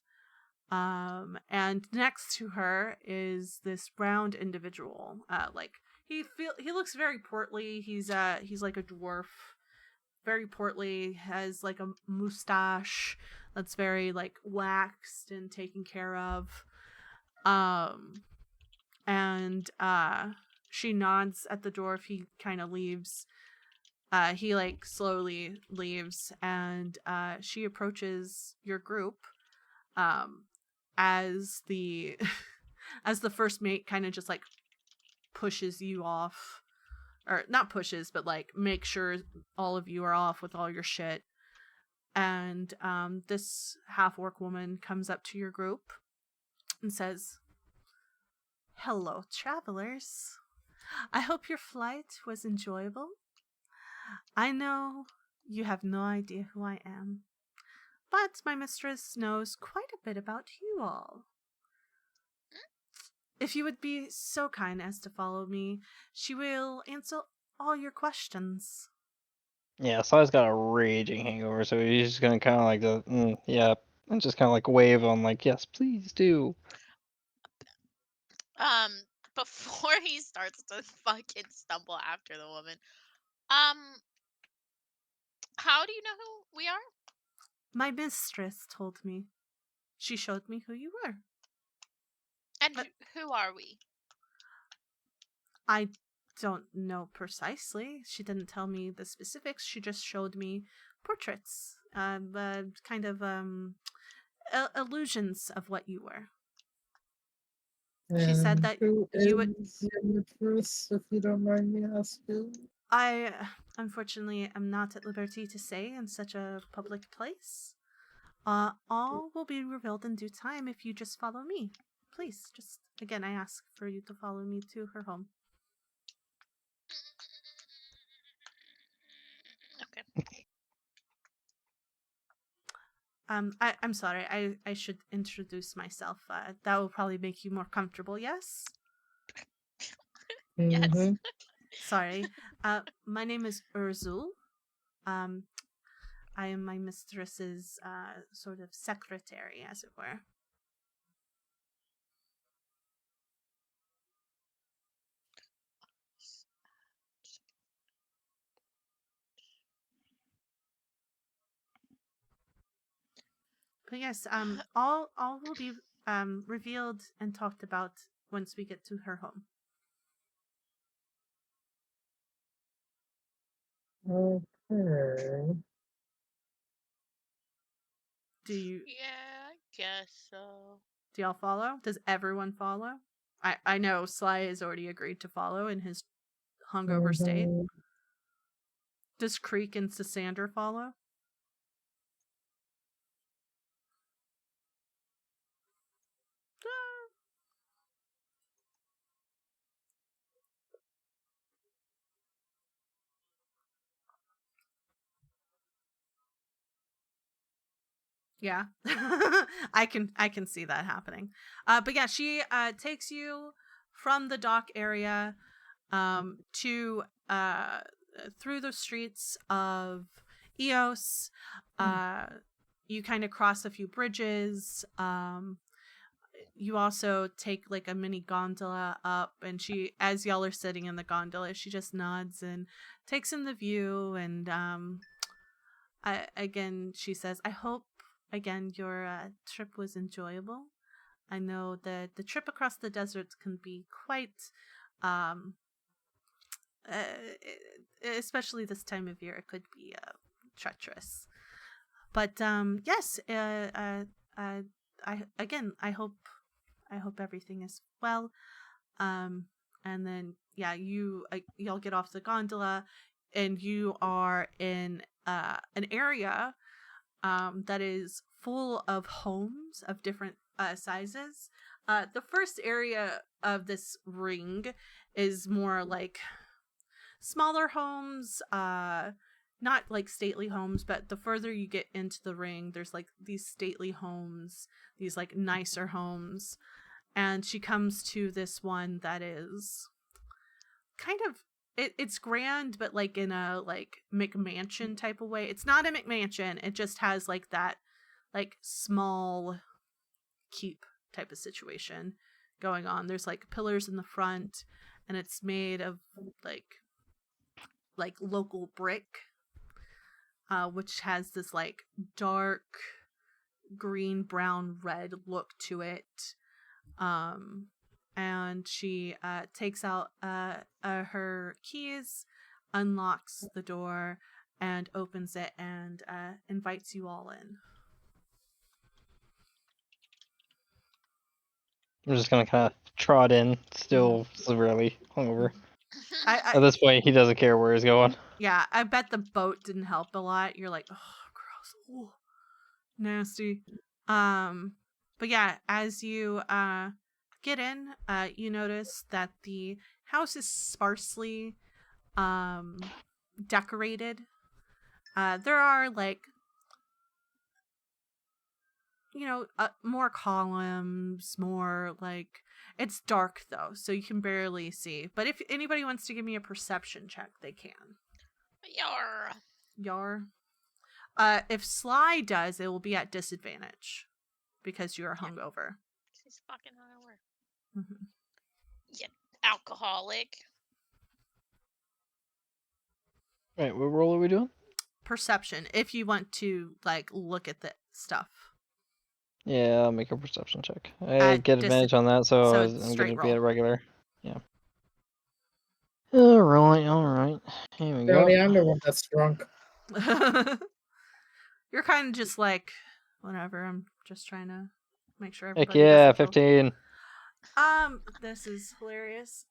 And next to her is this round individual. Like he looks very portly. He's like a dwarf. very portly, has like a mustache that's very like waxed and taken care of. And she nods at the door if he kind of leaves. He like slowly leaves, and she approaches your group as the as the first mate kind of just like pushes you off, or not pushes, but like make sure all of you are off with all your shit. And this half-orc woman comes up to your group and says, "Hello, travelers. I hope your flight was enjoyable. I know you have no idea who I am, but my mistress knows quite a bit about you all. If you would be so kind as to follow me, she will answer all your questions." Yeah, Sly's got a raging hangover, so he's just gonna kind of like yeah, and just kind of like wave on like, yes, please do. Um, before he starts to fucking stumble after the woman, um, how do you know who we are? My mistress told me. She showed me who you were. And But who are we? I don't know precisely. She didn't tell me the specifics. She just showed me portraits, kind of illusions of what you were. She said And that who you would. is your mistress, if you don't mind me asking? I unfortunately am not at liberty to say in such a public place. All will be revealed in due time if you just follow me. Please, just again, I ask for you to follow me to her home. Okay. I'm sorry. I should introduce myself. That will probably make you more comfortable. Yes. Yes. Mm-hmm. Sorry. My name is Urzul. Um, I am my mistress's sort of secretary, as it were. But yes, all will be revealed and talked about once we get to her home. Okay. Do Yeah, I guess so. y'all follow? Does everyone follow? I know Sly has already agreed to follow in his hungover state. Mm-hmm. Does Creek and Sassander follow? Yeah. I can see that happening. But yeah, she takes you from the dock area to through the streets of Eos. You kind of cross a few bridges. You also take like a mini gondola up, and she, as y'all are sitting in the gondola, she just nods and takes in the view. And again, she says, "I hope again your trip was enjoyable. I know that the trip across the desert can be quite um especially this time of year, it could be treacherous. But yes, I hope everything is well. And then yeah, y'all get off the gondola, and you are in an area that is full of homes of different sizes. The first area of this ring is more like smaller homes, not like stately homes, but the further you get into the ring, there's like these stately homes, these like nicer homes. And she comes to this one that is kind of it's grand, but like in a like McMansion type of way. It's not a McMansion, it just has like that like small keep type of situation going on. There's like pillars in the front, and it's made of like local brick. which has this like dark green, brown, red look to it. And she takes out her keys, unlocks the door, and opens it and invites you all in. I'm just gonna kind of trot in, still severely hungover. At this point, he doesn't care where he's going. Yeah, I bet the boat didn't help a lot. You're like, oh, gross, ooh, nasty. But yeah, as you get in, you notice that the house is sparsely decorated. There are like, more columns, more like, it's dark though, so you can barely see. But if anybody wants to give me a perception check, they can. Yar. If Sly does, it will be at disadvantage because you are hungover. She's fucking hungover. Mm-hmm. Yeah, alcoholic. Wait, what roll are we doing? Perception, if you want to like look at the stuff. Yeah, I'll make a perception check. I At get advantage on that, so so it's I'm straight gonna be at a roll. regular. Yeah. Alright. Here we go. Tony, I'm the one that's drunk. You're kind of just like, whatever. I'm just trying to make sure Heck everybody yeah, doesn't feel- 15. This is hilarious.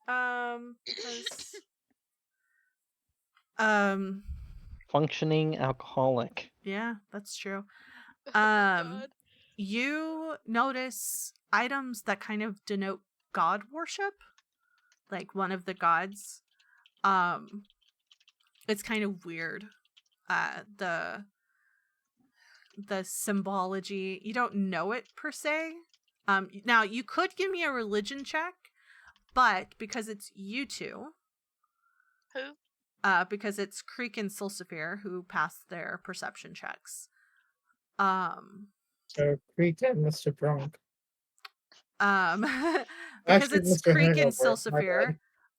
Functioning alcoholic. Yeah, that's true. God. You notice items that kind of denote god worship, like one of the gods. It's kind of weird. The symbology, you don't know it per se. Now you could give me a religion check, but because it's you two, Who? because it's Creek and Sulcifer who passed their perception checks. So Creek and Mr. Drunk. Because Actually, it's Mr. Creek and Hangover, my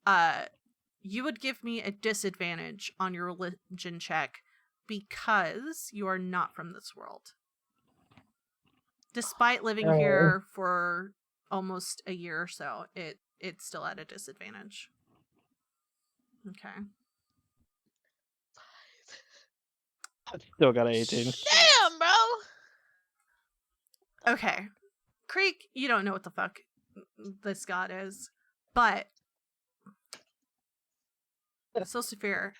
Sulcifer, you would give me a disadvantage on your religion check because you are not from this world. Despite living here for almost a year or so, it's still at a disadvantage. Okay. Still got an 18. Damn, bro. Okay. Creek, you don't know what the fuck this god is, but Sulcifer,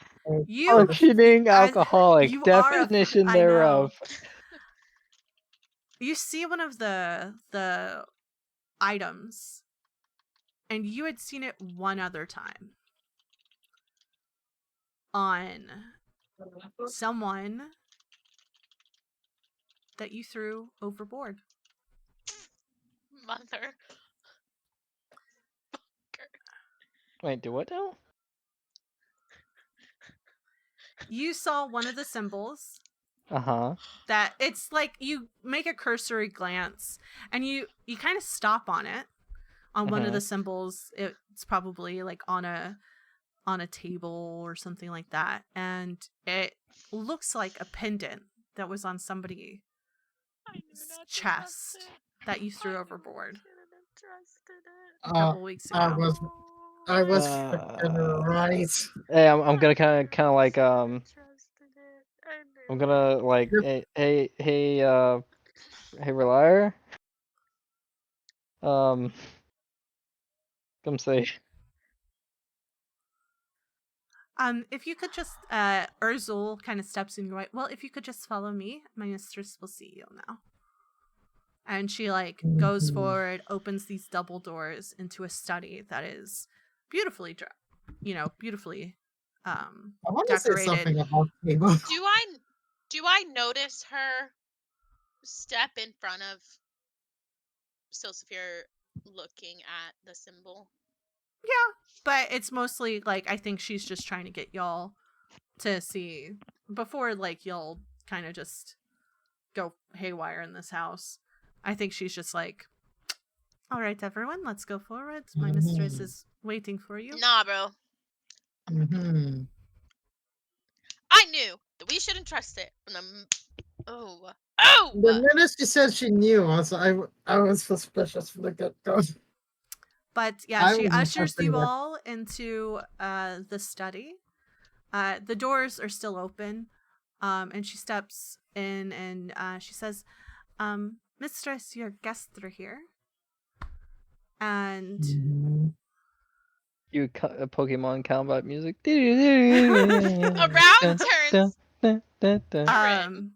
you Functioning alcoholic. you are Definition I know. thereof. You see one of the items, and you had seen it one other time on someone that you threw overboard. Mother. Wait, do what now? You saw one of the symbols Uh-huh. that it's like you make a cursory glance and you kind of stop on it on one of the symbols. It's probably like on a table or something like that, and it looks like a pendant that was on somebody's chest that you threw overboard a couple weeks ago. I was freaking right. Hey, I'm gonna kind of like I'm gonna like hey Relier. Come say. If you could just Urzul kind of steps in your way. Well, if you could just follow me, my mistress will see you now. And she like goes forward, opens these double doors into a study that is beautifully beautifully I want to say decorated. something about table. Do I notice her step in front of Sulcifer looking at the symbol? Yeah, but it's mostly like I think she's just trying to get y'all to see before like y'all kind of just go haywire in this house. I think she's just like, all right, everyone, let's go forward. My mistress is waiting for you. Nah, bro. Mm-hmm. I knew We shouldn't trust it. From the The oh. minute she said she knew, I was suspicious from the get-go. But yeah, I she wasn't ushers trusting you that. all into the study. The doors are still open, and she steps in and she says, "Mistress, your guests are here." And Mhm. Pokemon combat music. Around turns. um,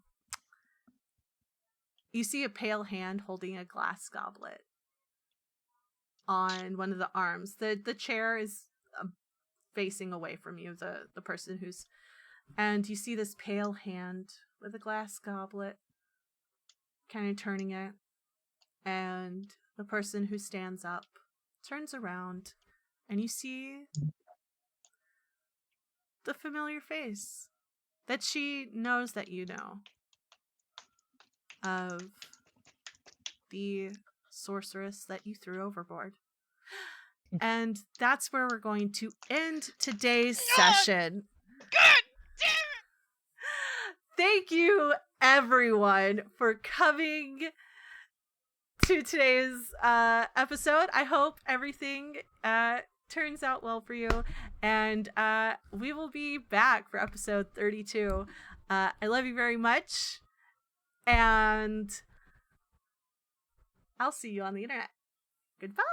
you see a pale hand holding a glass goblet on one of the arms. The chair is facing away from you, the person who's, and you see this pale hand with a glass goblet kind of turning it, and the person who stands up turns around and you see the familiar face that she knows that you know, of the sorceress that you threw overboard. And that's where we're going to end today's session. God damn it! Thank you, everyone, for coming to today's episode. I hope everything turns out well for you. And we will be back for episode 32. I love you very much. And I'll see you on the internet. Goodbye.